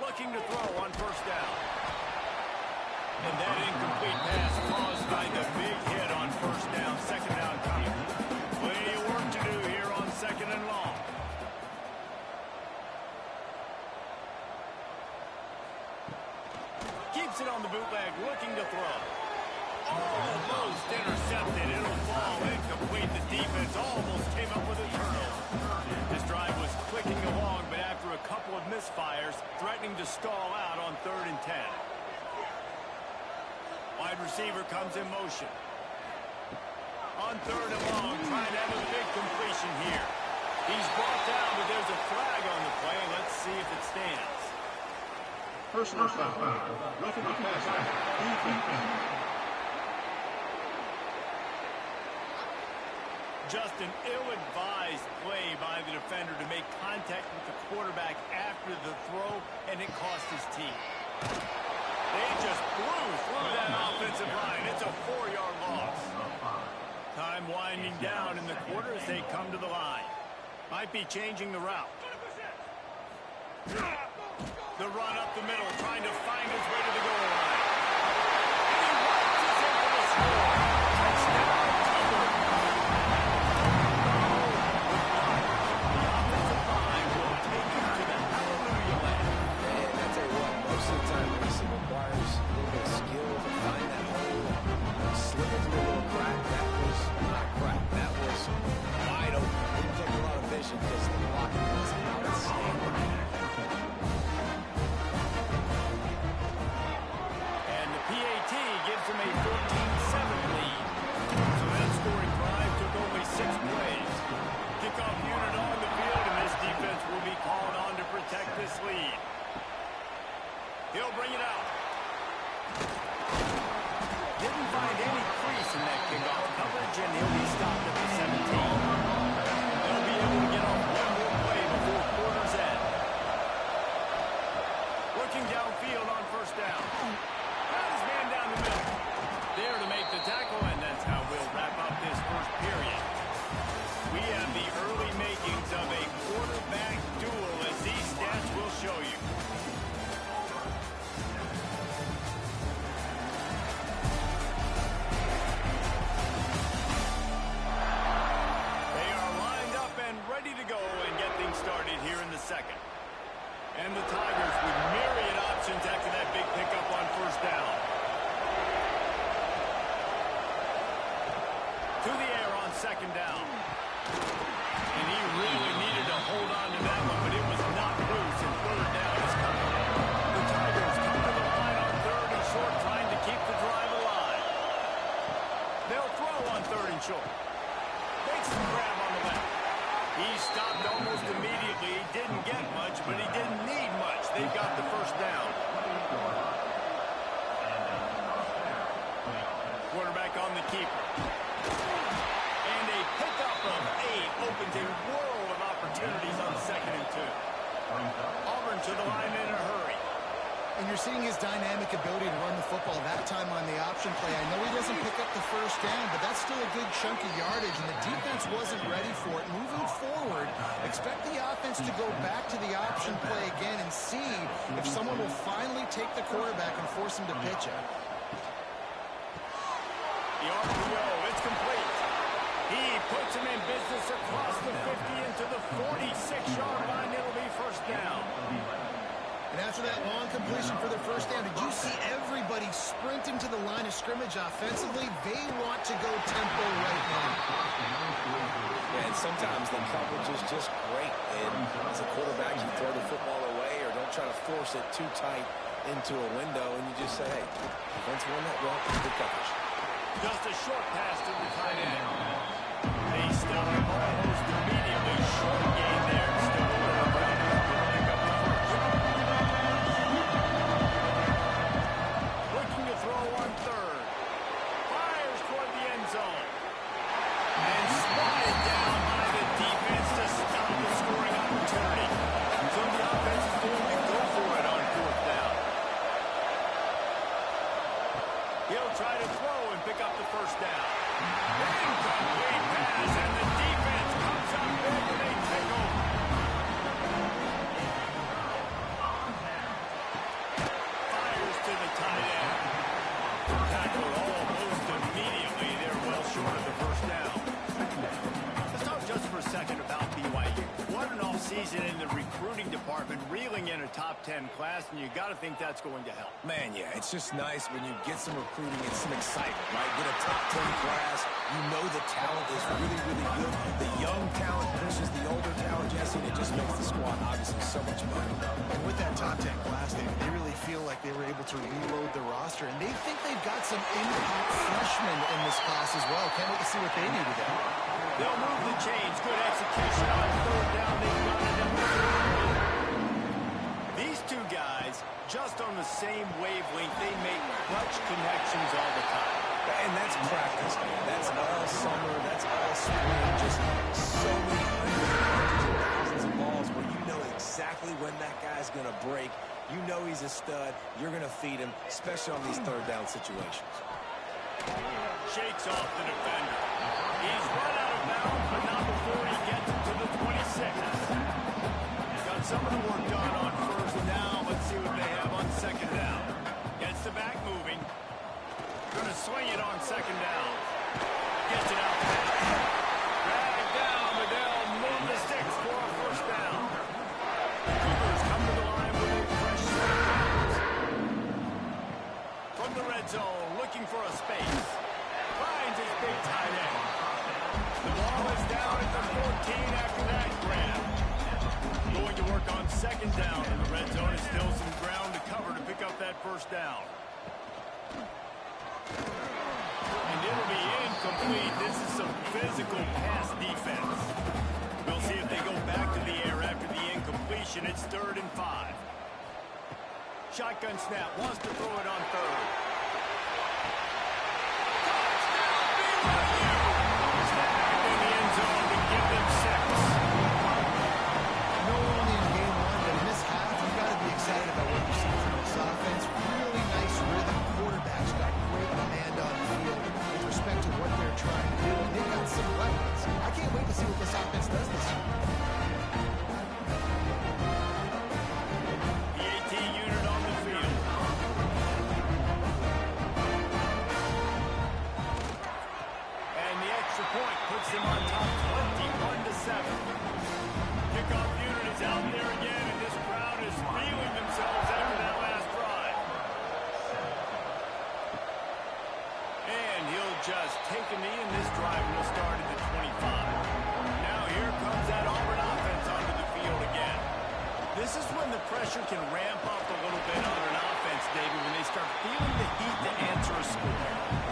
Looking to throw on first down. And that incomplete pass caused by the big hit on first down. Second down coming. Plenty of work to do here on second and long. Keeps it on the bootleg, looking to throw. Almost intercepted. It'll fall incomplete. The defense almost came up with a turnover. This drive was clicking along, but after a couple of misfires, threatening to stall out on 3rd and 10. Wide receiver comes in motion. On 3rd and long, trying to have a big completion here. He's brought down, but there's a flag on the play. Let's see if it stands. Personal foul. Roughing the passer. Just an ill-advised play by the defender to make contact with the quarterback after the throw, and it cost his team. They just blew through that offensive line. It's a 4-yard loss. Time winding down in the quarter as they come to the line. Might be changing the route. The run up the middle, trying to find his way to the goal line. And he watches it for the score. Touchdown, Cougars. The offensive line will take him to the hallelujah land. And I tell you what, most of the time racing requires a little bit of skill to find that hole, slip into a little crack. That was not crack. That was wide open. Didn't take a lot of vision because the blocking was outstanding. And the PAT gives them a 14-7 lead. So that scoring drive took only 6 plays. Kickoff unit on the field, and this defense will be called on to protect this lead. He'll bring it out. Didn't find any crease in that kickoff coverage, and he'll be stopped at the 17. They'll be able to get off one more play before quarter's end. Looking downfield on first down. Got his man down the middle. There to make the tackle, and that's how we'll wrap up this first period. We have the early makings of a quarterback duel, as these stats will show you. They are lined up and ready to go and get things started here in the second. And the Tigers with myriad options after that big pickup on first down. To the air on second down. And he really needed to hold on to that one, but it was not loose, and third down is coming. The Tigers come to the line on 3rd and short, trying to keep the drive alive. They'll throw on 3rd and short. Makes the grab on the left. He stopped almost immediately. He didn't get much, but he didn't need much. They've got the first down. Quarterback on the keeper. And a pickup of 8 opens a world of you're seeing his dynamic ability to run the football that time on the option play. I know he doesn't pick up the first down, but that's still a good chunk of yardage, and the defense wasn't ready for it. Moving forward, expect the offense to go back to the option play again and see if someone will finally take the quarterback and force him to pitch it. The RPO, it's complete. He puts him in business across the 50 into the 46-yard line. It'll be first down. And after that long completion for the first down, did you see everybody sprinting to the line of scrimmage offensively? They want to go tempo right now. Yeah, and sometimes the coverage is just great. And as a quarterback, you throw the football away or don't try to force it too tight into a window, and you just say, hey, defense won that well, good coverage. Just a short pass to the tight end. They stop him almost immediately. Short gain there. Still a little ground cover. Pick up the first. Looking to throw on third. Fires toward the end zone. And spotted down by the defense to stop the scoring opportunity. So the offense is going to go for it on fourth down. He'll try to throw and pick up the first down. Incomplete pass, and the defense comes up big and they take over. Fires to the tight end. Tackled almost immediately. They're well short of the first down. Let's talk just for a second about BYU. What an offseason in the recruiting department, reeling in a top 10 class, and you got to think that's going to help. Man, yeah, it's just nice when you get some recruiting and some excitement, right? Get a top 10 class. You know the talent is really, really good. The young talent versus the older talent, Jesse, and it just makes the squad obviously so much better. And with that top 10 class, they really feel like they were able to reload the roster, and they think they've got some impact freshmen in this class as well. Can't wait to see what they do with that. They'll move the chains. Good execution on third down. They've got it up to these two guys, just on the same wavelength. They make clutch connections all the time. And that's practice, man. That's all summer. That's all spring. Just so many hundreds and thousands of balls where you know exactly when that guy's going to break. You know he's a stud. You're going to feed him, especially on these third down situations. Shakes off the defender. He's run out of bounds, but not before he gets to the 26. He's got some of the work done on first down. Let's see what they have on second down. Gets the back moving. Going to swing it on second down. Gets it out. Drag down, but they'll move the sticks for a first down. Cougars come to the line with a fresh set of downs. From the red zone, looking for a space. Finds his big tight end. The ball is down at the 14 after that grab. Going to work on second down in the red zone. Is still some ground to cover to pick up that first down. And it'll be incomplete. This is some physical pass defense. We'll see if they go back to the air after the incompletion. It's 3rd and 5. Shotgun snap. Wants to throw it on third. Touchdown, BYU! Snap in the end zone to give them 6. No only in game one, but in this half, you've got to be excited about what you're seeing from this offense. Really nice rhythm. Quarterback's got great command on the field with respect to what they're trying to do. And they've got some weapons. I can't wait to see what this offense does this year. The AT unit on the field. And the extra point puts them on top 21-7. Kickoff unit is out there again, and this crowd is feeling themselves after that last drive. And he'll just take a knee, and this drive will start at the 25. Now here comes that Auburn offense onto the field again. This is when the pressure can ramp up a little bit on an offense, David, when they start feeling the heat to answer a score.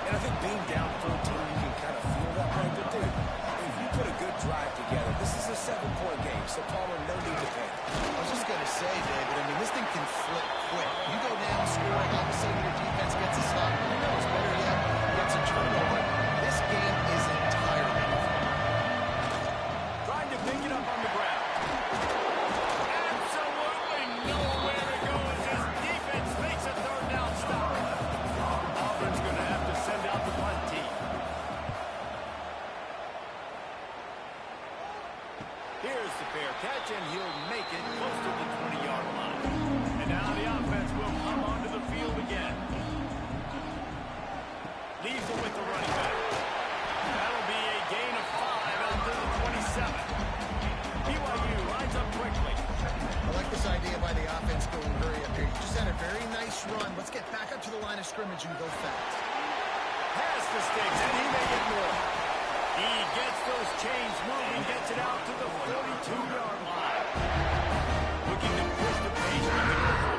And I think being down 14, you can kind of feel that way. But, dude, if you put a good drive together, this is a 7-point game, so Palmer, no need to panic. I was just going to say, David, I mean, this thing can flip quick. You go down scoring, all of a sudden your defense gets a stop. Who knows? Better yet, gets a turnover. This game is entirely different. Trying to pick it up on the ground. Absolutely nowhere to go as his defense makes get back up to the line of scrimmage and go fast. Past the sticks, and he may get more. He gets those chains moving, gets it out to the 42-yard line. Looking to push the pace from the goal.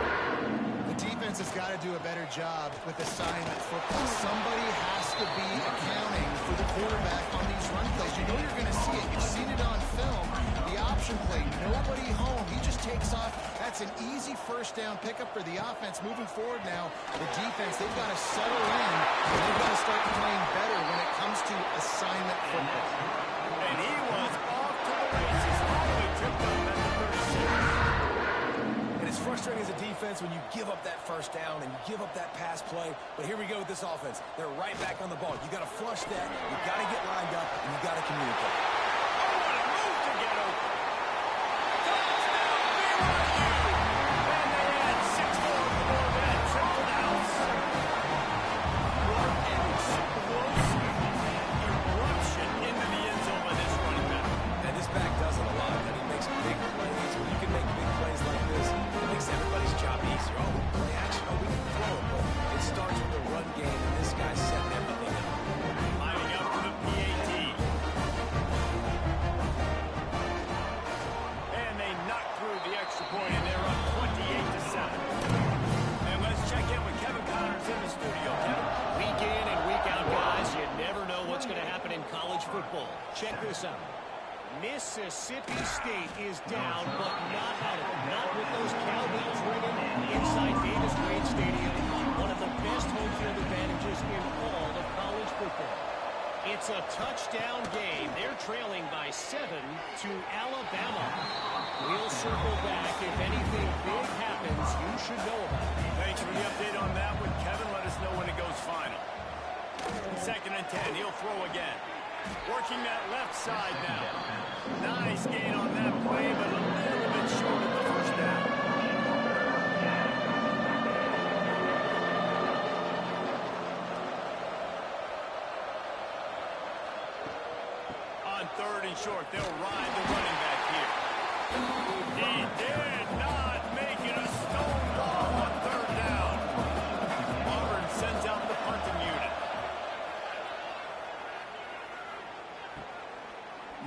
The defense has got to do a better job with assignment football. Somebody has to be accounting for the quarterback on these run plays. You know you're going to see it. You've seen it on film. The option play, nobody home. He just takes off. That's an easy first down pickup for the offense. Moving forward now, the defense, they've got to settle in. And they've got to start playing better when it comes to assignment football. And he was off to the races. Finally tripped up at the 36. And it's frustrating as a defense when you give up that first down and you give up that pass play. But here we go with this offense. They're right back on the ball. You got to flush that. You got to get lined up, and you got to communicate. Check this out. Mississippi State is down, but not out of it. Not with those cowbells ringing inside Davis-Wade Stadium. One of the best home field advantages in all of college football. It's a touchdown game. They're trailing by 7 to Alabama. We'll circle back. If anything big happens, you should know about it. Thanks for the update on that one, Kevin. Let us know when it goes final. 2nd and 10. He'll throw again. Working that left side now. Nice gain on that play, but a little bit short of the first down. On 3rd and short, they'll ride the running back here. He did not make it a stone wall on 3rd down. Auburn sends out the punting unit.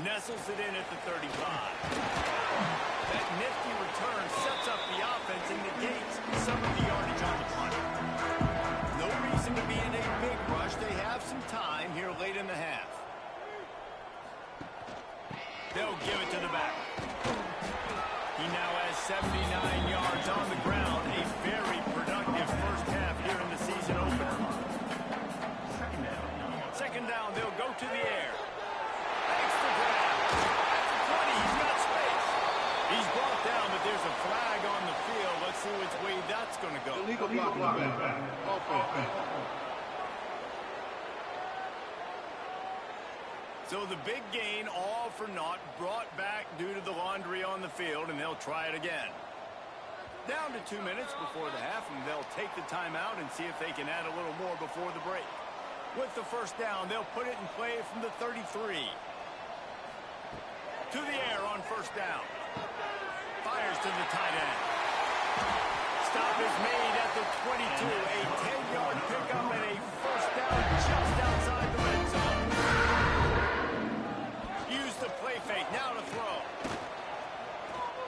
Nestles it in at the 35. That nifty return sets up the offense and negates some of the yardage on the punt. No reason to be in a big rush. They have some time here late in the half. They'll give it to the back. He now has 79 yards on the ground. A very productive first half here in the season opener. 2nd down, they'll go to the air. He's brought down, but there's a flag on the field. Let's see which way that's going to go. Illegal blocking. So the big gain, all for naught, brought back due to the laundry on the field, and they'll try it again. Down to 2 minutes before the half, and they'll take the timeout and see if they can add a little more before the break. With the first down, they'll put it in play from the 33. To the air on 1st down. Fires to the tight end. Stop is made at the 22. A 10-yard pickup and a first down just outside the red zone. Use the play fake. Now to throw.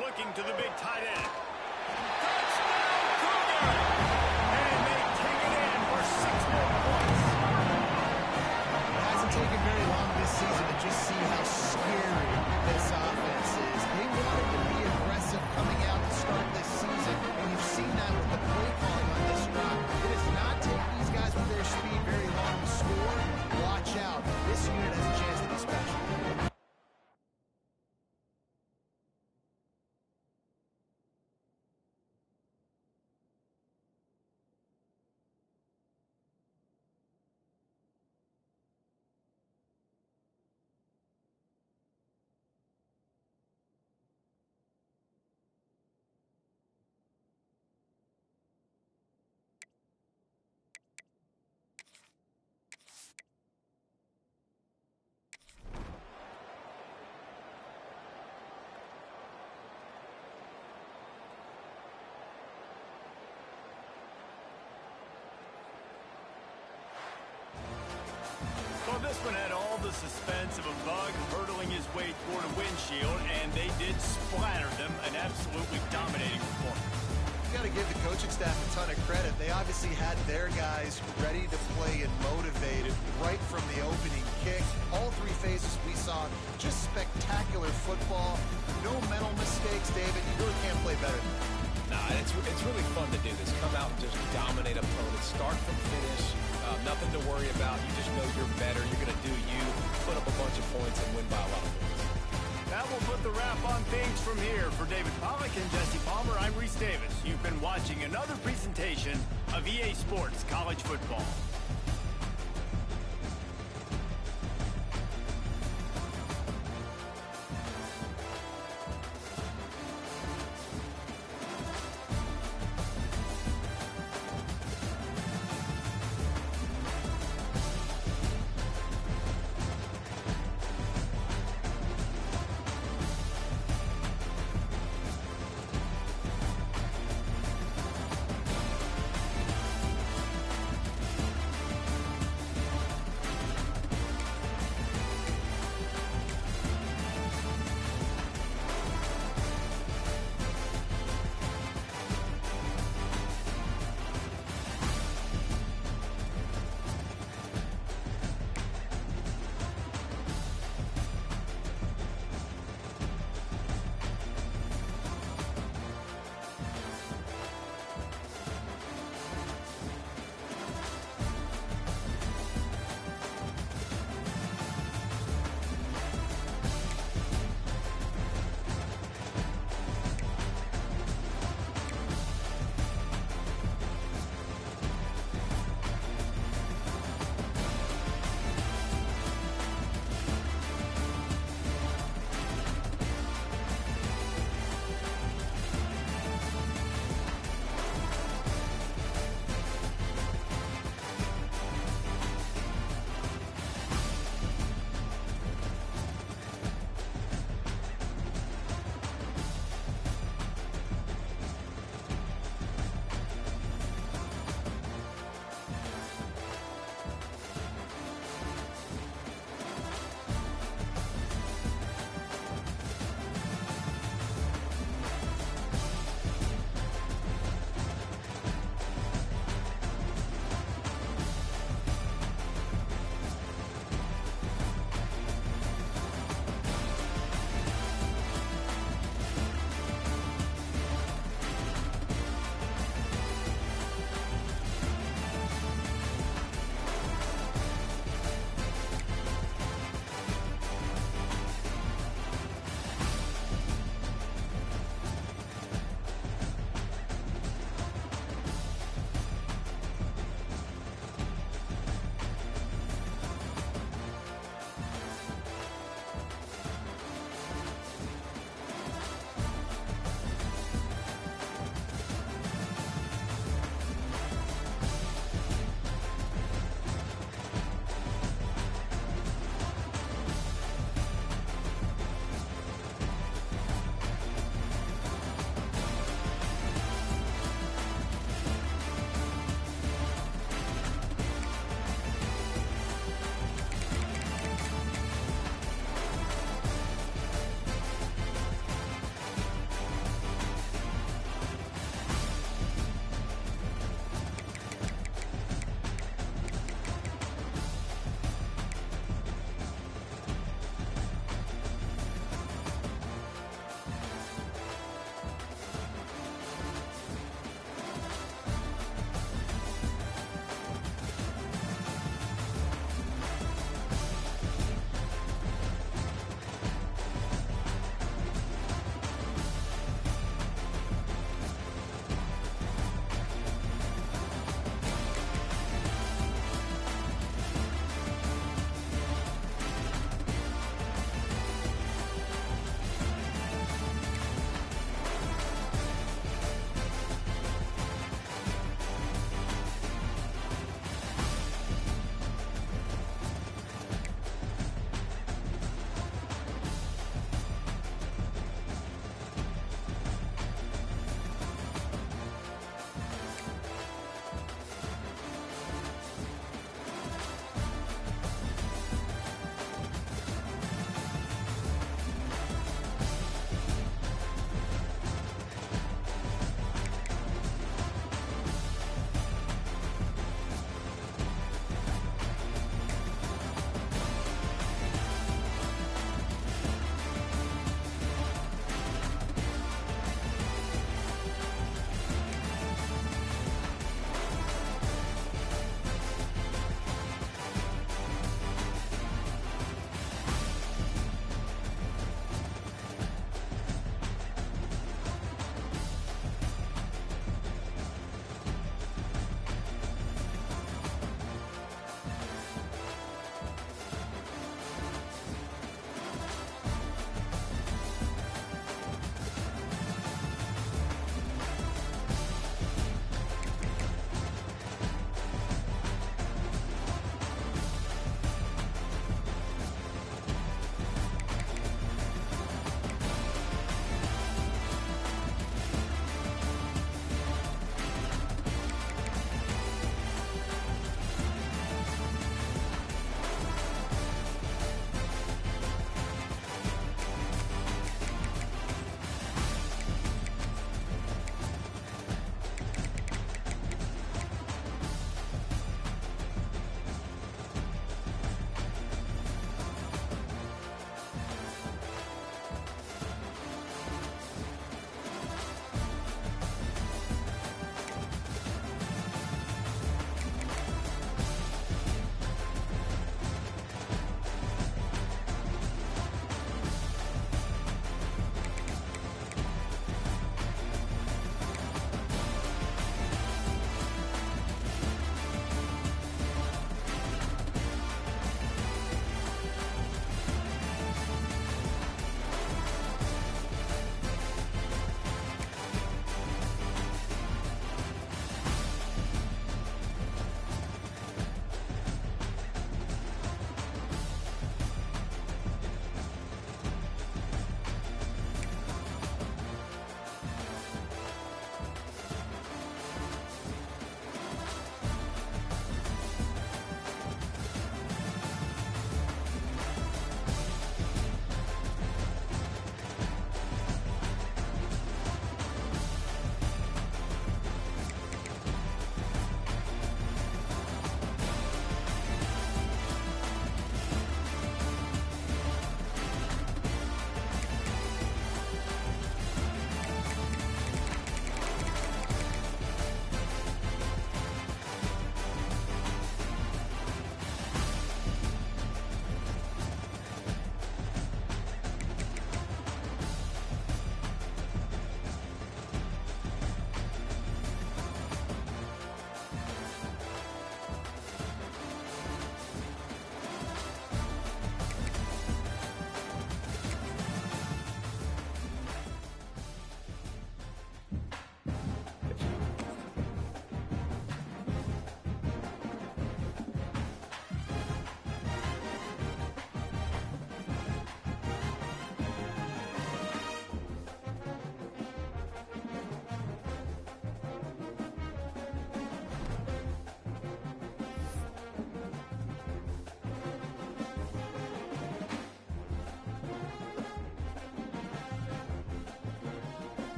Looking to the big tight end. Touchdown, Cougar! And they take it in for 6 more points. It hasn't taken very long this season to just see how scary this offense is. They wanted to be aggressive coming out to start this season, and you've seen that with the play calling on this drive. It does not take these guys with their speed very long to score. Watch out. This unit has a chance to be special. This one had all the suspense of a bug hurtling his way toward a windshield, and they did splatter them, an absolutely dominating performance. You got to give the coaching staff a ton of credit. They obviously had their guys ready to play and motivated right from the opening kick. All three phases we saw just spectacular football. No mental mistakes, David. You really can't play better than that. Nah, it's really fun to do this. Come out and just dominate opponents. Start from finish. Nothing to worry about. You just know you're better. You're going to do you, put up a bunch of points, and win by a lot of points. That will put the wrap on things from here. For David Pollack and Jesse Palmer, I'm Reese Davis. You've been watching another presentation of EA Sports College Football.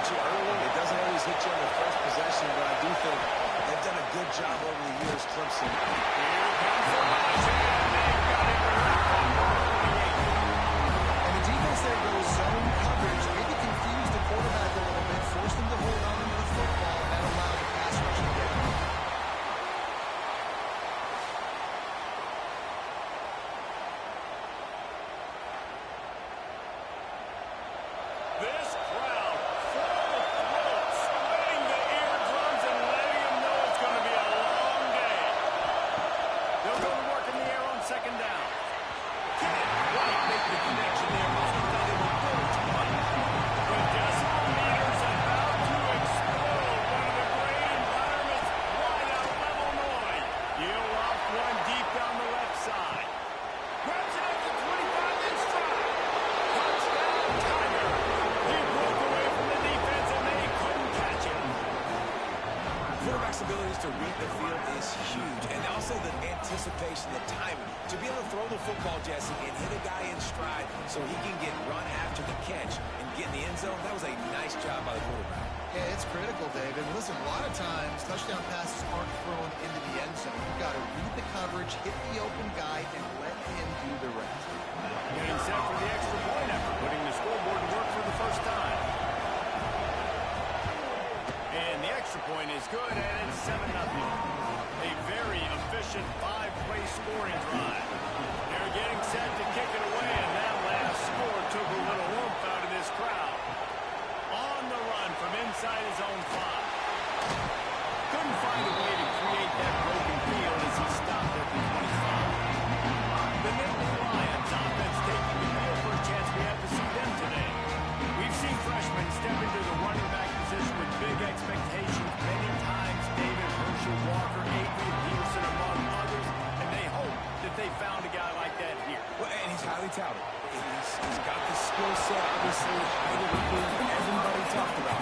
at you early. It doesn't always hit you on the first possession, but I do think they've done a good job over the years, Clemson. Here comes the rush, and they've got it wrapped up on the 28. And the defense there goes zone coverage, maybe confused the quarterback a little bit, forced him to hold on to the football, and that allowed the pass rush to get him. This crowd full of throats, splitting the eardrums and letting them know it's going to be a long day. They'll go to work in the air on second down. Can't quite make the connection there, but he thought they were both right. The decimal meter's about to explode. One of the great environments, wide out level noise. He'll loft one deep down the left side. Grabs it at the 25 in stride. Touchdown, Tiger. He broke away from the defense and they couldn't catch him. Quarterback's abilities to read the field is huge, and also the anticipation, the timing. To be able to throw the football, Jesse, and hit a guy in stride so he can get run after the catch and get in the end zone, that was a nice job by the quarterback. Yeah, it's critical, David. Listen, a lot of times, touchdown passes aren't thrown into the end zone. You've got to read the coverage, hit the open guy, and let him do the rest. Getting set for the extra point after putting the scoreboard to work for the first time. And the extra point is good, and it's 7-0. A very efficient 5-play scoring drive. They're getting set to kick it away, and that last score took a little oomph out of this crowd. On the run from inside his own 5. Couldn't find a way to create that broken field as he stopped at the 25. The Nittany Lions offense taking the field for a chance we have to see them today. We've seen freshmen step into the running back position with big expectations many times. David Herschel Walker, Adrian Peterson, among others, and they hope that they found a guy like that here. Well, and he's highly touted. He's got the skill set, obviously, highly recruited, everybody talked about.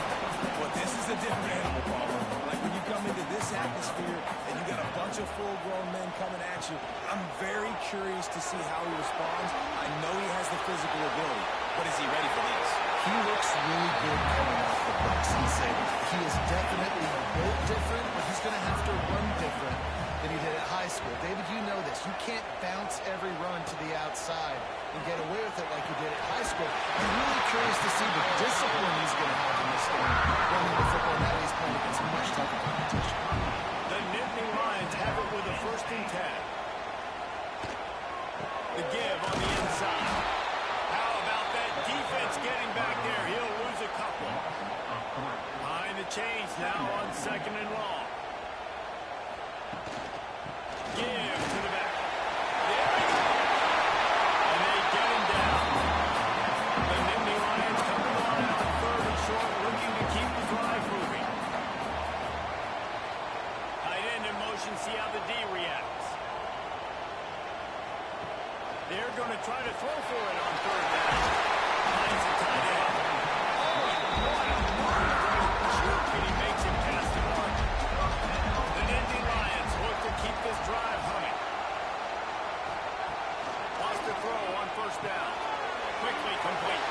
But this is a different animal, Paul. Like when you come into this atmosphere and you got a bunch of full-grown men coming at you, I'm very curious to see how he responds. I know he has the physical ability, but is he ready for this? He looks really good coming off the box. He is definitely built different, but he's going to have to run different than he did at high school. David, you know this. You can't bounce every run to the outside and get away with it like you did at high school. I'm really curious to see the discipline he's going to have in this game, running the football now that he's playing against much tougher competition. The Nittany Lions have it with a 1st and 10. The give on the inside. How about that defense getting back there? He'll lose a couple. Behind the chains now on 2nd and long. Give to the back. There we go. And they get him down. The Nittany Lions coming on out of 3rd and short, looking to keep the drive moving. Tight end in motion, see how the D reacts. They're going to try to throw for it on 3rd down. Finds the tight end. Oh, and what a juke, and he makes it past the mark. The Nittany Lions look to keep this drive humming. Lost the throw on 1st down. Quickly complete.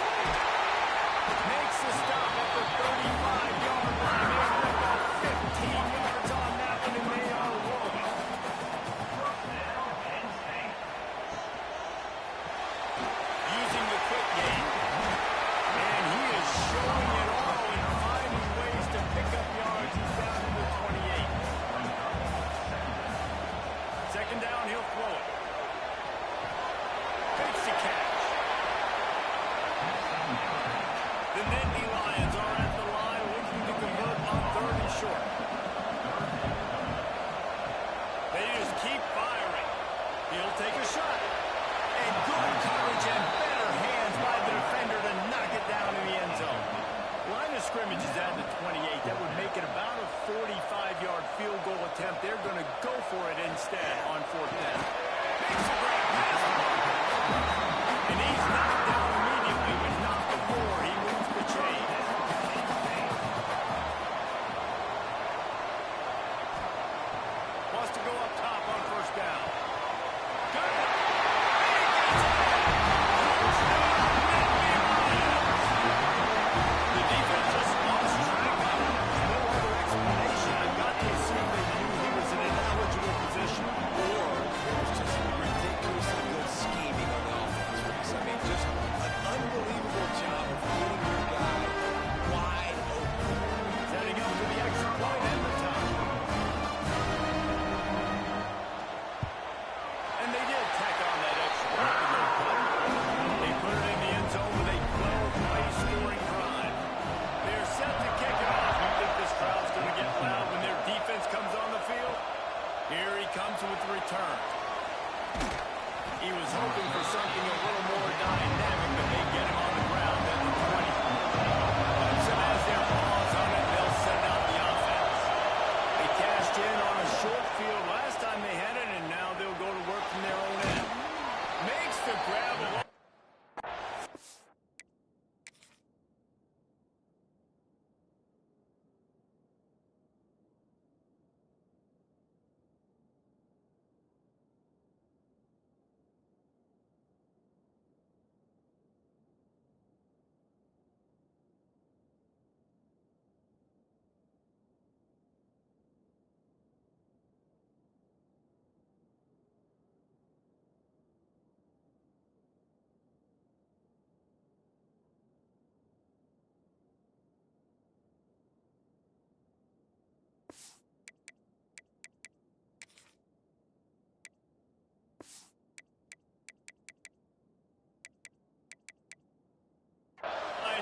Makes the stop at the 35-yard line. They rip off 15 yards on that one, and they are rolling. Using the quick game. And he is showing it all and finding ways to pick up yards. He's down to the 28. 2nd down, he'll throw it. Takes the catch. The Nittany Lions are at the line looking to convert on 3rd and short. They just keep firing. He'll take a shot. And good coverage and better hands by the defender to knock it down in the end zone. Line of scrimmage is at the 28. That would make it about a 45-yard field goal attempt. They're going to go for it instead on 4th down. Makes a great pass. And he's knocked down immediately, but not before he moves the chain. Wants to go up top on 1st down. Good. The defense just lost Here he comes with the return. He was hoping for something a little more dynamic, but they get him on the ground at the 20. Clemson has their paws on it. They'll send out the offense. They cashed in on a short field last time they had it, and now they'll go to work from their own end. Makes the grab.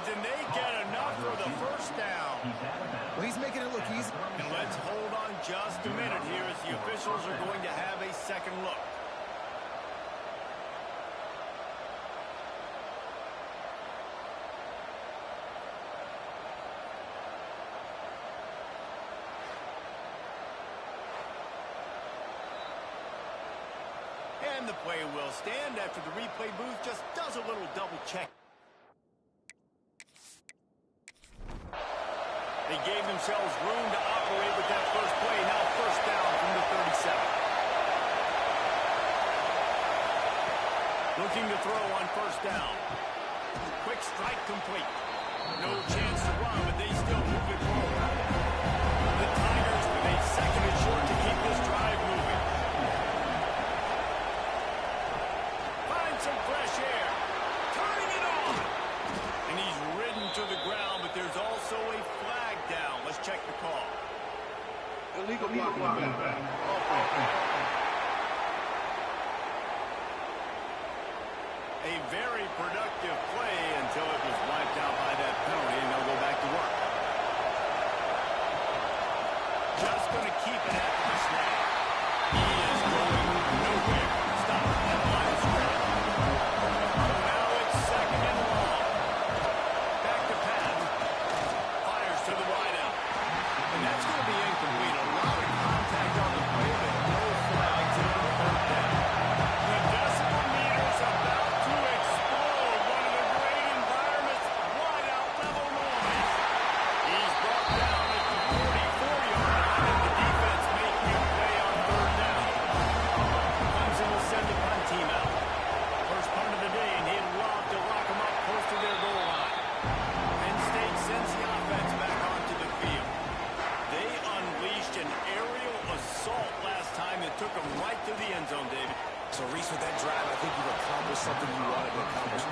And they get enough for the first down. Well, he's making it look easy. And let's hold on just a minute here as the officials are going to have a second look. And the play will stand after the replay booth just does a little double check. They gave themselves room to operate with that first play. Now first down from the 37. Looking to throw on first down. Quick strike complete. No chance to run, but they still move it forward. The Tigers with a second and short to keep this drive moving. Find some fresh air. Turning it on. And he's ridden to the ground, but there's also a flag down. Let's check the call. Illegal blocking on that back. A very productive play until it was wiped out by that penalty, and they'll go back to work. Just going to keep it after the snap. He is going nowhere. Stop at the line of scrimmage. Now it's second and long. Back to pass. Fires to the wideout. And that's going to be incomplete. A lot of contact on the play, but no flag till the third down. The decimal meter's about to explode. One of the great environments. Wideout level noise. He's brought down at the 44-yard line, and the defense making a play on third down. Clemson will send the punt team out. First punt of the day, and he'd love to lock them up close to their goal line. Penn State sends the offense back onto the field. They unleashed an aerial assault last time that took them right to the end zone, David. So, Reese, with that drive, I think you've accomplished something you wanted to accomplish.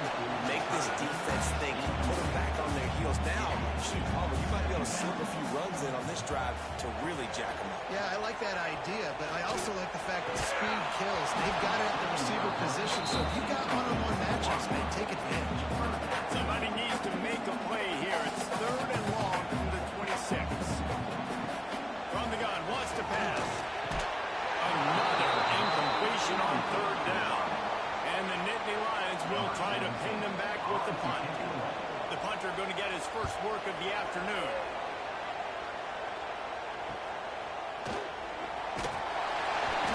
Make this defense think, put them back on their heels. Now, shoot, Palmer, you might be able to slip a few runs in on this drive to really jack them up. Yeah, I like that idea, but I also like the fact that speed kills. They've got it at the receiver position, so if you've got one-on-one matchups, man, take advantage. Somebody needs to make a play here. It's third and long from the 26. From the gun, wants to pass. Another incompletion on third down. And the Nittany Lions will try to pin them back with the punt. The punter going to get his first work of the afternoon.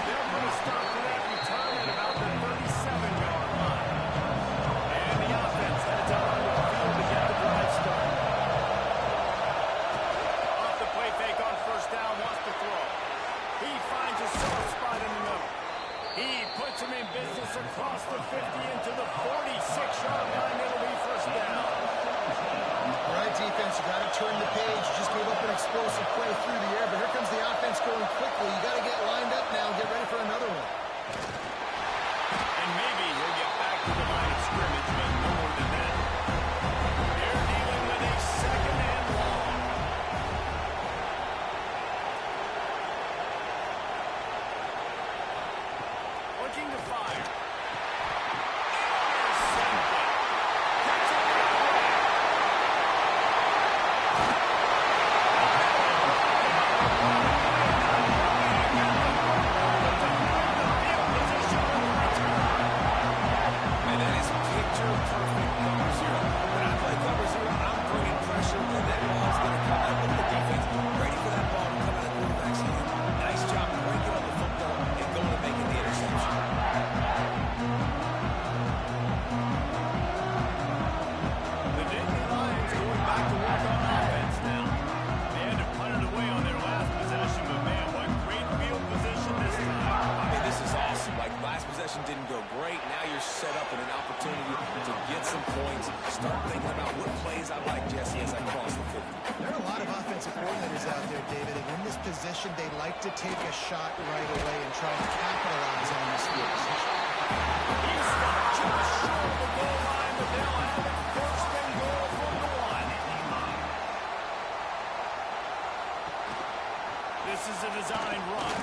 They're going to start for that return at about the 37-yard line. And the offense heads out onto the field to get the drive started. Off the play fake on first down, wants to throw. He finds a soft spot in the middle. He puts him in business across the 50 into the 46-yard line. It'll be first down. All right, defense, you got to turn the page. Just gave up an explosive play through the air, but here comes the offense going quickly. You got to get lined up now and get ready for another one. And maybe he'll get back to the line of scrimmage, but no more than that. They're dealing with a second and long. Looking to fire. Intercepted. Catch it. set up with an opportunity to get some points. Start thinking about what plays I like, Jesse, as I cross the 50. There are a lot of offensive coordinators out there, David, and in this position, they like to take a shot right away and try to capitalize on mistakes. He's stopped just short of the goal line, but they'll have it first and goal from the 1. This is a designed run.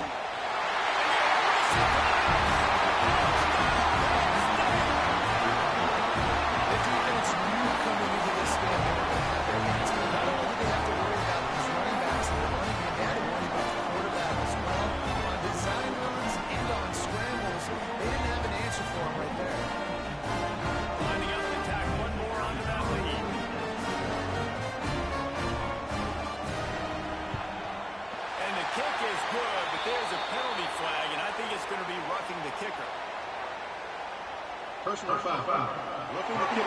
The defense knew coming into this game they were going to have their hands full. Not only did they have to worry about these running backs that are running in, they had to worry about the quarterback as well. On design runs and on scrambles, they didn't have an answer for him right there. Lining up to tack one more onto that lead. And the kick is good, but there's a penalty flag, and I think it's going to be roughing the kicker. Personal foul. Looking to kick.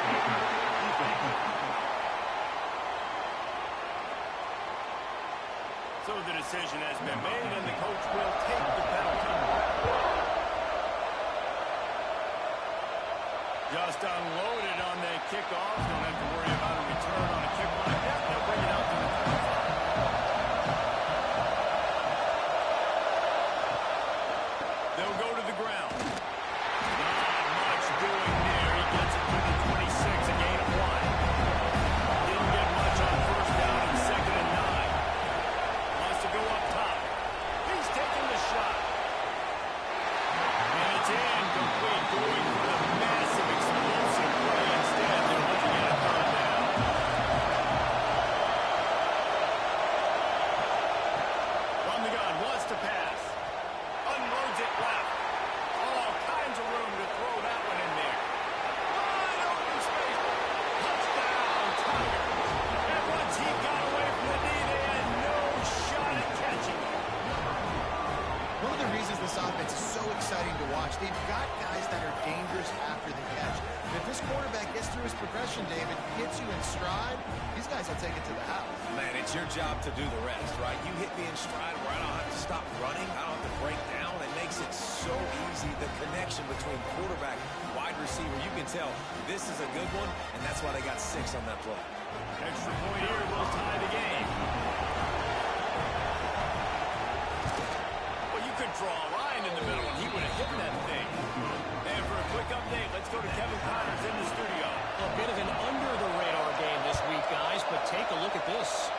So the decision has been made, and the coach will take the penalty. Just unloaded on the kickoff. Don't have to worry about a return on a kick like that. They'll bring it out to the 25. They'll go to the ground. Not much doing there. He gets it to the 26, a gain of 1. Didn't get much on first down and 2nd and 9. Wants to go up top. He's taking the shot. And it's incomplete, going for the massive explosive play. Instead, they're looking at a third down. From the gun, wants to pass. Unloads it left. All kinds of room to throw that one in there. Wide open space. Touchdown, Tigers. And once he got away from the knee, they had no shot at catching him. One of the reasons this offense is so exciting to watch, they've got guys that are dangerous after the catch. And if this quarterback gets through his progression, David, hits you in stride, these guys will take it to the house. Man, it's your job to do the rest, right? You hit me in stride where I don't have to stop running. I don't have to break down. It makes it so easy. The connection between quarterback, wide receiver, you can tell this is a good one, and that's why they got 6 on that play. Extra point here will tie the game. Well, you could draw a line in the middle, and he would have hit that thing. And for a quick update, let's go to Kevin Connors in the studio. A bit of an under-the-radar game this week, guys, but take a look at this.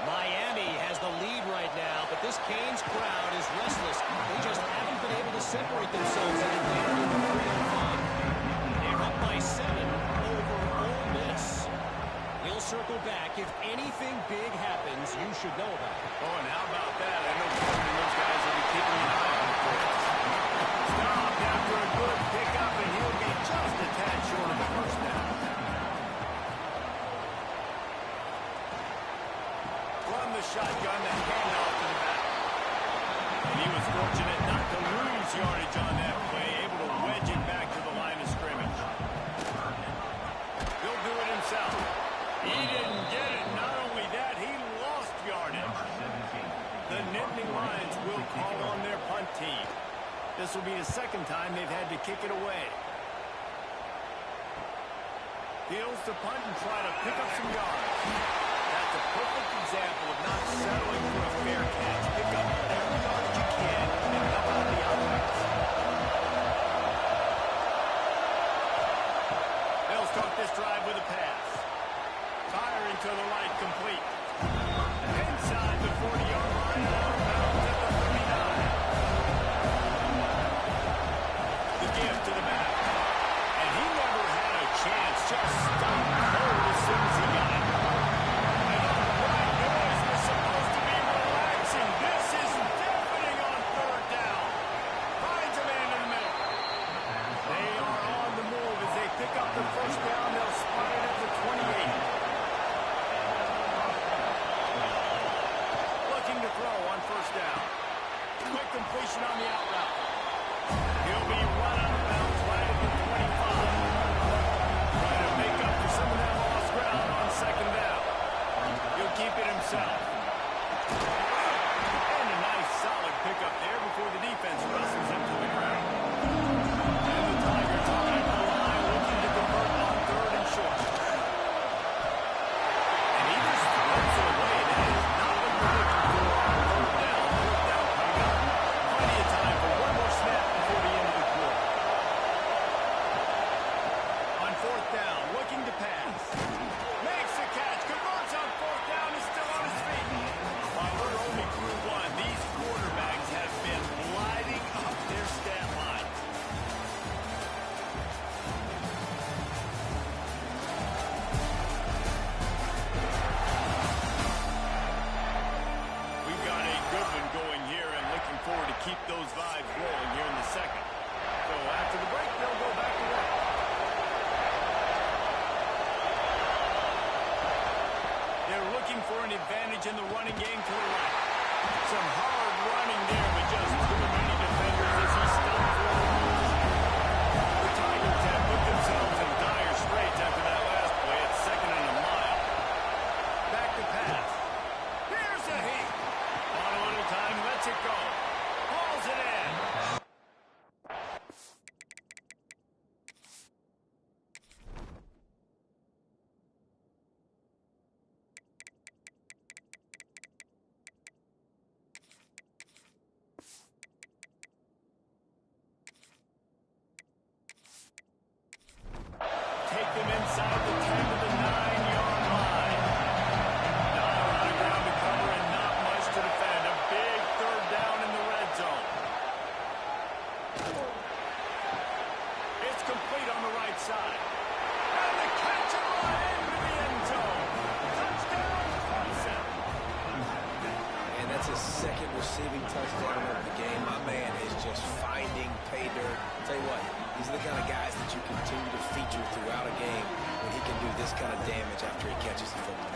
Miami has the lead right now, but this Canes crowd is restless. They just haven't been able to separate themselves any later in the 3-on-5. They're up by 7 over Ole Miss. We'll circle back. If anything big happens, you should know about it. Oh, and how about that? I know Corbin and those guys will be keeping an eye on it for us. Stopped after a good pickup, and he'll be just a tad short of the first down. From the shotgun, the handoff to the back. And he was fortunate not to lose yardage on that play, able to wedge it back to the line of scrimmage. He'll do it himself. He didn't get it. Not only that, he lost yardage. The Nittany Lions will call on their punt team. This will be the second time they've had to kick it away. Fields to punt and try to pick up some yards. That's a perfect example of not settling for a fair catch. Pick up every yardage you can and help out the offense. They'll start this drive with a pass. Firing to the right, complete. Inside the 40-yard line, out of bounds at the 39. The give to the back. And he never had a chance. Just stopped cold as soon as he got it. And all the white noise was supposed to be relaxing. This is deafening on 3rd down. an advantage in the running game to the right. Some hard running there, but just too many defenders as he stopped for the move. The Tigers have put themselves in dire straits after that last play at 2nd and a mile. Back to pass. Here's a heat. On a little time, lets it go. Hauls it in. Take them inside the 10 to the 9-yard line. Not a lot of ground to cover and not much to defend. A big 3rd down in the red zone. It's complete on the right side. And the catch and run into the end zone. Touchdown, Clemson. And that's his 2nd receiving touchdown of the game. My man is just finding pay dirt. Tell you what, these are the kind of guys that you continue to feature throughout a game when he can do this kind of damage after he catches the football.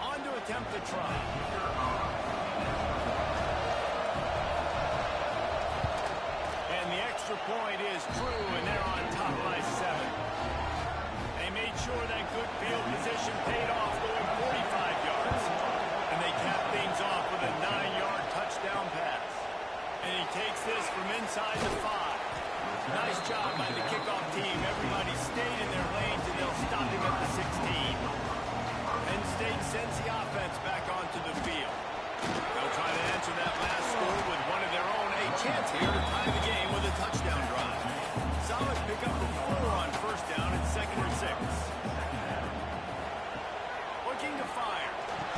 On to attempt the try. And the extra point is true, and they're on top by 7. They made sure that good field position paid off, going 45 yards. And they cap things off with a 9-yard touchdown pass. And he takes this from inside the 5. Nice job by the kickoff team. Everybody stayed in their lanes, and they'll stop him at the 16. Penn State sends the offense back onto the field. They'll try to answer that last score with one of their own. A chance here to tie the game with a touchdown drive. Solid pickup of 4 on 1st down and 2nd and 6. Looking to fire.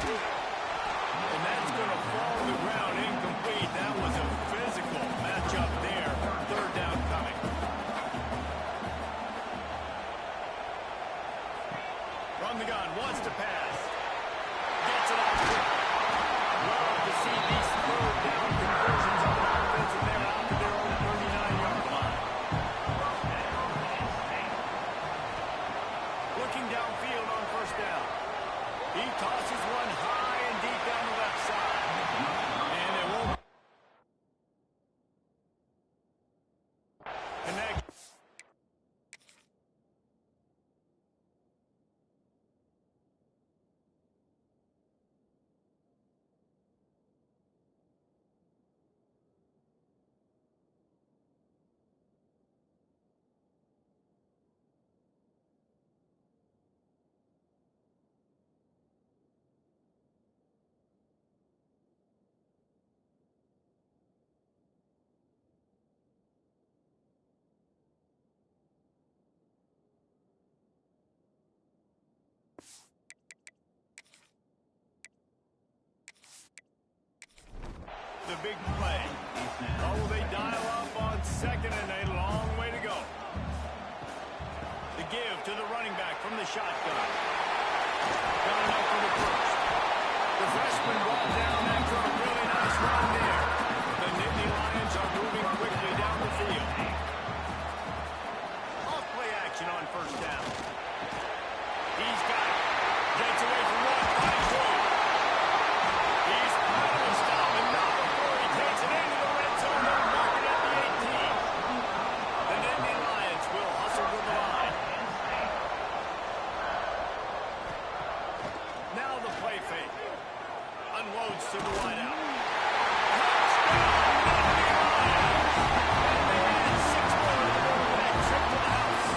And that's going to fall to the ground incomplete. That was a physical matchup there. 3rd down coming. From the gun, wants to pass. Gets it off. Love to see these 3rd down conversions of an offense when they're out to their own 39-yard line. Looking downfield on 1st down. He tosses one high and deep down the left side. And it won't connect. The big play. Oh, they dial up on 2nd and a long way to go. The give to the running back from the shotgun. Got enough for the 1st. The freshman brought down after a really nice run there. The Nittany Lions are moving quickly down the field. Off play action on 1st down. He's got it. Gets away from one. Finds two. He's out of the stop and not before he takes it into the red zone. They'll mark it at the 18. The Nittany Lions will hustle to the line. Now the play fake. Unloads to the wideout. Touchdown, Nittany Lions! And they had 6 more to go with that trip to the house.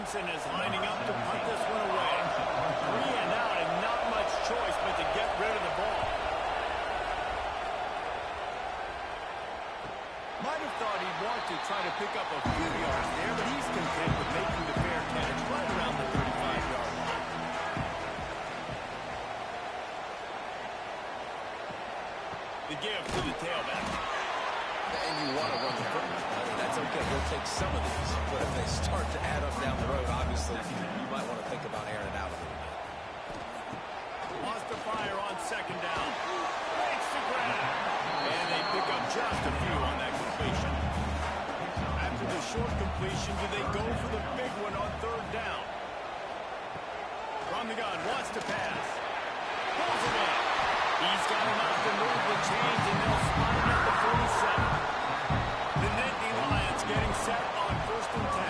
Johnson is lining up to punt this one away. 3 and out and not much choice but to get rid of the ball. Might have thought he'd want to try to pick up a few yards there, but he's content with making the fair catch right around the 35-yard line. The give to the tailback. And you want to run the football. I mean, that's okay. He'll take some of these. But if they start to add up down the road, obviously, you might want to think about airing it out a little bit. Lost the fire on second down. Makes the grab. And they pick up just a few on that completion. After the short completion, do they go for the big one on third down? From the gun, wants to pass. Pulls it in. He's got enough to move the chains, and they'll spot it at the 47. The Nittany Lions getting set on 1st and 10.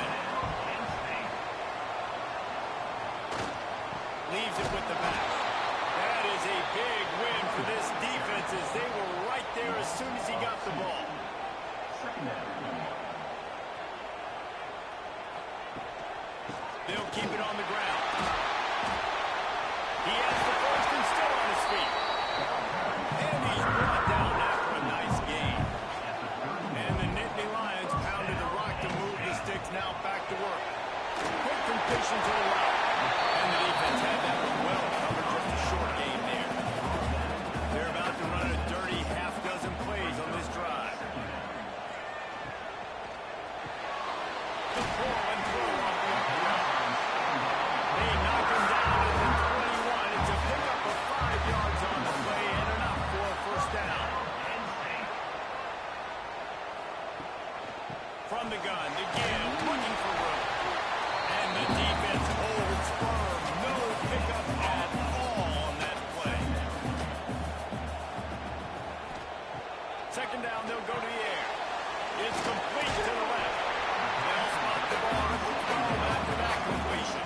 Leaves it with the back. That is a big win for this defense as they were right there as soon as he got the ball. They'll keep it on the ground. He has the first and still on his feet. And he's brought down after a nice gain. And the Nittany Lions pounded the rock to move the sticks now back to work. Quick completion to the right. And the defense had that one well covered, just a short gain there. They're about to run a dirty half-dozen plays on this drive. The pull and throw off the up route. They knock him down at the 21. It's a pickup of 5 yards on the play and enough for a first down. From the gun, the give, looking for room. And the defense holds firm. No pickup at all on that play. Second down, they'll go to the air. It's complete to the left. They'll spot the ball at the 12 after that completion.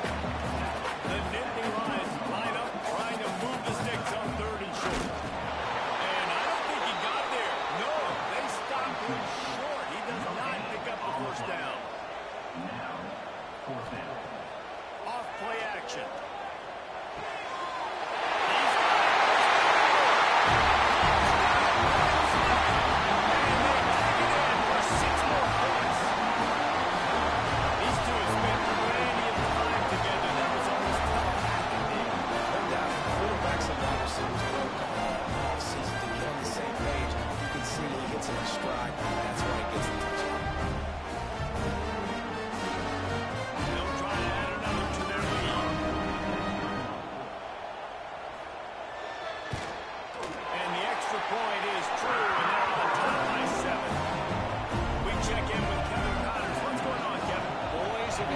The Nittany Lions line up trying to move the sticks on 3rd and short. And I don't think he got there. No, they stopped him short. He does not pick up the first down. Off play action.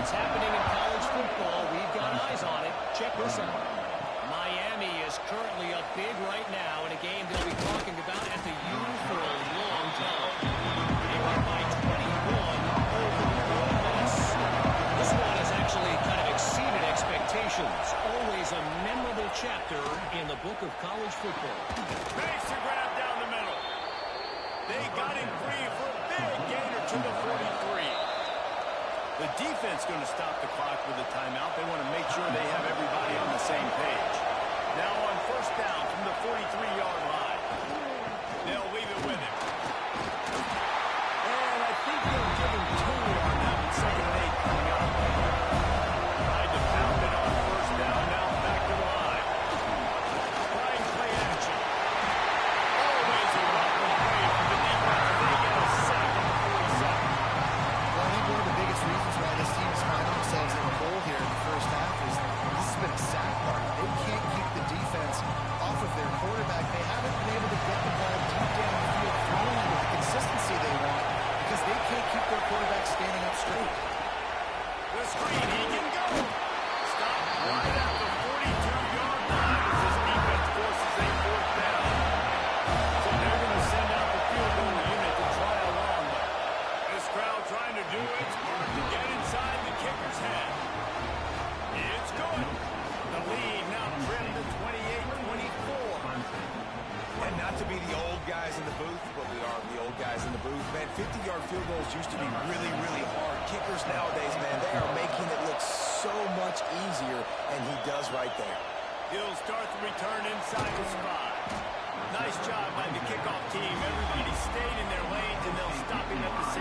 It's happening in college football. We've got eyes on it. Check this out. Miami is currently up big right now in a game they'll be talking about at the U for a long time. They are by 21 over Ole Miss. This one has actually kind of exceeded expectations. Always a memorable chapter in the book of college football. Makes the grab down the middle. They got him free for a big gainer to the 43. The defense going to stop the clock with a timeout. They want to make sure they have everybody on the same page. Now on first down from the 43-yard line. They'll leave it with him. And I think they'll give him 2 on that with 2nd and 8 coming up. Tried to pound it on first down. Now back to the line. Trying play action. Always a welcome play from the defense. They get a sack on the 47. Well, I think one of the biggest reasons why this team is finding themselves in a hole here in the first half is this has been a sack party. They can't keep the defense off of their quarterback. They haven't been able to get the ball deep down the field throwing with the consistency they want because they can't keep their quarterback standing up straight. The screen, he can go. Stop right at the 42-yard line as this defense forces a 4th down. So they're going to send out the field goal unit to try a long one. This crowd trying to do its part to get inside the kicker's head. It's good. The lead now trimmed to 28-24. And not to be the old guys in the booth, but we are the old guys in the booth. Man, 50-yard field goals used to be really, really hard. Kickers nowadays, man, they are making it look so so much easier, and he does right there. He'll start the return inside his 5. Nice job by the kickoff team. Everybody stayed in their lanes, and they'll stop him at the 16.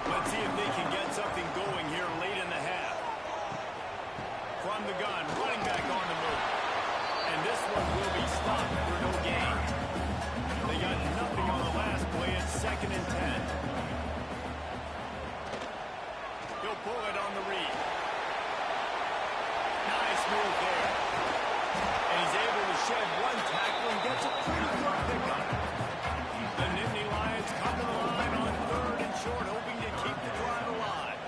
Let's see if they can get something going here late in the half. From the gun, running back on the move. And this one will be stopped for no gain. They got nothing on the last play. It's 2nd and 10. He'll pull it on the read. Nice move there. And he's able to shed one tackle and gets a pretty good pickup. The Nittany Lions come to the line on 3rd and short, hoping to keep the drive alive.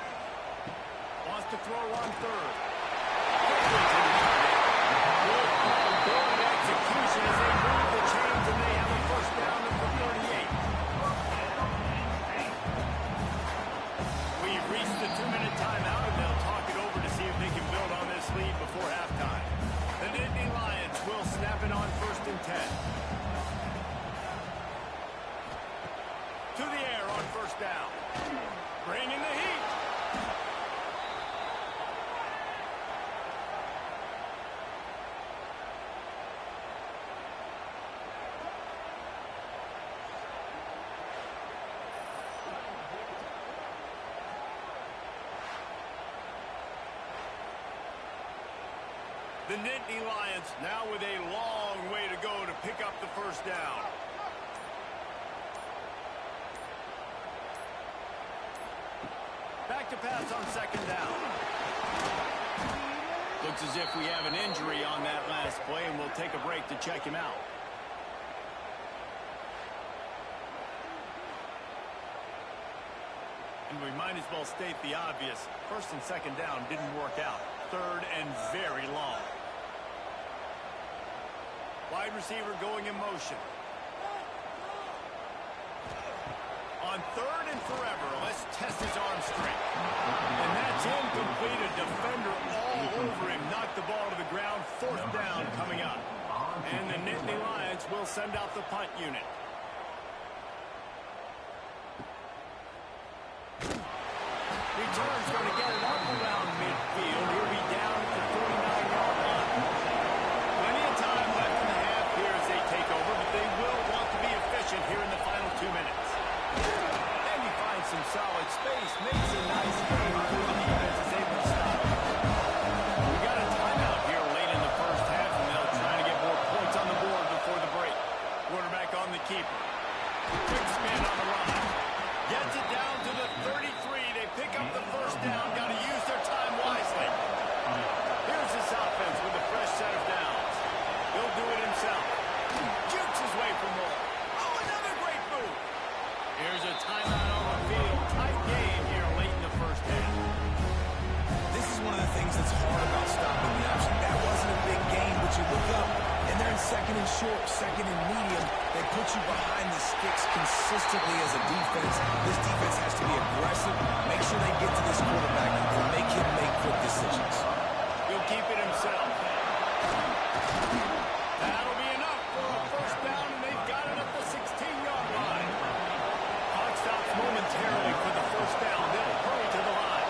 Wants to throw on 3rd. Good execution as they move the chains, and they have a first down at the 38. We've reached the 2-minute timeout, and they'll talk it over to see if they can build on this lead before halftime. The Nittany Lions will snap it on 1st and 10. To the air on 1st down. Bringing the heat. The Nittany Lions now with a long way to go to pick up the first down. Back to pass on 2nd down. Looks as if we have an injury on that last play, and we'll take a break to check him out. And we might as well state the obvious. 1st and 2nd down didn't work out. 3rd and very long. Wide receiver going in motion. On 3rd and forever, let's test his arm strength. And that's incomplete. A defender all over him. Knocked the ball to the ground. 4th down coming up. And the Nittany Lions will send out the punt unit. Return's going to get it up around midfield. He'll be down at the 49-yard line. Plenty of time left in the half here as they take over, but they will want to be efficient here in the final 2 minutes. And he finds some solid space, makes a nice game. The defense is able to stop him. We got a timeout here late in the first half, and they'll try to get more points on the board before the break. Quarterback on the keeper. Quick spin on the run. Gets it down to the 33. They pick up the first down. Got to use their time wisely. Here's this offense with a fresh set of downs. He'll do it himself. Jukes his way for more. Oh, another great move. Here's a timeout on the field. Tight game here late in the first half. This is one of the things that's hard about stopping the option. That wasn't a big gain, but you look up, and they're in 2nd and short, 2nd and medium. They put you behind the sticks consistently as a defense. This defense has to be aggressive, make sure they get to this quarterback, and make him make quick decisions. He'll keep it himself. That'll be enough for a first down, and they've got it at the 16-yard line. Clock stops momentarily for the first down. They'll hurry to the line.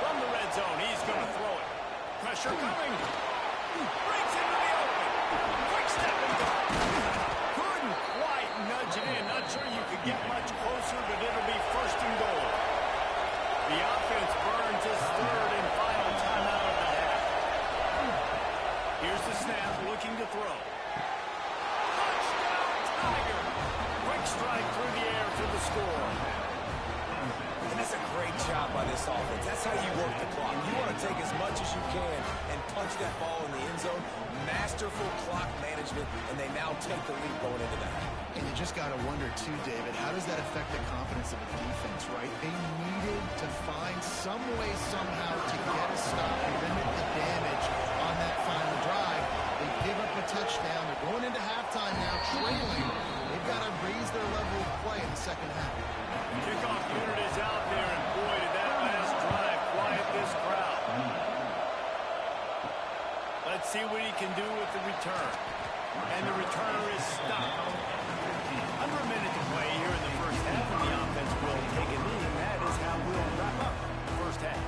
From the red zone, he's going to throw it. Pressure coming. Breaks into the open. Quick step and go. Couldn't quite nudge it in. Not sure you could get much closer, but it'll be 1st and goal. The offense burns his 3rd and final timeout of the half. Here's the snap, looking to throw. Touchdown, Tiger! Quick strike through the air for the score. And that's a great job by this offense. That's how you work the clock. You want to take as much as you can and punch that ball in the end zone. Masterful clock management, and they now take the lead going into that. And you just got to wonder, too, David, how does that affect the confidence of the defense, right? They needed to find some way, somehow, to get a stop and limit the damage on that final drive. They give up a touchdown. They're going into halftime now, trailing. They've got to raise their level of play in the second half. Kickoff unit is out there, and boy, did that last drive quiet this crowd. Let's see what he can do with the return. And the returner is stopped. Under a minute to play here in the first half, and the offense will take a knee, and that is is how we'll wrap up the first half.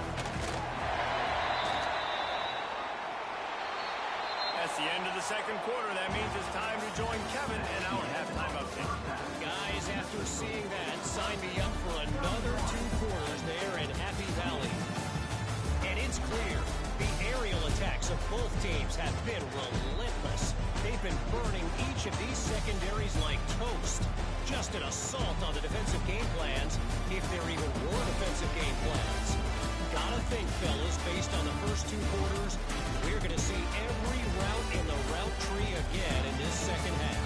That's the end of the second quarter. That means it's time to join Kevin in our halftime update. Guys, after seeing that, sign me up for another 2 quarters there in Happy Valley. And it's clear, the aerial attacks of both teams have been relentless. They've been burning each of these secondaries like toast. Just an assault on the defensive game plans, if there even were defensive game plans. Gotta think, fellas, based on the first 2 quarters, we're going to see every route in the route tree again in this second half.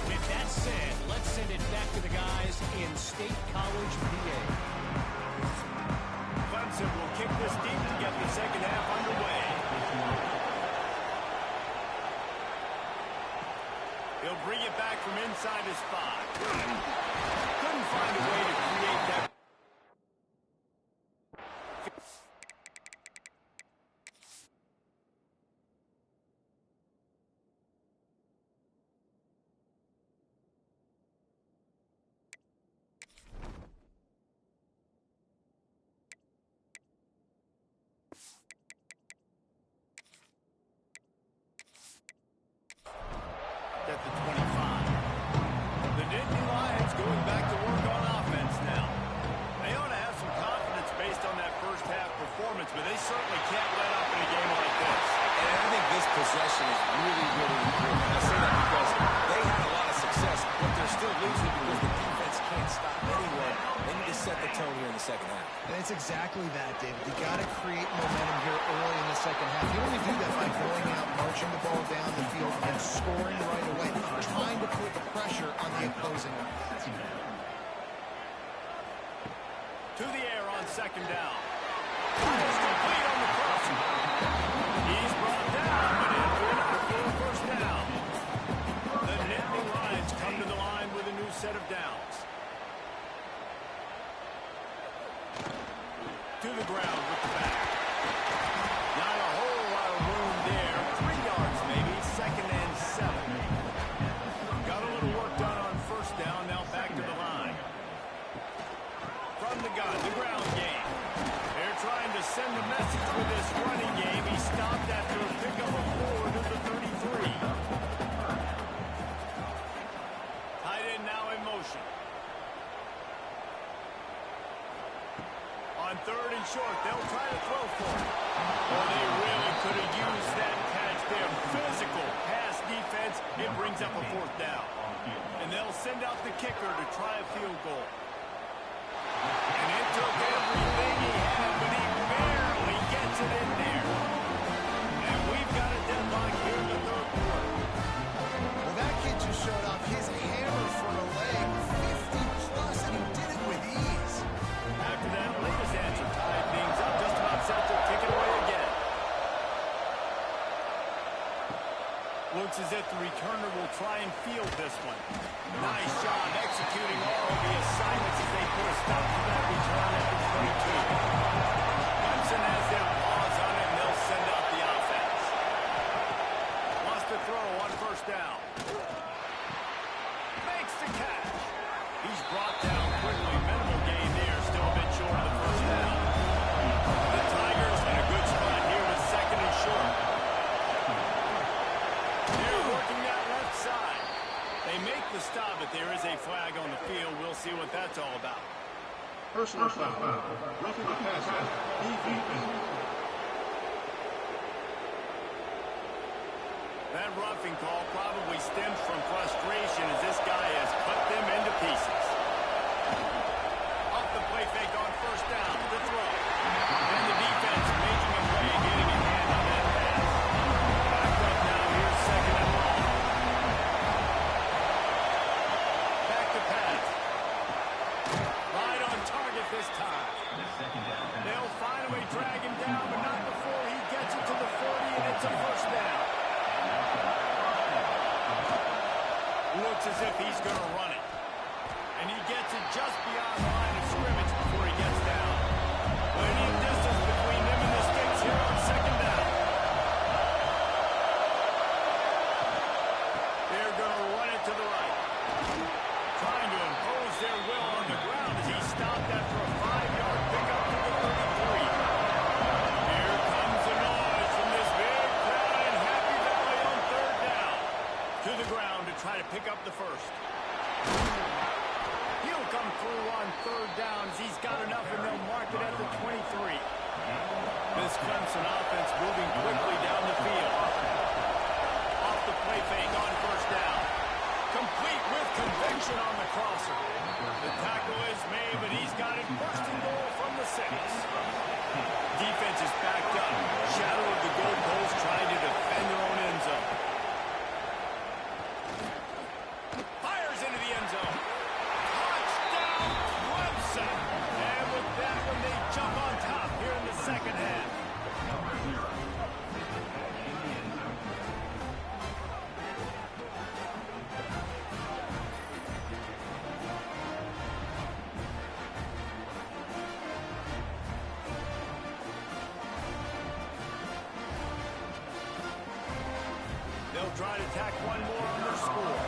With that said, let's send it back to the guys in State College, PA. Clemson will kick this deep to get the second half underway. He'll bring it back from inside his 5. Couldn't find a way to create that. At the 25. The Nittany Lions going back to work on offense now. They ought to have some confidence based on that first half performance, but they certainly can't let up in a game like this. And I think this possession is really, really important. I say that because they had a lot of success, but they're still losing because the defense can't stop anyone. They need to set the tone here in the second half. And it's exactly that, David. You got to create momentum here early in the second half. You only do that by going out, marching the ball down the field, and scoring right away, trying to put the pressure on the opposing offense. To the air on second down. It's complete on the crossing. He's brought down, but in for a first down. The Nittany Lions come to the line with a new set of downs. To the ground with the back. Not a whole lot of room there. 3 yards maybe. Second and 7. Got a little work done on first down. Now back to the line. From the gun, the ground game. They're trying to send a message with this running game. He stopped after a pickup of 4 to the 33. Tight end now in motion. On 3rd and short, they'll try to throw for it. Well, they really could have used that catch there. Physical pass defense. It brings up a 4th down. And they'll send out the kicker to try a field goal. And it took everything he had, but he barely gets it in there. And we've got a deadlock here in the 3rd quarter. Well, that kid just showed off his hammer for a leg, 50-plus, and he did it with ease. After that latest answer tied things up, just about set to kick it away again. Looks as if the returner will try and field this one. Nice job executing all of the assignments as they put a stop to that return at the 22. Clemson has their paws on it, and they'll send out the offense. Wants to throw on first down. Makes the catch. He's brought down quickly. Minimal gain there. Still a bit short of the first down. The Tigers in a good spot here with 2nd and short. They're working that left side. They make the stop, but there is a flag on the field. We'll see what that's all about. Personal foul. Roughing the passer. That roughing call probably stems from frustration as this guy has cut them into pieces. Off the play fake on first down. The throw. And the defense making a play, getting a hand on that pass. Back up now. Here's 2nd and long. Back to pass. Right on target this time. They'll finally drag him down, but not before he gets it to the 40, and it's a first down. Looks as if he's going to run it. And he gets it just beyond the line of scrimmage before he gets down. Plenty of distance between them and the sticks here on second down. They're going to run it to the right. Trying to impose their will on the ground as he stopped after a 5 To the ground to try to pick up the first. He'll come through on third downs. He's got enough, and they'll mark it at the 23. This Clemson offense moving quickly down the field. Off the play fake on first down. Complete with conviction on the crosser. The tackle is made, but he's got it first and goal from the 6. Defense is backed up. Shadow of the goalpost trying to defend their own end zone. Fires into the end zone. Touchdown, Clemson. And with that one, they jump on top here in the second half. They'll try to tack one more on their score.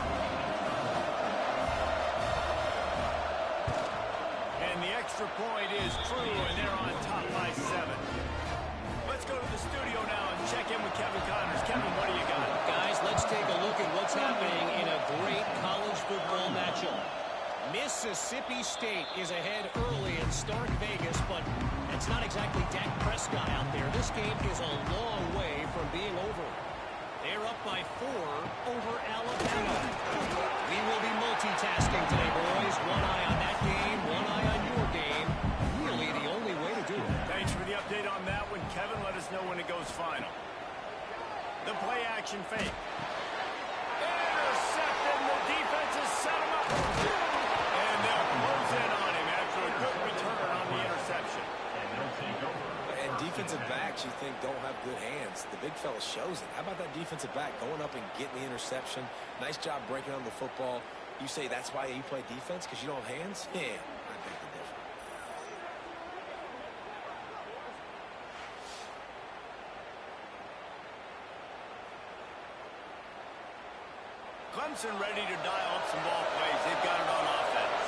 And the extra point is true, and they're on top by 7. Let's go to the studio now and check in with Kevin Connors. Kevin, what do you got? Guys, let's take a look at what's happening in a great college football matchup. Mississippi State is ahead early in Stark Vegas, but it's not exactly Dak Prescott out there. This game is a long way from being over. They're up by 4 over Alabama. We will be multitasking today, boys. One eye on that game, one eye on your game. Really the only way to do it. Thanks for the update on that one, Kevin. Let us know when it goes final. The play action fake. Intercepted. The defense has set him up. And they'll close in on him after a good return on the interception. And defensive backs you think don't have good hands. The big fella shows it. How about that defensive back going up and getting the interception? Nice job breaking on the football. You say that's why you play defense, because you don't have hands? Yeah, I beg to differ. Clemson ready to dial up some ball plays. They've got it on offense.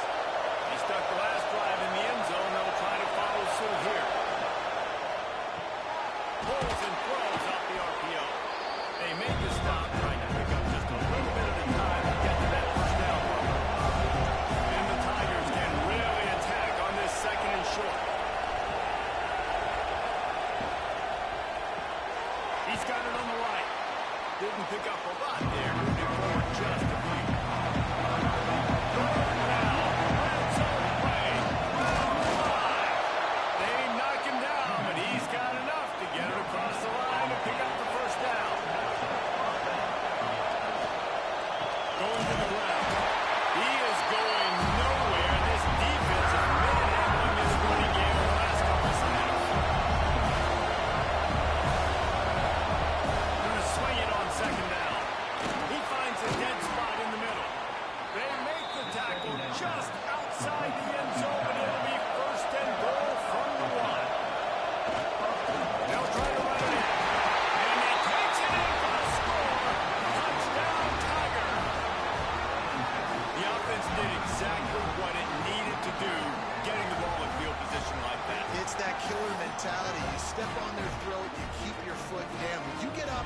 They stuck the last drive in the end zone. They'll try to follow suit here. Pulls and throws off the RPO. They make the stop, trying to pick up just a little bit at a time to get to that first down mark. And the Tigers can really attack on this second and short. He's got it on the right. Didn't pick up a lot there. Moved it forward just a few.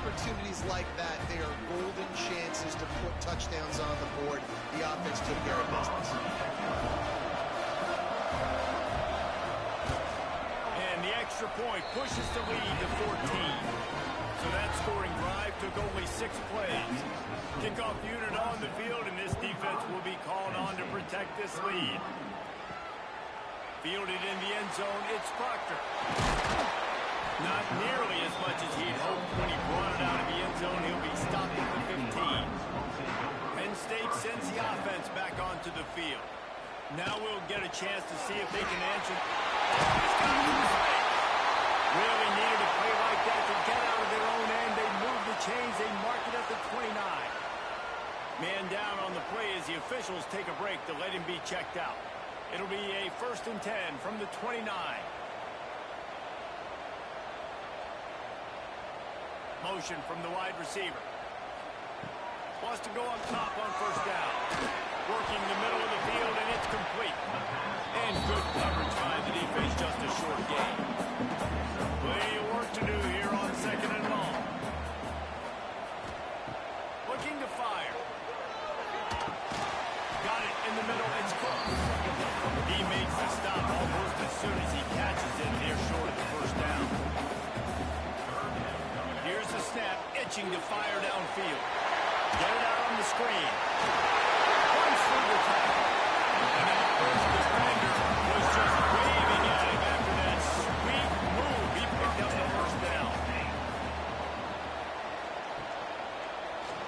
Opportunities like that, they are golden chances to put touchdowns on the board. The offense took care of business. And the extra point pushes the lead to 14. So that scoring drive took only 6 plays. Kickoff unit on the field, and this defense will be called on to protect this lead. Fielded in the end zone, it's Proctor. Not nearly as much as he'd hoped when he brought it out of the end zone. He'll be stopped at the 15. Penn State sends the offense back onto the field. Now we'll get a chance to see if they can answer. Really needed a play like that to get out of their own end. They move the chains. They mark it at the 29. Man down on the play as the officials take a break to let him be checked out. It'll be a 1st and 10 from the 29. Motion from the wide receiver. Wants to go up top on first down. Working the middle of the field, and it's complete. And good coverage by the defense, just a short gain. Plenty of work to do here on 2nd and long. Looking to fire. soon as he catches it, they're short of the first down. Here's the snap, itching to fire downfield. Get it out on the screen. Runs through the tackle. And that first defender was just waving at him after that sweet move. He picked up the first down.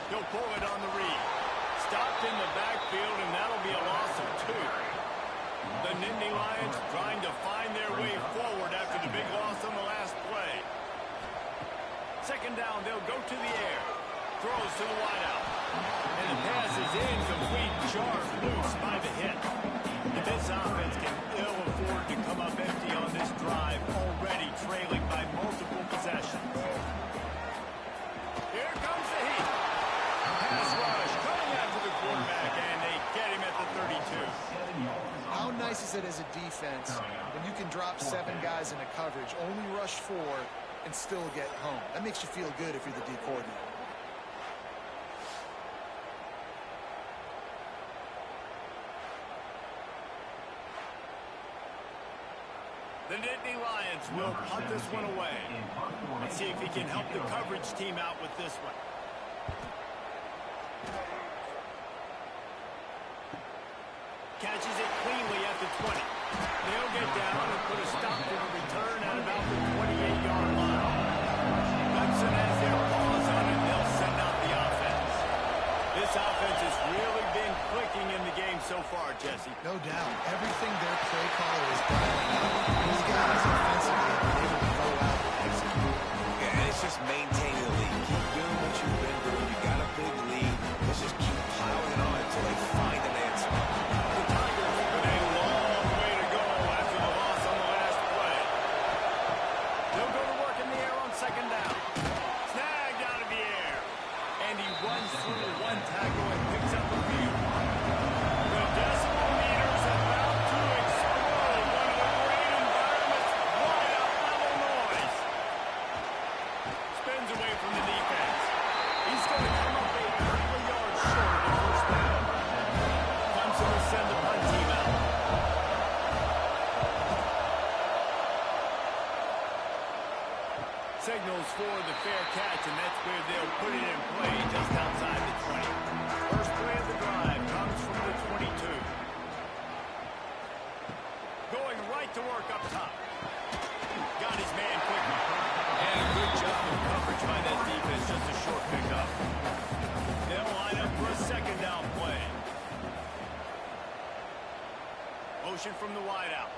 He'll pull it on the read. Stopped in the backfield, and that'll be a loss of 2. The Nittany Lions trying to find their way forward after the big loss on the last play. Second down, they'll go to the air. Throws to the wideout. And the pass is incomplete, jarred loose by the hit. And this offense can ill afford to come up empty on this drive, already trailing by multiple possessions. Here comes the heat. Pass rush coming after the quarterback, and they get him at the 32. How nice is it as a defense when you can drop 7 guys into coverage, only rush 4, and still get home? That makes you feel good if you're the D coordinator. The Nittany Lions will punt this one away. Let's see if he can help the coverage team out with this one. Catches it cleanly at the 20. They'll get down and put a stop to the return at about the 28-yard line. Hudson has their paws on it. They'll send out the offense. This offense has really been clicking in the game so far, Jesse. No doubt. Everything their play caller is dialing up. These guys offensively have been able to go out and execute. Yeah, and it's just maintaining the lead. Keep doing what you've been doing. You got a big lead. Let's just keep piling it on until they find an answer. The Tigers with a long way to go after the loss on the last play. They'll go to work in the air on second down. Snagged out of the air. And he runs through one tackle and picks up the field. The decimal meter's about to explode. One of the great environments right out Illinois. Spins away from the defense. He's going to come up a couple of yards short of the first down. Clemson will send the punt team out. Signals for the fair catch, and that's where they'll put it in play just outside the 20. First play of the drive comes from the 22. Going right to work up top. Got his man quickly. And good job of coverage by that defense. Just a short pickup. They'll line up for a second down play. Motion from the wideout.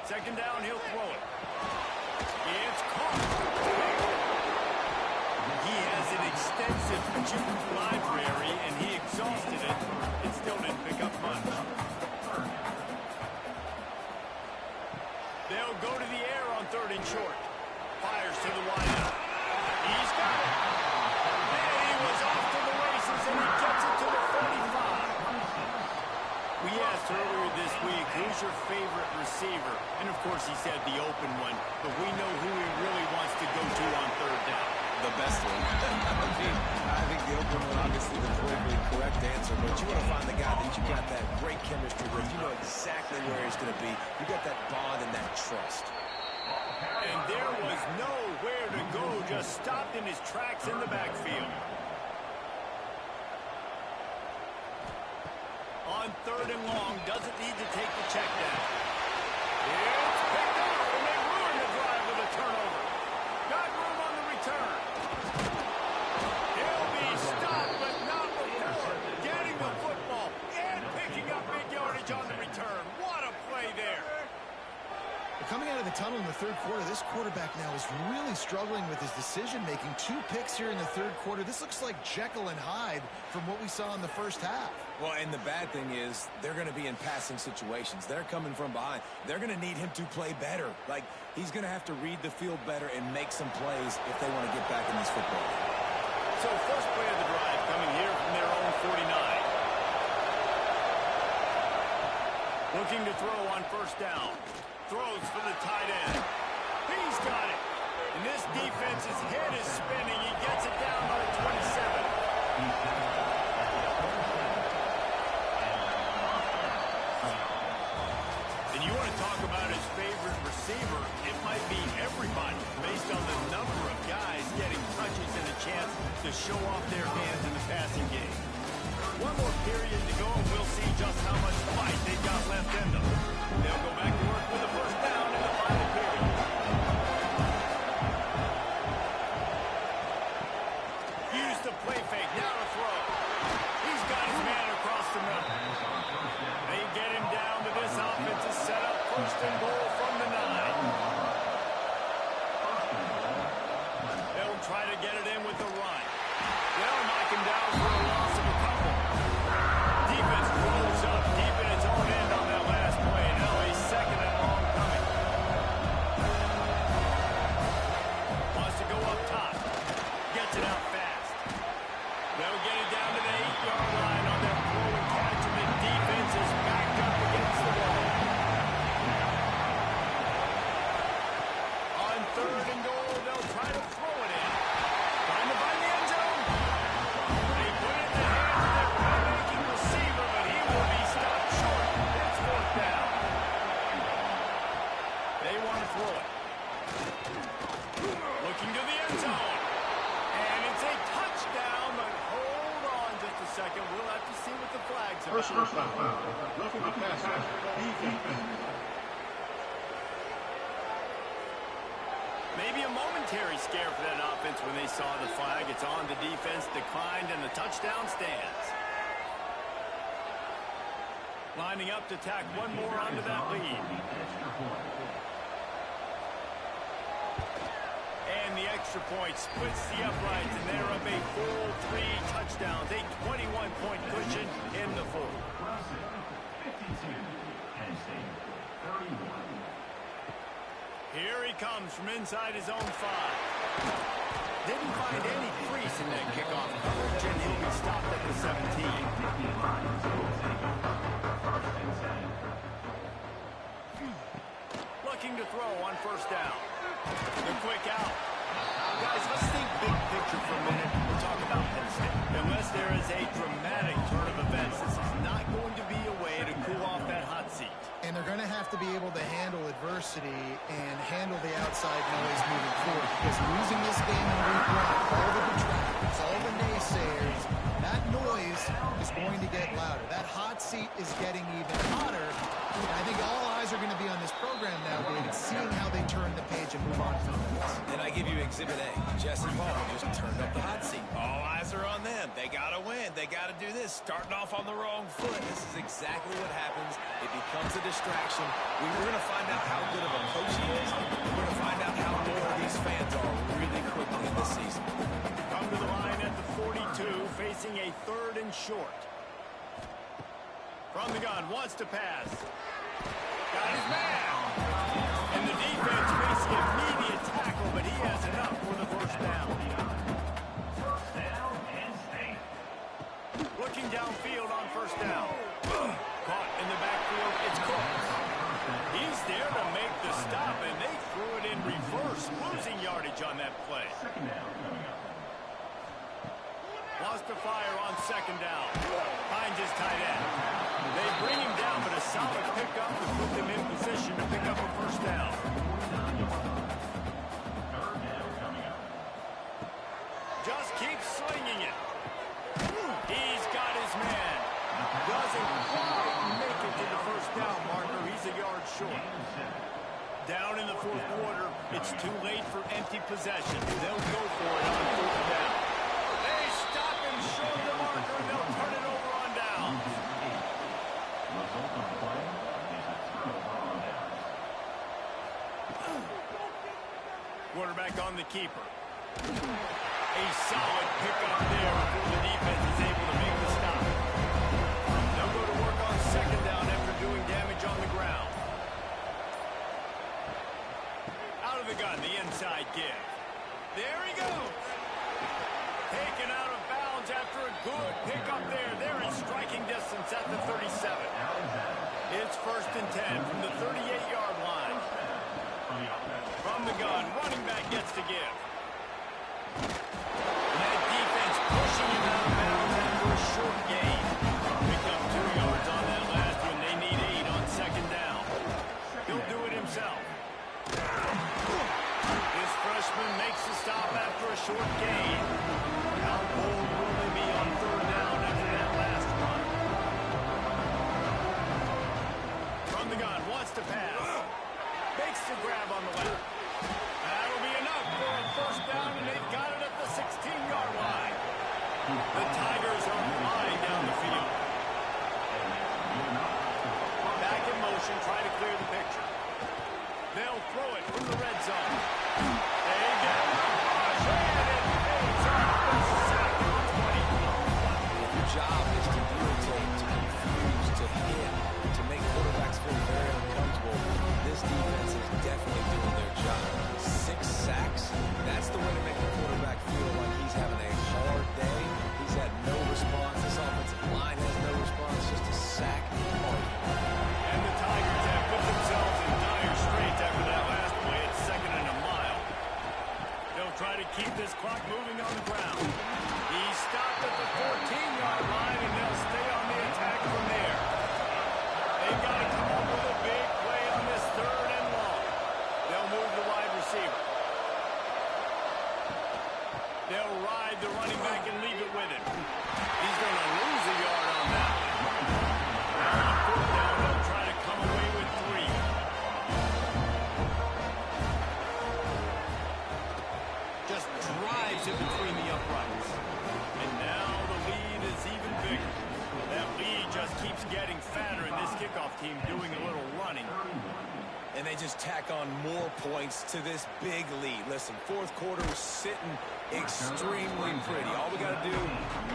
Second down, he'll throw it. It's caught. He has an extensive juke library, and he exhausted it. It still didn't pick up much. They'll go to the air on third and short. Fires to the wideout. He's got it. And he was off to the races, and he gets it to the 45. We asked earlier this week, who's your favorite receiver? And, of course, he said the open one. But we know who he really wants to go to on third down. The best one. I think the open one, obviously, the politically correct answer. But you want to find the guy that you got that great chemistry with. You know exactly where he's going to be. You got that bond and that trust. And there was nowhere to go. Just stopped in his tracks in the backfield. On third and long, doesn't need to take the check down. It's picked up, and they ruin the drive with a turnover. Got room on the return. He'll be stopped, but not before getting the football and picking up big yardage on the return. What a play there. Coming out of the tunnel in the third quarter, this quarterback now is really struggling with his decision-making. 2 picks here in the third quarter. This looks like Jekyll and Hyde from what we saw in the first half. Well, and the bad thing is they're going to be in passing situations. They're coming from behind. They're going to need him to play better. Like, he's going to have to read the field better and make some plays if they want to get back in this football game. So first play of the drive coming here from their own 49. Looking to throw on first down. Throws for the tight end. He's got it. And this defense's head is spinning. He gets it down to the 27. And you to show off their hands in the passing game. One more period to go, and we'll see just how much fight they've got left in them. They'll go back to work with a first down in the final period. Use the play fake, now to throw. He's got his man across the middle. They get him down to this offensive setup, first and goal from the 9. They'll try to get it in with the run. They'll knock him down for a loss of a couple. Defense rolls up deep in its own end on that last play. Now a second and long coming. Wants to go up top. Gets it out fast. They'll get it down to the 8-yard line on their throw and catch, and the defense is backed up against the wall. On third and goal, they'll try to throw it in. Trying to find the end zone. They put it in the hands of their playmaking receiver, but he will be stopped short. It's fourth down. They want to throw it. Looking to the end zone. And it's a touchdown, but hold on just a second. We'll have to see what the flag's about. First down. Roughing the passer. Defense. Maybe a momentary scare for that offense when they saw the flag. It's on the defense, declined, and the touchdown stands. Lining up to tack one more onto that lead. And the extra point splits the uprights, and they're up a full 3 touchdowns, a 21-point cushion in the fourth. Here he comes from inside his own 5. Didn't find any crease in that kickoff coverage, and he'll be stopped at the 17. Looking to throw on first down. The quick out. Guys, let's think big picture for a minute. We'll talk about Penn State. Unless there is a dramatic turn of events, this is not going to be a way to cool off that hot seat. And they're going to have to be able to handle adversity and handle the outside noise moving forward. Because losing this game in week 1, all the detractors, all the naysayers, that noise is going to get louder. That hot seat is getting even hotter. And I think all eyes are going to be on this program now, David, seeing how they turn the page and move on from this. And I give you Exhibit A. Jesse Ball just turned up the hot seat. All eyes are on them. They got to win. They got to do this. Starting off on the wrong foot. This is exactly what happens. It becomes a distraction. We're going to find out how good of a coach he is. We're going to find out how loyal these fans are really quickly this season. Come to the line at the 42, facing a third and short. From the gun, wants to pass. Got his man. And the defense facing immediate tackle, but he has enough for the first down. Looking downfield on first down. Caught in the backfield, it's Cook. He's there to make the stop, and they threw it in reverse, losing yardage on that play. Lost to fire on second down. Finds his tight end. They bring him down, but a solid pickup to put them in position to pick up a first down. Just keep slinging it. He's got his man. Doesn't quite make it to the first down marker. He's a yard short. Down in the fourth quarter, it's too late for empty possession. They'll go for it on fourth down. They stop him short of the marker. They'll turn it over on down. Quarterback on the keeper. A solid pickup there before the defense is able to make the stop. They'll go to work on second down after doing damage on the ground. Out of the gun, the inside give. There he goes. Taken out of bounds after a good pickup there. They're in striking distance at the 37. It's first and 10 from the 38-yard line. From the gun, running back gets to give. That defense pushing him out of bounds after a short gain. Picked up 2 yards on that last one. They need 8 on second down. He'll do it himself. This freshman makes the stop after a short gain. Out bold will they be on third down after that last run? From the gun, wants to pass. Makes the grab on the left. That'll be enough for a first down, and they've got it at the 16-yard line. The Tigers are flying down the field. Back in motion, try to clear the picture. They'll throw it from the red zone. They get it. And it pays off the sack at the 20. If your job is to irritate, to confuse, to hit, to make quarterbacks feel very uncomfortable, this defense is definitely doing their job. 6 sacks, that's the way to make a quarterback feel like he's having a hard day. He's had no response. This offensive line has no response, just a sack party. And the Tigers have put themselves in dire straits after that last play. It's 2nd and a mile. They'll try to keep this clock moving on the ground. He stopped at the 14-yard line, and they'll stay on the attack from there. They've got to come up with a big play on this 3rd and long. They'll move the wide receiver. They'll ride the running back and leave it with him. He's going to lose a yard on that one. Now on 4th down, they'll try to come away with 3. Just drives it between the uprights. And now the lead is even bigger. That lead just keeps getting fatter, and this kickoff team doing a little running. And they just tack on more points to this big lead. Listen, 4th quarter is sitting extremely pretty. All we got to do,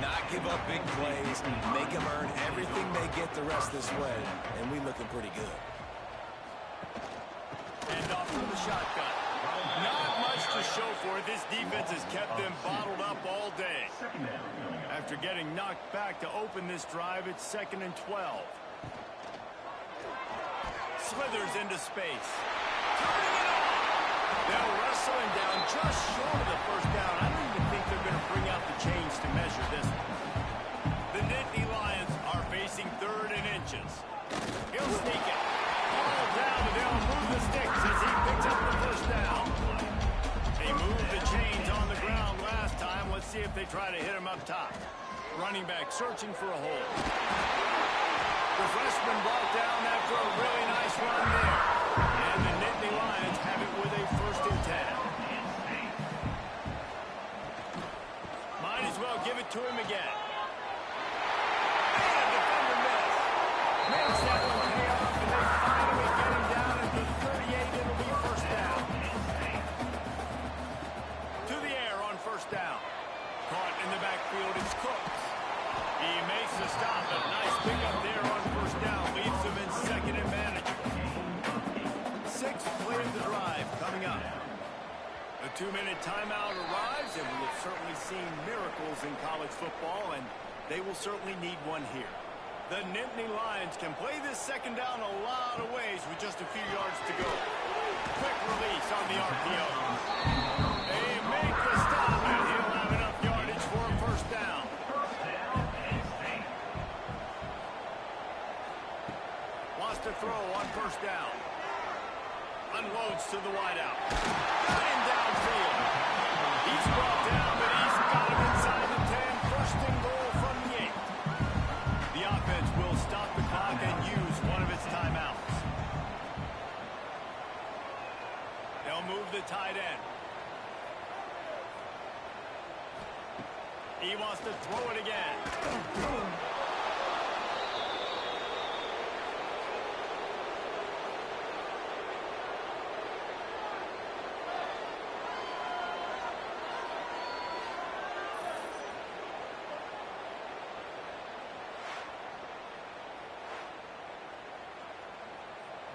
not give up big plays, make them earn everything they get the rest this way, and we looking pretty good. And off from the shotgun. Not much to show for it. This defense has kept them bottled up all day. After getting knocked back to open this drive, it's 2nd and 12. Slithers into space. Turning it on. They'll wrestle him down just short of the first down. I don't even think they're going to bring out the chains to measure this one. The Nittany Lions are facing 3rd and inches. He'll sneak it. All down, and they'll move the sticks as he picks up the first down. They moved the chains on the ground last time. Let's see if they try to hit him up top. Running back searching for a hole. The freshman brought down after a really nice run there. And the Nittany Lions have it with a 1st and 10. Might as well give it to him again. And the defender missed. Makes that one pay off, and they finally get him down at the 38. It'll be 1st down. To the air on 1st down. Caught in the backfield is Cooks. He makes the stop. A nice pickup there on 1st down. Leaves him in 2nd and manageable. 6th play of the drive coming up. The 2-minute timeout arrives, and we have certainly seen miracles in college football, and they will certainly need one here. The Nittany Lions can play this 2nd down a lot of ways with just a few yards to go. Quick release on the RPO. They make the stop, and he'll have enough yardage for a 1st down. Wants to throw on 1st down. Unloads to the wideout. Got him downfield. He's brought down, but he's got him inside the 10. 1st and goal from the 8. The offense will stop the clock and use one of its timeouts. They'll move the tight end. He wants to throw it again.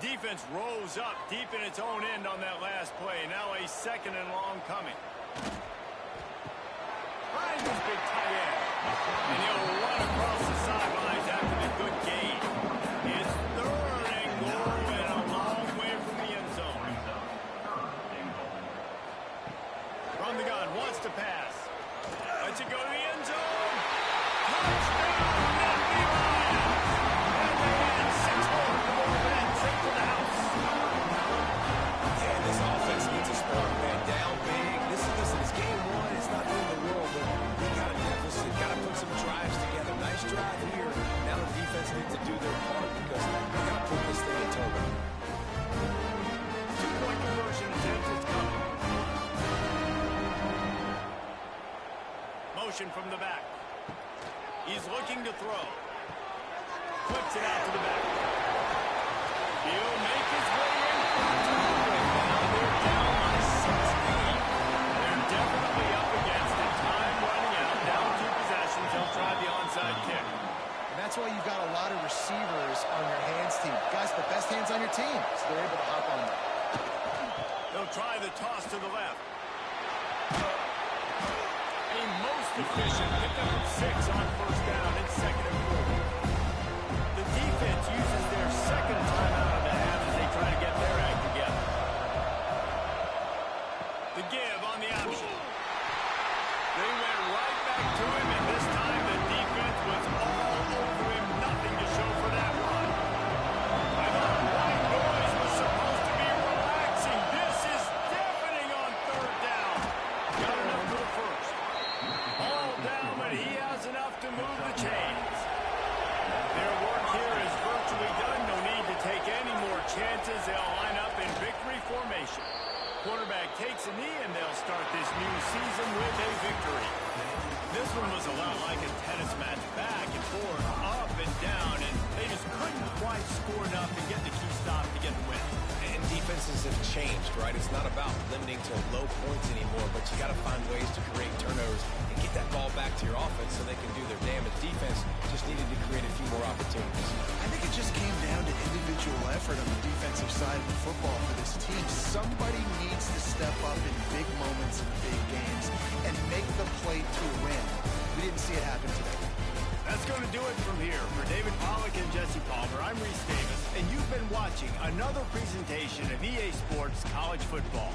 Defense rose up deep in its own end on that last play. Now a 2nd and long coming. Finds his big tight end. And he'll run across the sidelines after the good gain. It's 3rd and goal and a long way from the end zone. From the gun, wants to pass. Lets it go to the end zone. Touchdown! Nittany Lions! And they had 6 more to go to that trip to the house. Yeah, this offense needs a spark, man. Down big. Listen, it's game 1. It's not the end of the world, but we got to motion from the back. He's looking to throw. Flips it out to the back. He'll make his way in front. Now they're down by 16. They're definitely up against it. Time running out. Down 2 possessions. They'll try the onside kick. And that's why you've got a lot of receivers on your hands team. Guys, the best hands on your team, so they're able to hop on them. They'll try the toss to the left. A most efficient pickup of 6 on first down. It's 2nd and 4. The defense uses their second timeout of the half as they try to get their act together. The give on the option. They went right back to him, and this time the defense was all over him. Nothing to show for that run. I thought white noise was supposed to be relaxing. This is deafening on 3rd down. Got enough for the first. All down, but he has enough to move the chains. Their work here is virtually done. No need to take any more chances. They'll line up in victory formation. Quarterback takes a knee, and they'll start this new season with a victory. This one was a lot like a tennis match, back and forth, up and down, and they just couldn't quite score enough to get the key stop to get the win. And defenses have changed, right? It's not about limiting to low points anymore, but you got to find ways to create turnovers and get that ball back to your offense so they can do their damage. Defense just needed to create a few more opportunities. I think it just came down to individual effort on the defensive side of the football for this team. Somebody needs to step up in big moments in big games and make the play to win. We didn't see it happen today. That's going to do it from here. For David Pollack and Jesse Palmer, I'm Reese Davis, and you've been watching another presentation of EA Sports College Football.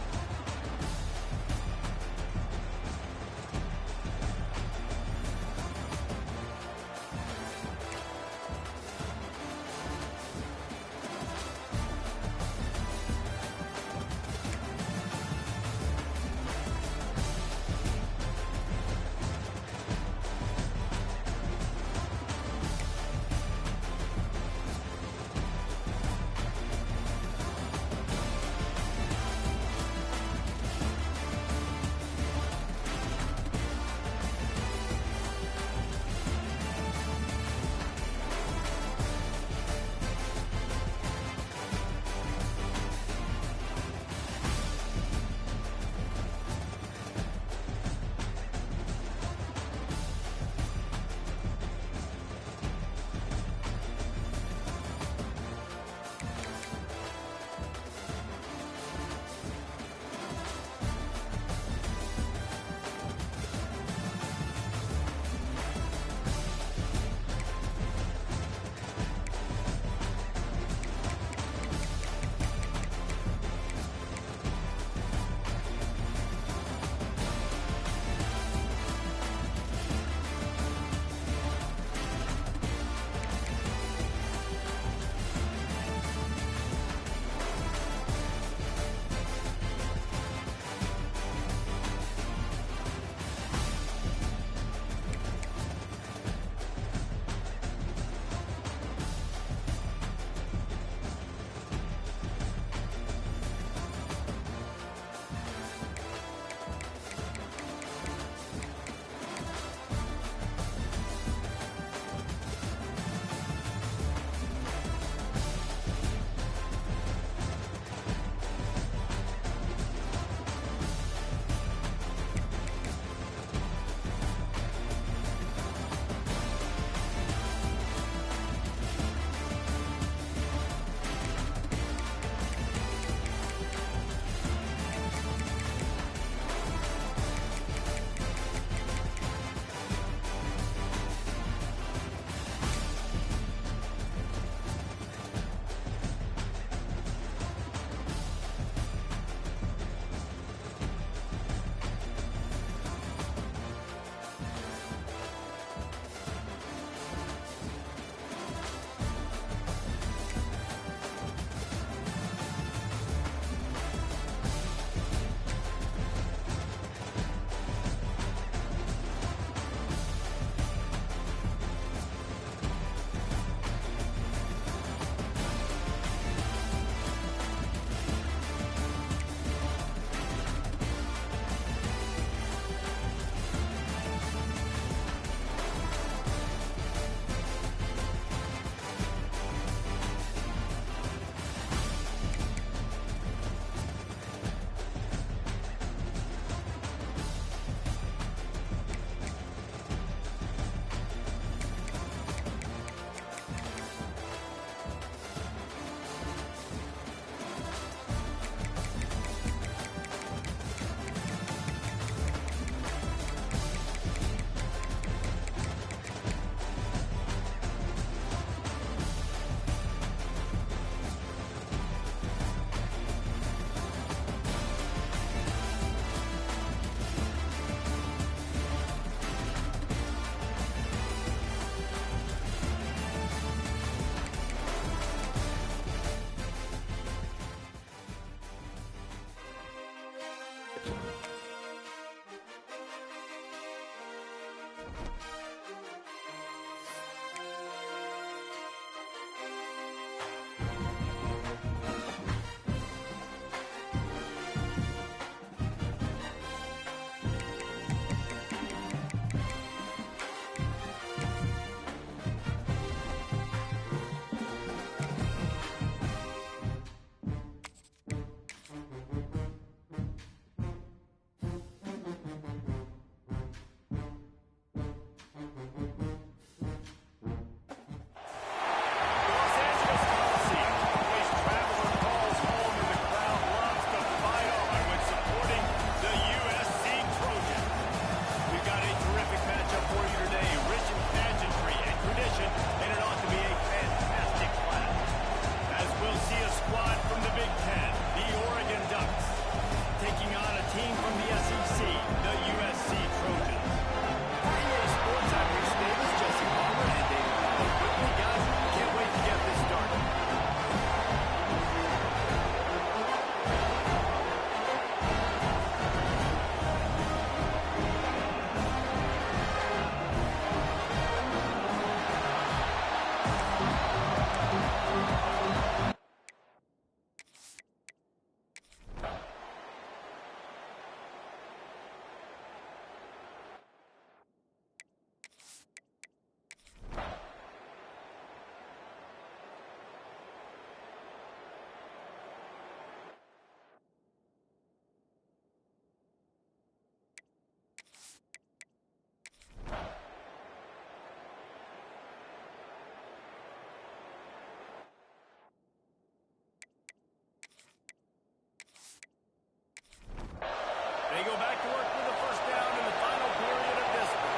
They go back to work with a first down in the final period of this one.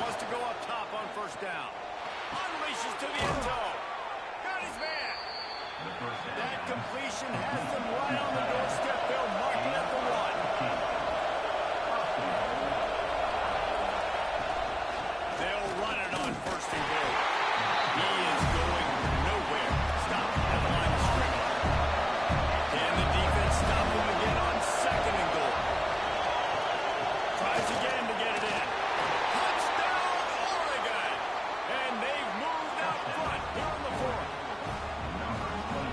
Wants to go up top on first down. Unleashes to the end zone. Got his man. That completion has them right on the doorstep. They'll mark it at the 1. They'll run it on first and goal. He is going nowhere. Stop at the line of scrimmage. And the defense stopped him again on second and goal. Tries again to get it in. Touchdown, Oregon! And they've moved out front here on the 4th.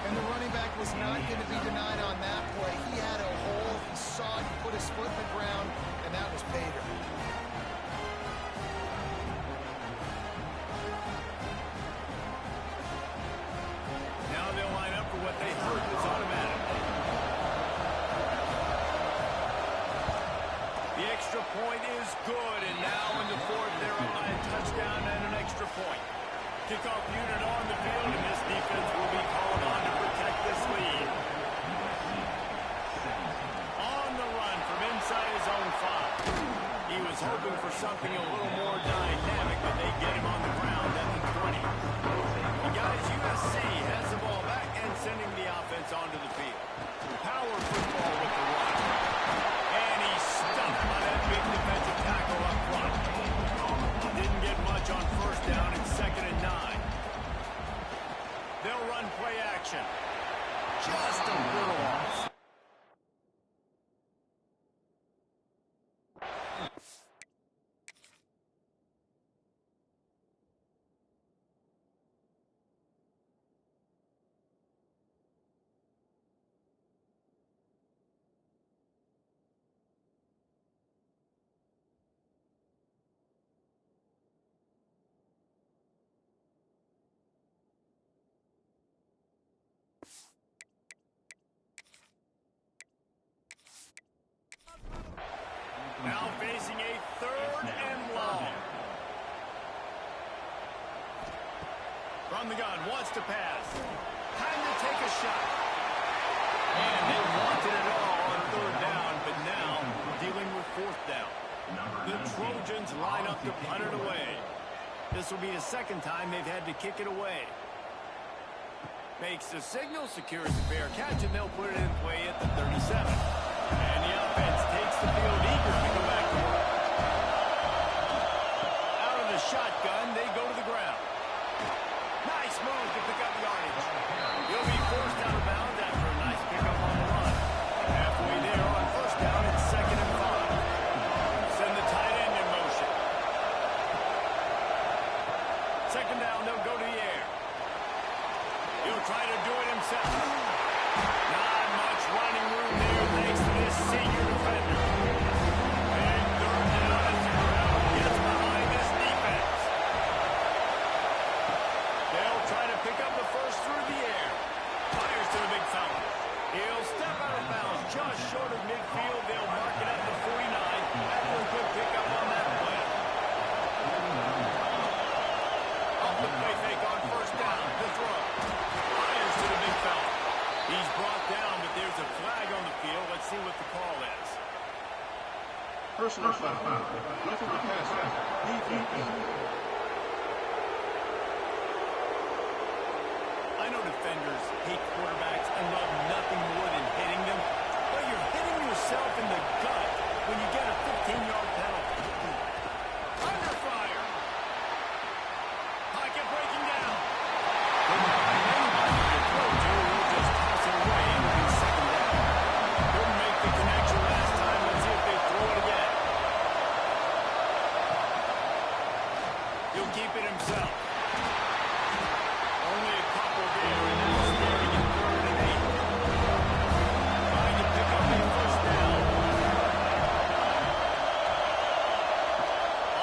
And the running back was not going to be denied on that play. He had a hole. He saw it. He put his foot in the ground, and that was Bader. Now they'll line up for what they heard was automatic. The extra point is good, and now in the 4th, they're up by a touchdown and an extra point. Kickoff unit on the field, and this defense will be called on to protect this lead. On the run from inside his own 5. He was hoping for something a little more dynamic, but they get him on the ground at the 20. And guys, USC has the ball back and sending the offense onto the field. Power football with the run. And he's stuffed by that big defensive tackle up front. Didn't get much on first down in 2nd and 9. They'll run play action. Just a little off. Now facing a 3rd and long. From the gun, wants to pass. Time to take a shot. And they wanted it all on 3rd down, but now dealing with 4th down. The Trojans line up to punt it away. This will be the 2nd time they've had to kick it away. Makes the signal, secures a fair catch, and they'll put it in play at the 37. And the offense takes the field eager to go back to work. Out of the shotgun, they go to the ground. Nice move to pick up yardage. He'll be forced out of bounds after a nice pickup on the run. Halfway there on 1st toward midfield. They'll mark it at the 49. After a good pickup on that play. Off the play fake on first down. The throw. Fires to the big fella. He's brought down, but there's a flag on the field. Let's see what the call is. Personal foul. Roughing the passer. Defense. I know defenders hate quarterbacks and love nothing more than hitting them, but you're hitting yourself in the gut when you get a 15-yard penalty. Under fire. Pocket breaking down. Anybody to throw to will just toss it away and it'll be second down. Couldn't make the connection last time. Let's see if they throw it again. He'll keep it himself. Only a couple there, and now staring at 3rd and 8. Trying to pick up a first down.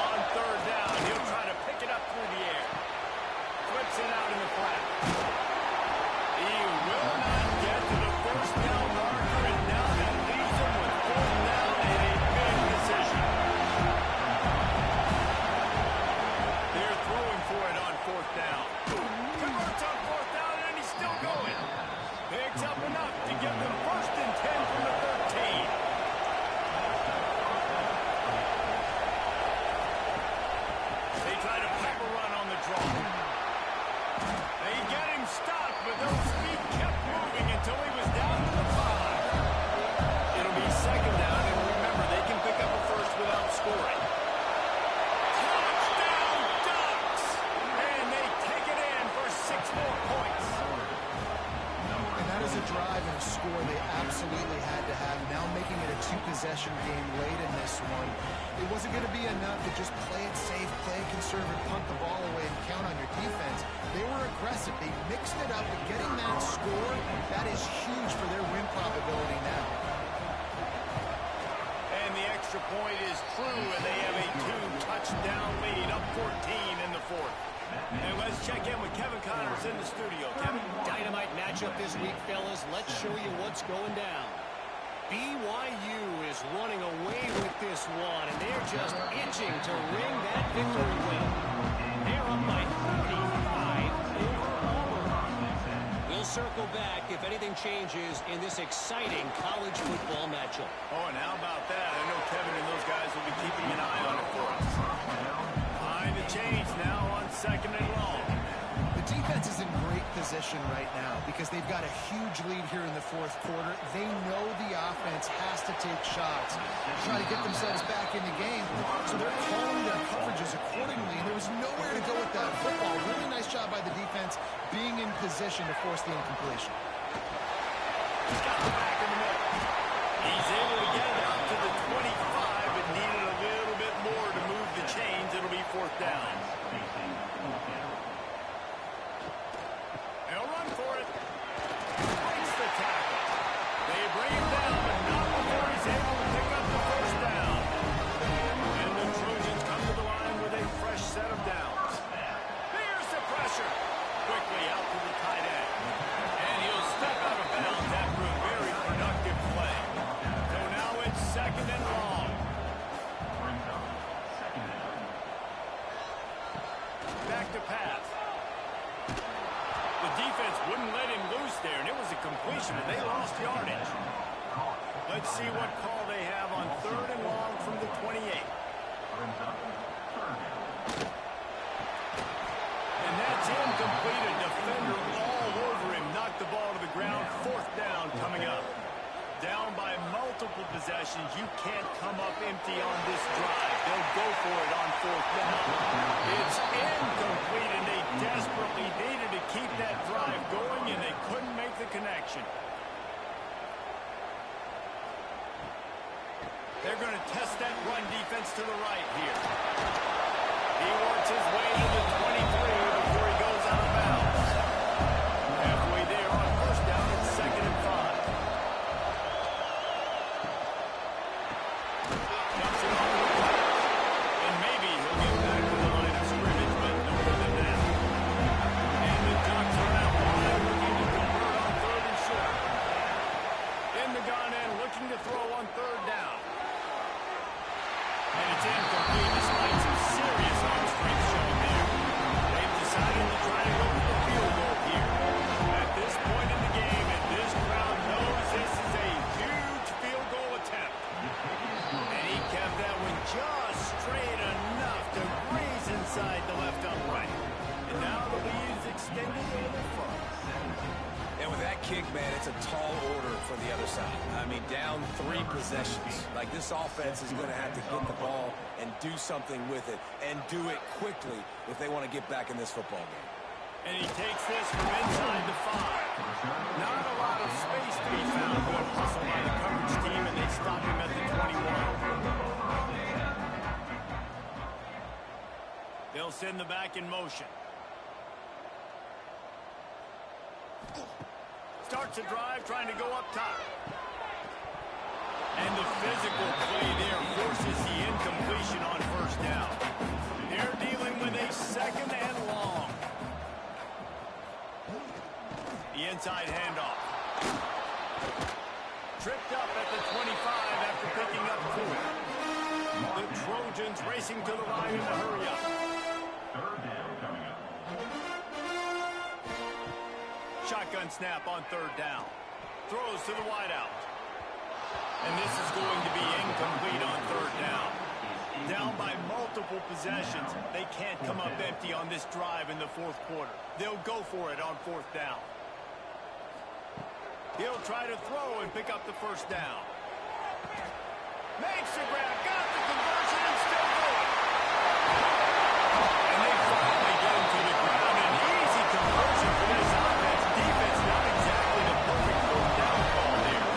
On 3rd down, he'll try to pick it up through the air. Flips it out in the flat. He will not get to the first down marker, and now that leaves him with 4th down and a big decision. They're throwing for it on 4th down. Converts on 4th down, and he's still going. Picks up enough to give them 1st and 10 from the 13. They try to pepper run on the draw. They get him stopped, but their speed kept moving until he was down to the 5. It'll be 2nd down, and remember, they can pick up a first without scoring. Touchdown Ducks! And they take it in for 6 more points. And that is a drive and a score they absolutely had to have. Now making it a 2-possession game late in this one. It wasn't going to be enough to just play it safe, play it conservative, punt the ball away, and count on your defense. They were aggressive. They mixed it up, and getting that score, that is huge for their win probability now. And the extra point is true, and they have a 2-touchdown lead, up 14 in the 4th. And let's check in with Kevin Connors in the studio. Kevin? Dynamite matchup this week, fellas. Let's show you what's going down. BYU is running away with this one, and they're just itching to ring that victory win. They're up by 45 over Auburn. We'll circle back if anything changes in this exciting college football matchup. Oh, and how about that? I know Kevin and those guys will be keeping an eye on it for us. Behind the chains now on 2nd and long. The defense is in great position right now because they've got a huge lead here in the 4th quarter. They know the offense has to take shots, try to get themselves back in the game. So they're calling their coverages accordingly, and there was nowhere to go with that football. Really nice job by the defense being in position to force the incompletion. He's got the back in the middle. He's able to get it out to the 25, but needed a little bit more to move the chains. It'll be 4th down. They'll run for it. Breaks the tackle. They bring him down, but not before he's able to pick up the first down. And the Trojans come to the line with a fresh set of downs. Here's the pressure. Quickly out to the tight end. And he'll step out of bounds after a very productive play. So now it's 2nd and long. Back to pass. The defense wouldn't let him loose there, and it was a completion, but they lost yardage. Let's see what call they have on 3rd and long from the 28. And that's incomplete. A defender all over him. Knocked the ball to the ground. 4th down coming up. Down by multiple possessions. You can't come up empty on this drive. They'll go for it on 4th down. It's incomplete, and they desperately needed to keep that drive going, and they couldn't make the connection. They're going to test that run defense to the right here. He works his way to the 23 before he goes out of bounds. Halfway there on 1st down, it's 2nd and 5. Dumps it off to the pass. And maybe he'll get back to the line of scrimmage, but no more than that. And the Ducks are out wide, looking to convert on 3rd and short. In the gun end, looking to throw And it's a tall order for the other side. I mean, down 3 possessions. Like, this offense is going to have to get the ball and do something with it, and do it quickly if they want to get back in this football game. And he takes this from inside the 5. Not a lot of space to be found. Good hustle by the coverage team, and they stop him at the 21. They'll send the back in motion. Starts a drive, trying to go up top. And the physical play there forces the incompletion on first down. They're dealing with a 2nd and long. The inside handoff. Tripped up at the 25 after picking up 4. The Trojans racing to the line in a hurry up. Shotgun snap on 3rd down. Throws to the wideout. And this is going to be incomplete on 3rd down. Down by multiple possessions. They can't come up empty on this drive in the 4th quarter. They'll go for it on 4th down. He'll try to throw and pick up the 1st down. Makes the grab, got the conversion, and still going. And they finally get him to the ground. An easy conversion for this offense. Defense not exactly the perfect 4th down call there.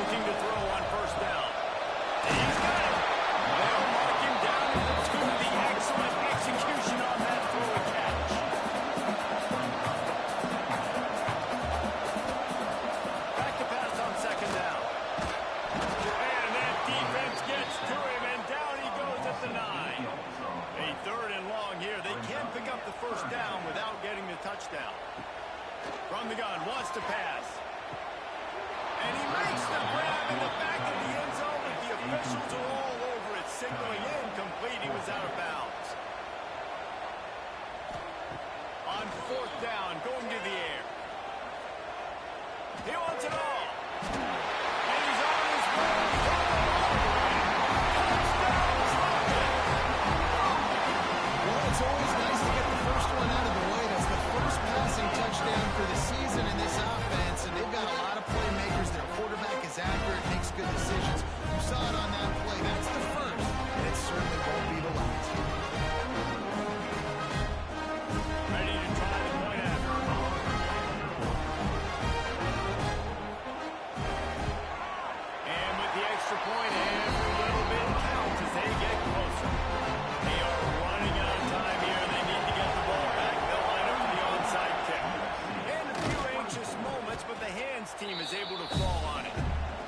Looking to throw on 1st down. He's got it. They'll mark him down to the excellent execution on that throw and catch. Back to pass on 2nd down. And that defense gets to him, and down he goes at the 9. A 3rd and long here. They can't pick up the 1st down without getting the touchdown. From the gun, wants to pass. And he makes the grab in the back of the end zone, but the officials are all over it, signaling incomplete. He was out of bounds. On 4th down, going to the air. He wants it all. And he's on his way. Touchdown, Trojans. Well, it's always nice to get the first one out of the way. That's the first passing touchdown for the season in this offense, and they've got a lot of playmakers. Their quarterback is accurate, makes good decisions. You saw it on that play. That's the first, and it certainly won't be the last. Ready to try the point after. And with the extra point, every little bit counts as they get closer. They are running out of time here. They need to get the ball back. They'll line up for the onside kick. And a few anxious moments, but the hands team is able to fall on it.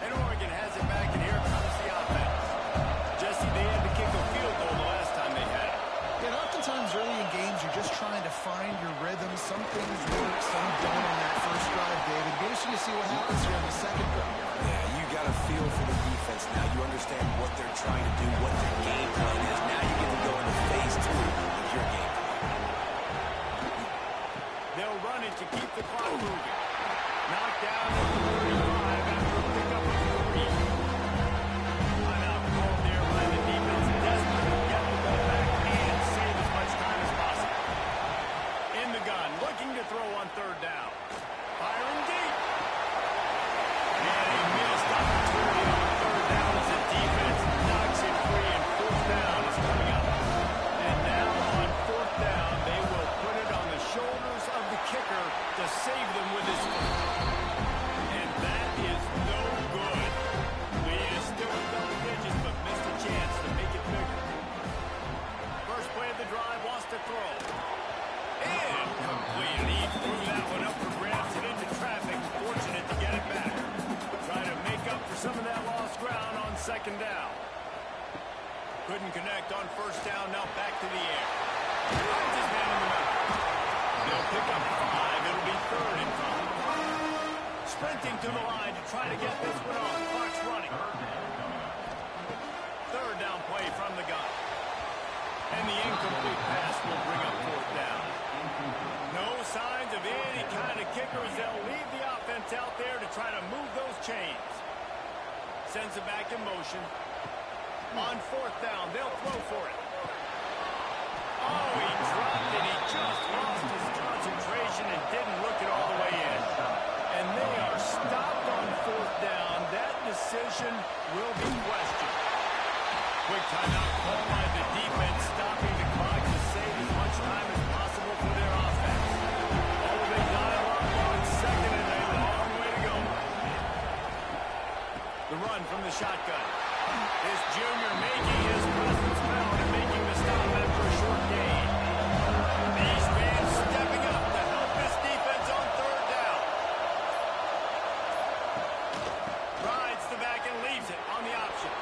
And Oregon has it back, and here comes the offense. Jesse, they had to kick a field goal the last time they had it. And oftentimes early in games, you're just trying to find your rhythm. Some things work, some don't on that first drive, David. Be interesting to see what happens here in the 2nd drive. Yeah, you got a feel for the defense now. You understand what they're trying to do, what their game plan is. Now you get to go into phase 2 of your game plan. They'll run it to keep the clock moving. Knocked down at the 35 after a pickup of 3. Timeout called there by the defense. Desperate to get the ball back and save as much time as possible. In the gun, looking to throw on 3rd down. Firing deep. And a missed opportunity on 3rd down as the defense knocks it free, and 4th down is coming up. And now on 4th down, they will put it on the shoulders of the kicker to save them with his foot. And that is no good. Lead is still in double digits, but missed a chance to make it bigger. First play of the drive, wants to throw. Incomplete. And he threw that one up for grabs and into traffic. Fortunate to get it back. Trying to make up for some of that lost ground on 2nd down. Couldn't connect on 1st down. Now back to the air. Finds his man in the middle. They'll pick up 5. It'll be 3rd and 5. Sprinting to the line to try to get this one off. Clock's running. 3rd down play from the gun. And the incomplete pass will bring up 4th down. No signs of any kind of kickers. They'll leave the offense out there to try to move those chains. Sends it back in motion. On fourth down, they'll throw for it. Oh, he dropped it. He just lost his concentration and didn't look it all the way in. And they are stopped on fourth down. That decision will be questioned. Quick timeout called by the defense, stopping the clock to save as much time as possible for their offense. Oh, they dial up on second and a long way to go. The run from the shotgun. This junior making his presence felt and making the stop after a short gain. These fans stepping up to help this defense on third down. Rides the back and leaves it on the option.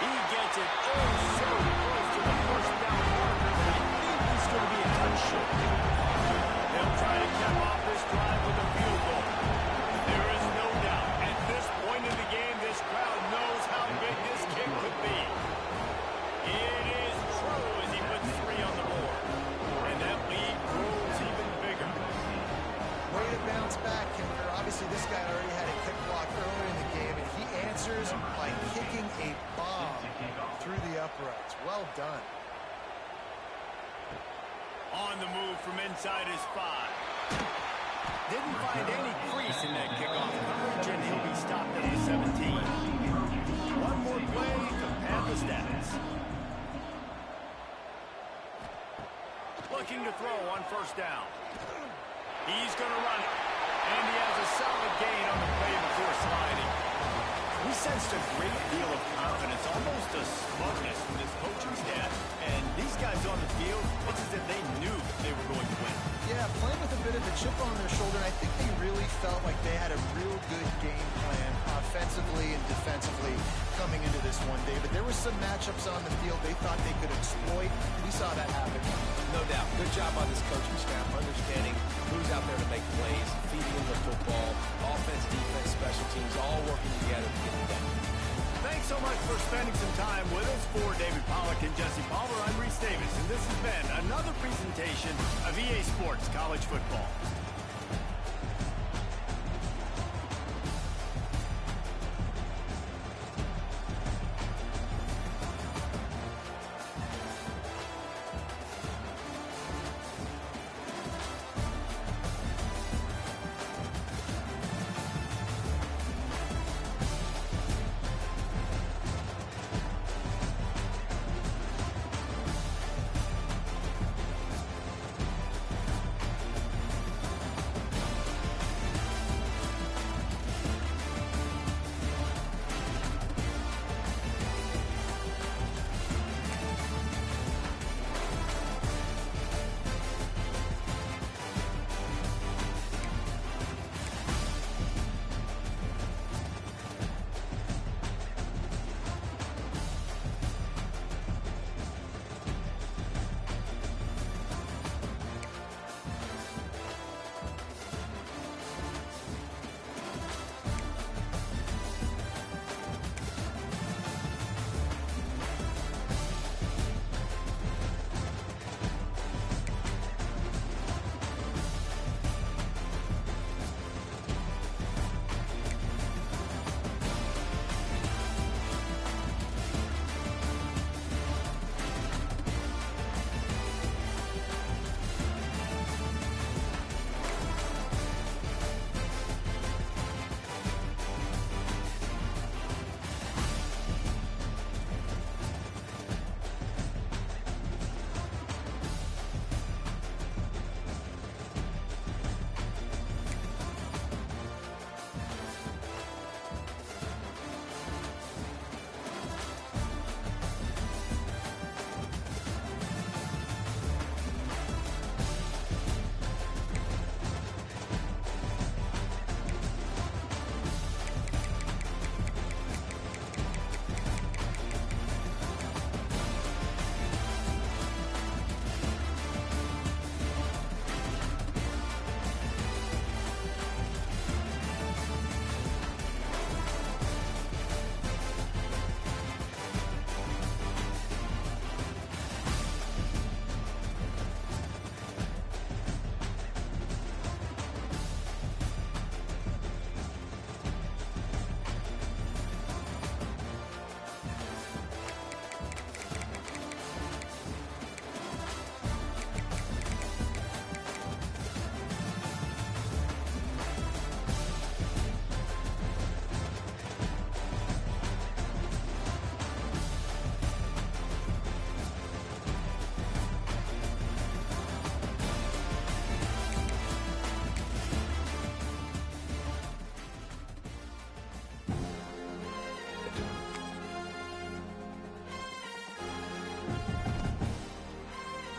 He gets it oh so close to the first down marker, but I think he's going to be a touch short. They'll try to cap off this drive with a field goal. There is no doubt at this point in the game, this crowd knows how big this kick could be. It is true as he puts 3 on the board. And that lead grows even bigger. Way to bounce back, Kinder. Obviously, this guy already had a kick block earlier in the game, and he answers by kicking a bomb through the uprights. Well done. On the move from inside his 5. Didn't find any crease in that kickoff coverage, and he'll be stopped at the 17. One more play to pad the stats. Looking to throw on first down. He's going to run it. And he has a solid gain on the play before sliding. We sensed a great deal of confidence, almost a smugness from this coaching staff. And these guys on the field, it's as if they knew they were going to win. Yeah, playing with a bit of a chip on their shoulder, and I think they really felt like they had a real good game plan offensively and defensively coming into this one, David. There were some matchups on the field they thought they could exploit. We saw that happen. No doubt. Good job by this coaching staff, understanding who's out there to make plays, feeding them the football, offense, defense, special teams, all working together to get it done. Thanks so much for spending some time with us. For David Pollack and Jesse Palmer, I'm Reese Davis, and this has been another presentation of EA Sports College Football.